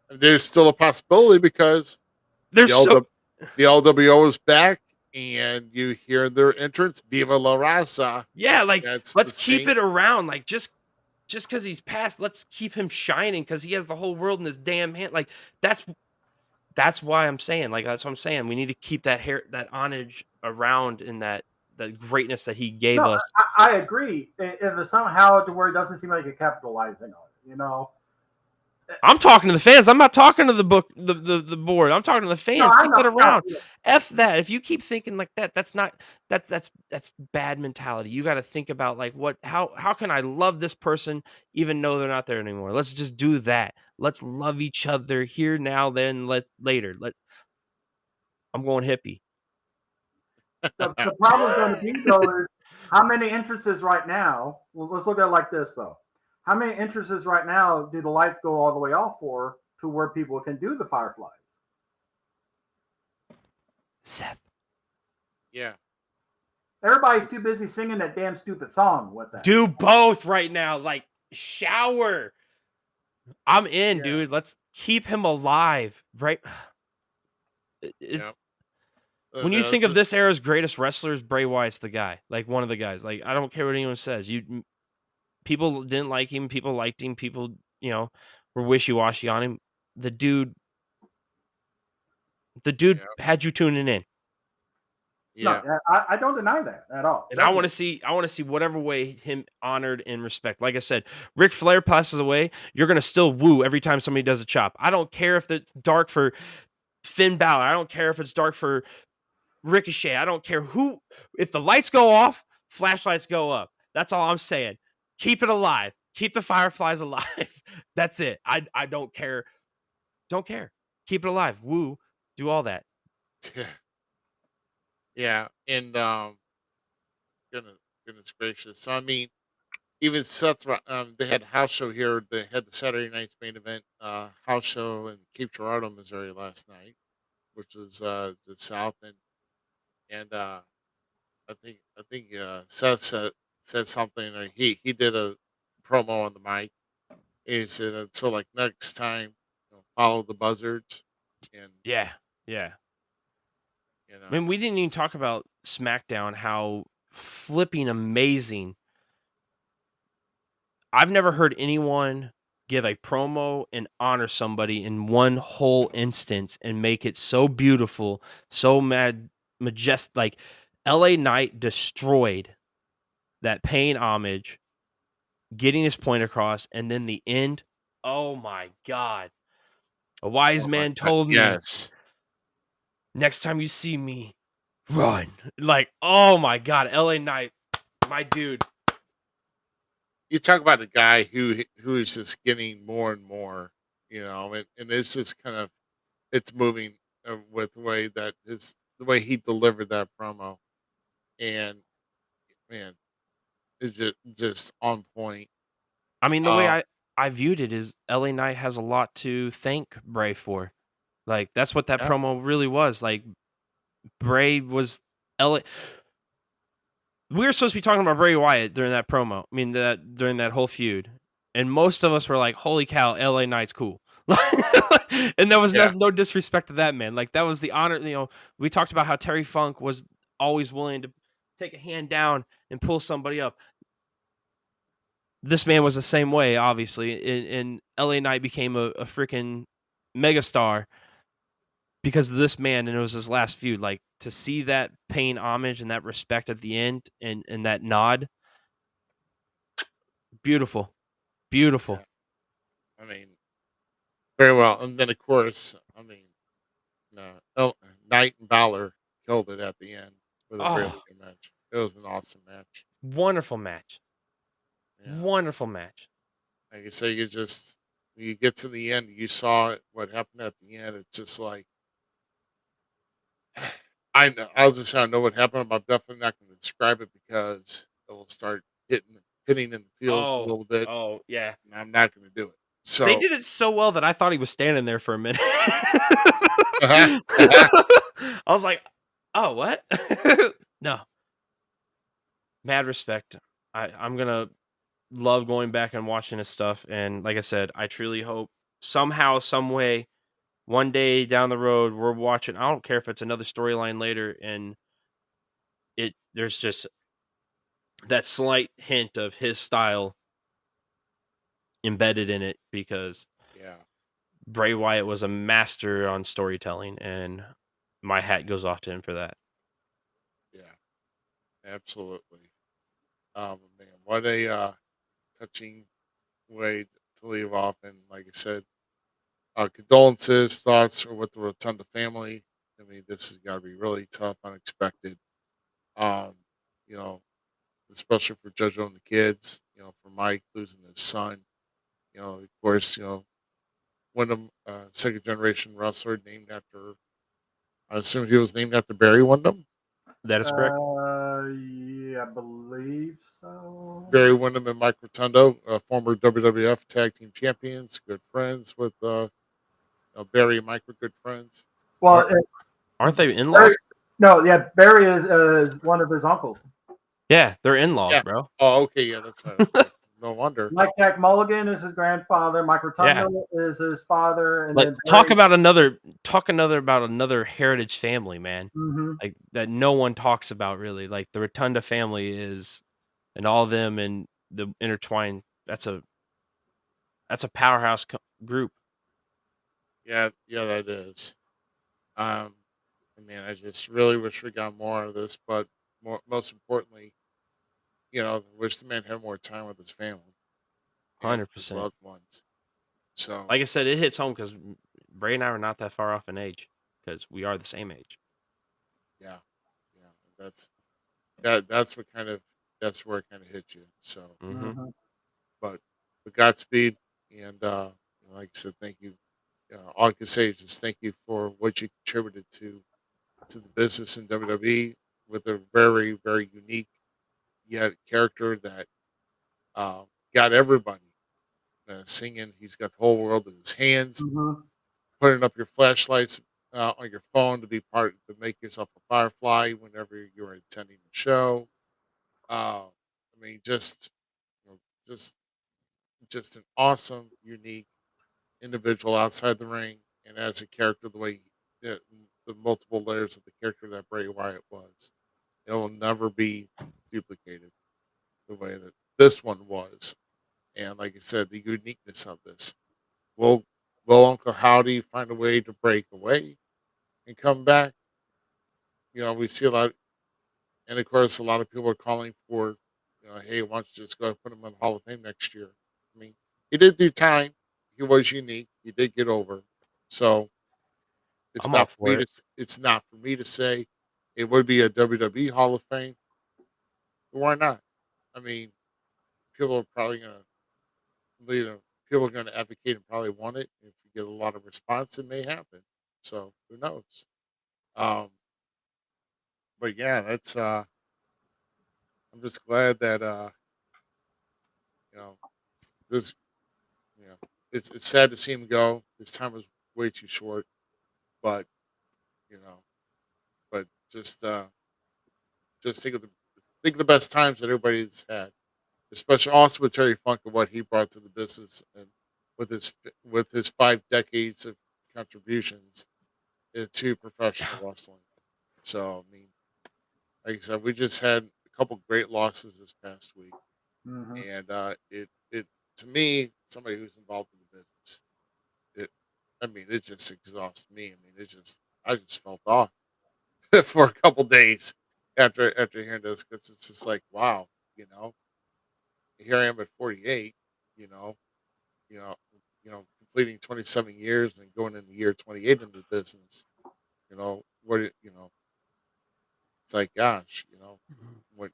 There's still a possibility because there's the LWO is back, and you hear their entrance, "Viva la Raza." Yeah, like let's keep it around. Like just because he's passed, let's keep him shining because he has the whole world in his damn hand. Like that's why I'm saying. Like that's what I'm saying. We need to keep that homage around in the greatness that he gave us. I agree. If somehow to where it doesn't seem like you're capitalizing on it, I'm talking to the fans. I'm not talking to the board. I'm talking to the fans. Keep it around. F that. If you keep thinking like that, that's bad mentality. You got to think about like how can I love this person even though they're not there anymore? Let's just do that. Let's love each other here now, then later. I'm going hippie. The problem going to be though is how many entrances right now. Well, let's look at it like this though. How many entrances right now do the lights go all the way off for to where people can do the fireflies? Seth. Yeah. Everybody's too busy singing that damn stupid song with that. Do both right now. Like, shower. I'm in, dude. Let's keep him alive, right? When you think of this era's greatest wrestlers, Bray Wyatt's the guy. Like, one of the guys. Like, I don't care what anyone says. People didn't like him. People liked him. People, were wishy-washy on him. The dude had you tuning in. Yeah, no, I don't deny that at all. And definitely. I want to see whatever way him honored and respect. Like I said, Ric Flair passes away. You're gonna still woo every time somebody does a chop. I don't care if it's dark for Finn Balor. I don't care if it's dark for Ricochet. I don't care who. If the lights go off, flashlights go up. That's all I'm saying. Keep it alive. Keep the Fireflies alive. That's it. I don't care. Don't care. Keep it alive. Woo. Do all that. Yeah. And goodness gracious. So I mean, even Seth, they had a house show here. They had the Saturday night's main event house show in Cape Girardeau, Missouri last night, which was the South, and I think Seth said something. Or he did a promo on the mic. He said, "Until like next time, follow the buzzards." And yeah. You I know, mean, we didn't even talk about SmackDown, how flipping amazing. I've never heard anyone give a promo and honor somebody in one whole instance and make it so beautiful, so majestic. Like LA Knight destroyed that paying homage, getting his point across, and then the end. Oh my God. A wise oh my man god, told me, yes. next time you see me, run. Like, oh my God, LA Knight, my dude. You talk about a guy who is just getting more and more, and it's just kind of it's moving with the way he delivered that promo, and man, it's just on point. I mean, the way Um, I viewed it is LA Knight has a lot to thank Bray for. Like, that's what that yeah, promo really was. Like, Bray was LA. We were supposed to be talking about Bray Wyatt during that promo. I mean, that during that whole feud, and most of us were like, "Holy cow, LA Knight's cool." And there was yeah, no disrespect to that man. Like, that was the honor. We talked about how Terry Funk was always willing to take a hand down and pull somebody up. This man was the same way, obviously, and LA Knight became a freaking megastar because of this man, and it was his last feud. Like, to see that paying homage and that respect at the end, and that nod, beautiful, yeah. beautiful. I mean, very well. And then of course, I mean, Knight and Balor killed it at the end with a really Oh, good match. It was an awesome match. wonderful match, Yeah, wonderful match. like I say, you just when you get to the end, you saw what happened at the end. It's just like I know. I was just saying I know what happened, but I'm definitely not going to describe it because it will start hitting in the feels a Oh, little bit, oh yeah. and I'm not going to do it. They So, did it so well that I thought he was standing there for a minute. uh I was like, "Oh, what?" No, mad respect. I'm gonna love going back and watching his stuff, and like I said, I truly hope somehow, some way, one day down the road, we're watching. I don't care if it's another storyline later, and there's just that slight hint of his style embedded in it because yeah, Bray Wyatt was a master on storytelling, and my hat goes off to him for that. yeah, absolutely. Man, what a touching way to leave off. And like I said, condolences, thoughts are with the Rotunda family. I mean, this has got to be really tough, unexpected. Um, you know, especially for JoJo and the kids. For Mike losing his son. Of course, Wyndham, second generation wrestler, named after. I assume he was named after Barry Windham. That is correct. Yeah, I believe so. Barry Windham and Mike Rotundo, former WWF Tag Team Champions, good friends with Barry and Mike were good friends. Well, Aren't aren't they Barry, in-laws? no, yeah, Barry is one of his uncles. Yeah, they're in-laws, Yeah. bro. Oh, okay. Yeah, that's right. Okay. No wonder. Mike Jack Mulligan is his grandfather. Mike Yeah. Rotundo is his father, and Like, then Barry. talk another about another heritage family, man. Mm-hmm. Like, that no one talks about really. Like, the Rotunda family is, and all of them and the intertwined. That's a powerhouse group. Yeah, yeah, that is. Um, I just really wish we got more of this, but most importantly, wish the man had more time with his family and his 100%. loved ones. So Like I said, it hits home because Bray and I are not that far off in age because we are the same age. yeah, yeah, that's what kind of that's where it kind of hits you. So, Hmm. Mm-hmm. but Godspeed, and like I said, thank you. All I can say is just thank you for what you contributed to the business in WWE with a very very unique yet character that got everybody singing. He's got the whole world in his hands. Mm-hmm. Putting up your flashlights on your phone to make yourself a firefly whenever you're attending the show. Just you know, just just an awesome, unique individual outside the ring, and as a character, the way the multiple layers of the character that Bray Wyatt was. It will never be duplicated the way that this one was. And like I said, the uniqueness of this. Will Will Uncle Howdy find a way to break away and come back? We see a lot, and of course, a lot of people are calling for, hey, why don't you just go put him in the Hall of Fame next year? I mean, he did do time. He was unique. He did get over. So it's I'm all not for for me it. it's not for me to say it would be a WWE Hall of Fame. Why not? I mean, people are probably gonna, you know, people are gonna advocate and probably want it. If you get a lot of response, it may happen. So who knows? Um, but yeah, that's I'm just glad that you know, this it's sad to see him go. His time was way too short, but you know, but just think of the best times that everybody's had, especially also with Terry Funk and what he brought to the business, and with his 5 decades of contributions into professional wrestling. So I mean, like I said, we just had a couple great losses this past week, Hmm. and it to me, somebody who's involved in the business, it I mean, it just exhausts me. I mean, I just felt off for a couple days after hearing this, because it's just like, wow, you know, here I am at 48, you know, you know, completing 27 years and going into year 28 into the business. It's like, gosh, what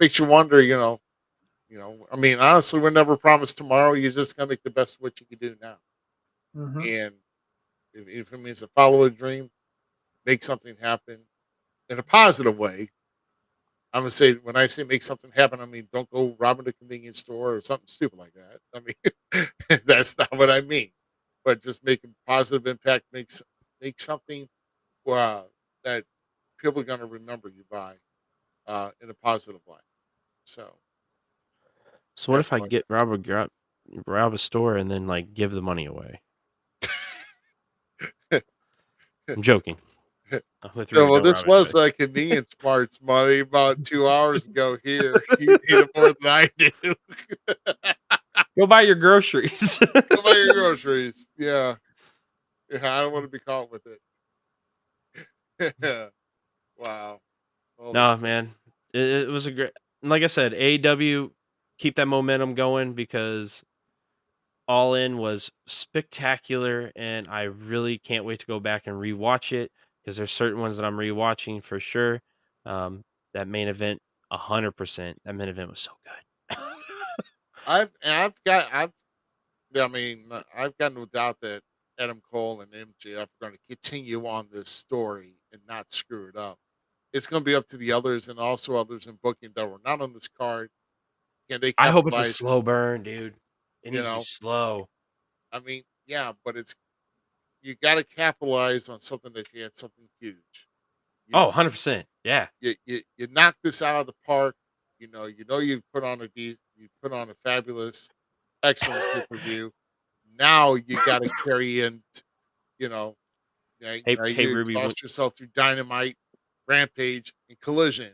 makes you wonder, I mean, honestly, we're never promised tomorrow. You just gotta make the best of what you can do now. Hmm. And if it means to follow a dream, make something happen in a positive way. I'm gonna say, when I say make something happen, I mean don't go robbing a convenience store or something stupid like that. I mean, that's not what I mean. But just make a positive impact, make something uh, that people are gonna remember you by in a positive light. So So what that's if I what get rob a store and then like give the money away? I I'm joking. got. I'm with So, Rudy. well, Don't this rob anybody. was convenience smarts money about 2 hours ago. Here, you need it more than I do. Go buy your groceries. Go buy your groceries. Yeah, yeah. I don't want to be caught with it. Wow. Holy No, crap. man. It was a great, like I said, AEW, keep that momentum going because All In was spectacular, and I really can't wait to go back and rewatch it because there's certain ones that I'm rewatching for sure. That main event, 100%. That main event was so good. I've yeah, I mean, I've got no doubt that Adam Cole and MJF are going to continue on this story and not screw it up. It's going to be up to the others, and also others in booking that were not on this card. Can they I hope it's a capitalize? slow burn, dude. It You needs to be know, slow. I mean, yeah, but you got to capitalize on something that you had something huge. You Oh, 100%. Yeah. you knock this out of the park. You put on a fabulous, excellent pay per view. Now you got to carry in, you know, Hey, you Ruby, exhaust yourself through Dynamite, Rampage, and Collision.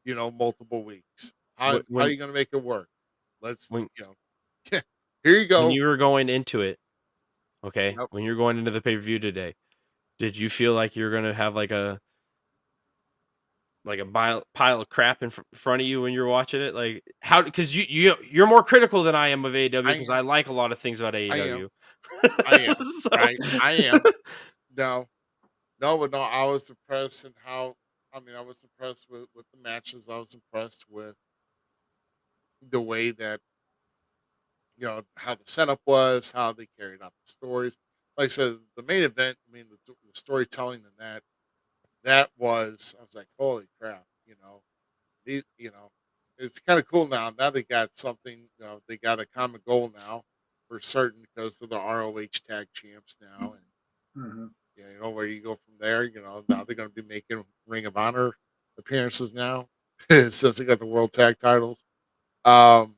Multiple weeks. How when are when you going to make it work? Let's when here you when go. you were going into it, okay, Yep, when you're going into the pay per view today, did you feel like you're gonna have like a pile of crap in front of you when you're watching it? Like how? Because you're more critical than I am of AEW I because am. I like a lot of things about I am. AEW. I am. So Right. I am. No, no, but no. I was impressed in how. I mean, I was impressed with the matches. I was impressed with the way that how the setup was, how they carried out the stories. Like I said, the main event. I mean, the storytelling in that was. I was like, holy crap! These. It's kind of cool now. Now they got something. They got a common goal now for certain because they're the ROH tag champs now, and Hmm. where you go from there. Now they're going to be making Ring of Honor appearances now since they got the world tag titles. Um,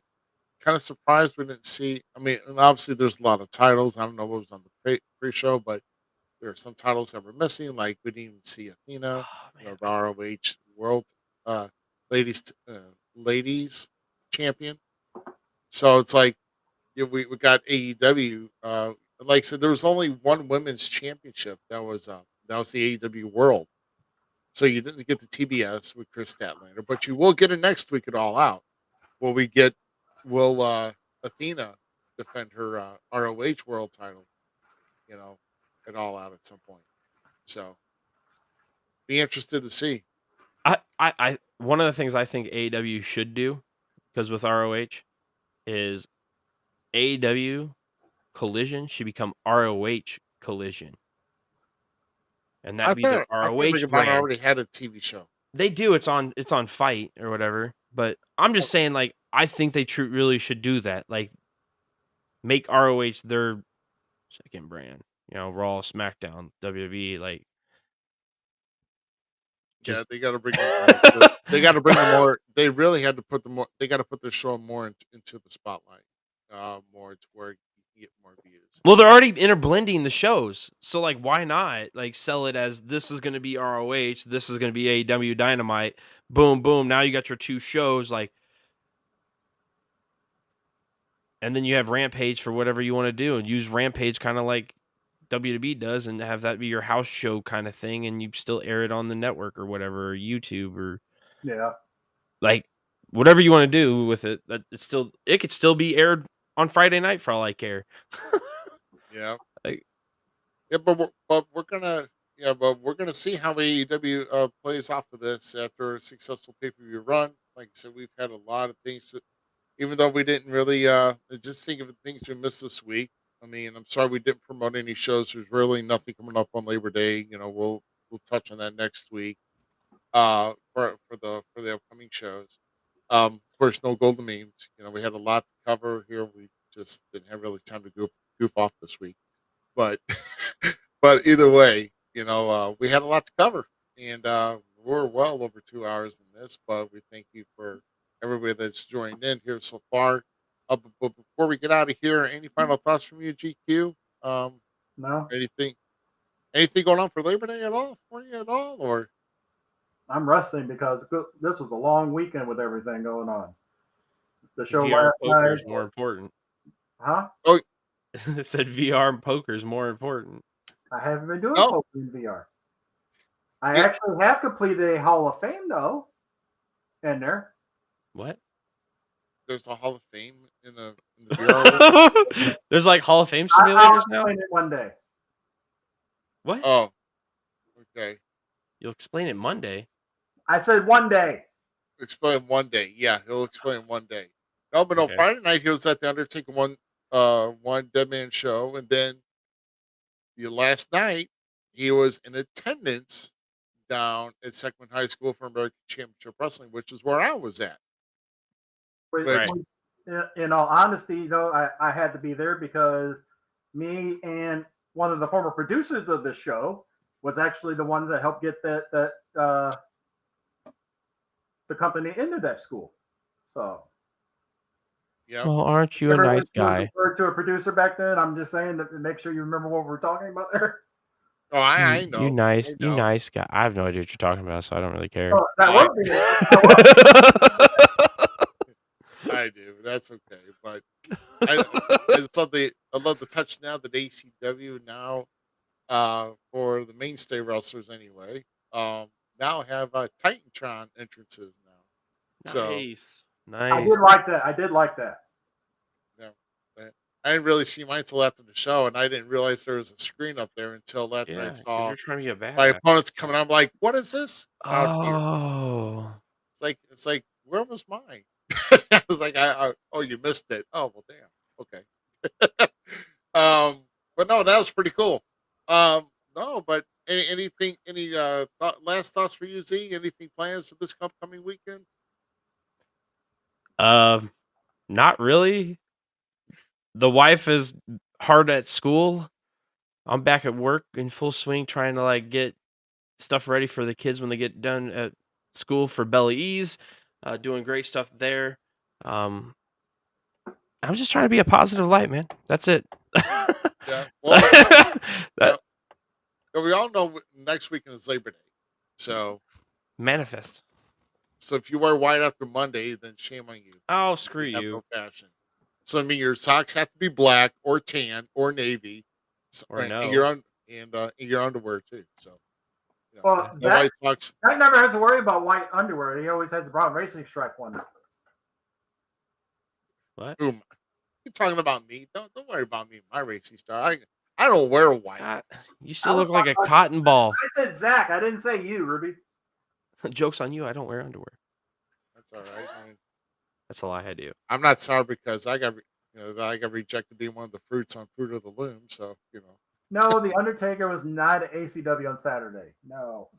Kind of surprised we didn't see. I mean, and obviously there's a lot of titles. I don't know what was on the pre-show, but There are some titles that were missing, like we didn't even see Athena, Oh, man. the ROH World uh, Ladies Ladies Champion. So it's like yeah, we got AEW. Like I said, there was only one women's championship that was the AEW World. So you didn't get the TBS with Chris Statlander, but you will get it next week at All Out. Will we get? Will Athena defend her ROH World title? You know, at All Out at some point. So be interested to see. One of the things I think AEW should do, because with ROH, is AEW Collision should become ROH Collision, and that be their I think Ring ROH of Honor brand. already had a TV show. They do. It's on Fight or whatever. But I'm just saying, like, I think they really should do that. Like, make ROH their second brand. You know, Raw, SmackDown, WWE. Like, Yeah, just they got to bring them more. They got to bring them more. They really had to put them more. They got to put their show more into the spotlight, more to where you get more views. well, they're already interblending the shows, so like, why not like sell it as this is going to be ROH, this is going to be AEW Dynamite. Boom, boom. Now you got your two shows, like, and then you have Rampage for whatever you want to do, and use Rampage kind of like WWE does, and have that be your house show kind of thing, and you still air it on the network or whatever, or YouTube, or Yeah. like whatever you want to do with it. That it could still be aired on Friday night for all I care. Yeah, Like, yeah, but we're gonna see how AEW plays off of this after a successful pay-per-view run. Like I said, we've had a lot of things that, even though we didn't really just think of the things we missed this week. I mean, I'm sorry we didn't promote any shows. There's really nothing coming up on Labor Day. You know, we'll touch on that next week. For the upcoming shows. Of course, no golden memes. You know, we had a lot to cover here. We just didn't have really time to goof off this week. But but either way, we had a lot to cover, and we're well over 2 hours in this. But we thank you for everybody that's joined in here so far. But before we get out of here, any final thoughts from you, GQ? No, Anything going on for Labor Day at all for you at all, or? I'm resting because this was a long weekend with everything going on. The show VR last poker night, is more important. huh? Oh, It said VR and poker is more important. I haven't been doing no. poker in VR. I Yeah. actually have completed a Hall of Fame though. In there, What? There's a Hall of Fame in the VR world? There's like Hall of Fame I'll simulators now. explain it one day. What? Oh, okay. You'll explain it Monday. I said one day. Explain one day. Yeah, he'll explain one day. No, but no. Okay. Friday night he was at the Undertaker one Dead Man show, and then the last night he was in attendance down at Seckman High School for American Championship Wrestling, which is where I was at. But Right. in all honesty, though, I had to be there because me and one of the former producers of this show was actually the ones that helped get the company into that school. So, Yeah. Well, aren't you a everyone nice was guy? referred to a producer back then. I'm just saying to make sure you remember what we're talking about there. Oh, I know. You nice, I you know. nice guy. I have no idea what you're talking about, so I don't really care. Oh, that Oh, was I do. That's okay. But I love the touch now that ACW now for the mainstay wrestlers anyway. Now have Titantron entrances now. So Nice. I did like that. I did like that. yeah, I didn't really see mine until after the show, and I didn't realize there was a screen up there until after Yeah, I 'cause saw you're trying to be a my badass. opponents coming. I'm like, what is this out here? Oh. It's like where was mine? I was like, oh, you missed it. Oh well, damn. Okay. But no, that was pretty cool. No, but any last thoughts for you, Z? Anything plans for this upcoming weekend? Not really. The wife is hard at school. I'm back at work in full swing, trying to like get stuff ready for the kids when they get done at school for Bella E's. Doing great stuff there. I'm just trying to be a positive light, man. That's it. Yeah. Well, That- we all know next weekend is Labor Day. So Manifest. So if you wear white after Monday, then shame on you. Oh, screw You have you. no fashion. So I mean, your socks have to be black or tan or navy, Or and no. your underwear too. So Well, no white socks. That never has to worry about white underwear. He always has the brown racing stripe one. What? Who? You talking about me? Don't worry about me. My racing star. I don't wear white. God, you still look like a cotton ball. I said Zach. I didn't say you, Ruby. Joke's on you. I don't wear underwear. That's all right. I mean, That's a lie. I do. I'm not sorry because I got rejected being one of the fruits on Fruit of the Loom. So No, the Undertaker was not at ACW on Saturday. No.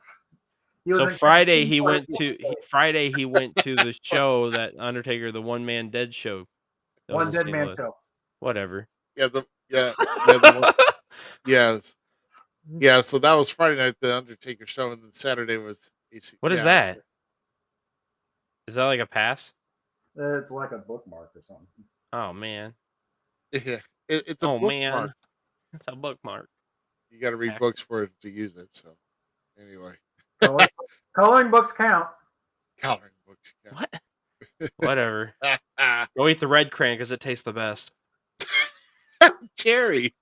So Friday he went to the show that Undertaker, the One Man Dead show. That One was in Dead St. Man Louis. show. Whatever. Yeah. So that was Friday night, the Undertaker show, and then Saturday was AC. What is that? Is that like a pass? It's like a bookmark or something. Oh man. Yeah, it's a bookmark. Man. It's a bookmark. You got to read books for it to use it. So anyway, coloring books count. Coloring books count. What? Whatever. Go eat the red crayon because it tastes the best. Cherry.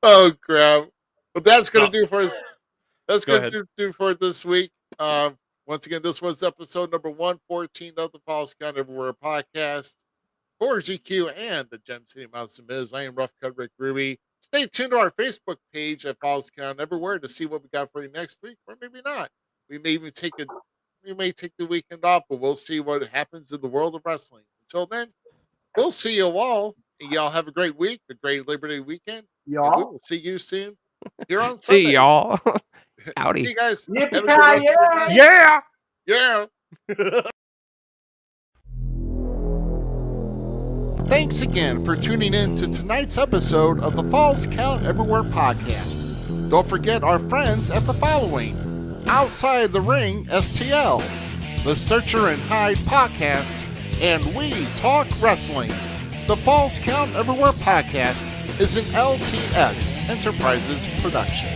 Oh crap! But that's gonna do for us. That's gonna do for it this week. Once again, this was episode number 114 of the Falls Count Everywhere podcast for GQ and the Gem City Mouse Zmiz. I am Rough Cut Rick Ruby. Stay tuned to our Facebook page at Falls Count Everywhere to see what we got for you next week, or maybe not. We may even take the weekend off, but we'll see what happens in the world of wrestling. Until then, we'll see you all. And y'all have a great week, a great Labor Day weekend. Y'all. We will see you soon here on Sunday. See y'all. Howdy. See you guys. Yeah. Yeah. Thanks again for tuning in to tonight's episode of the Falls Count Everywhere podcast. Don't forget our friends at the following: Outside the Ring STL, the Searcher and Hide podcast, and We Talk Wrestling. The Falls Count Everywhere podcast is an LTX Enterprises production.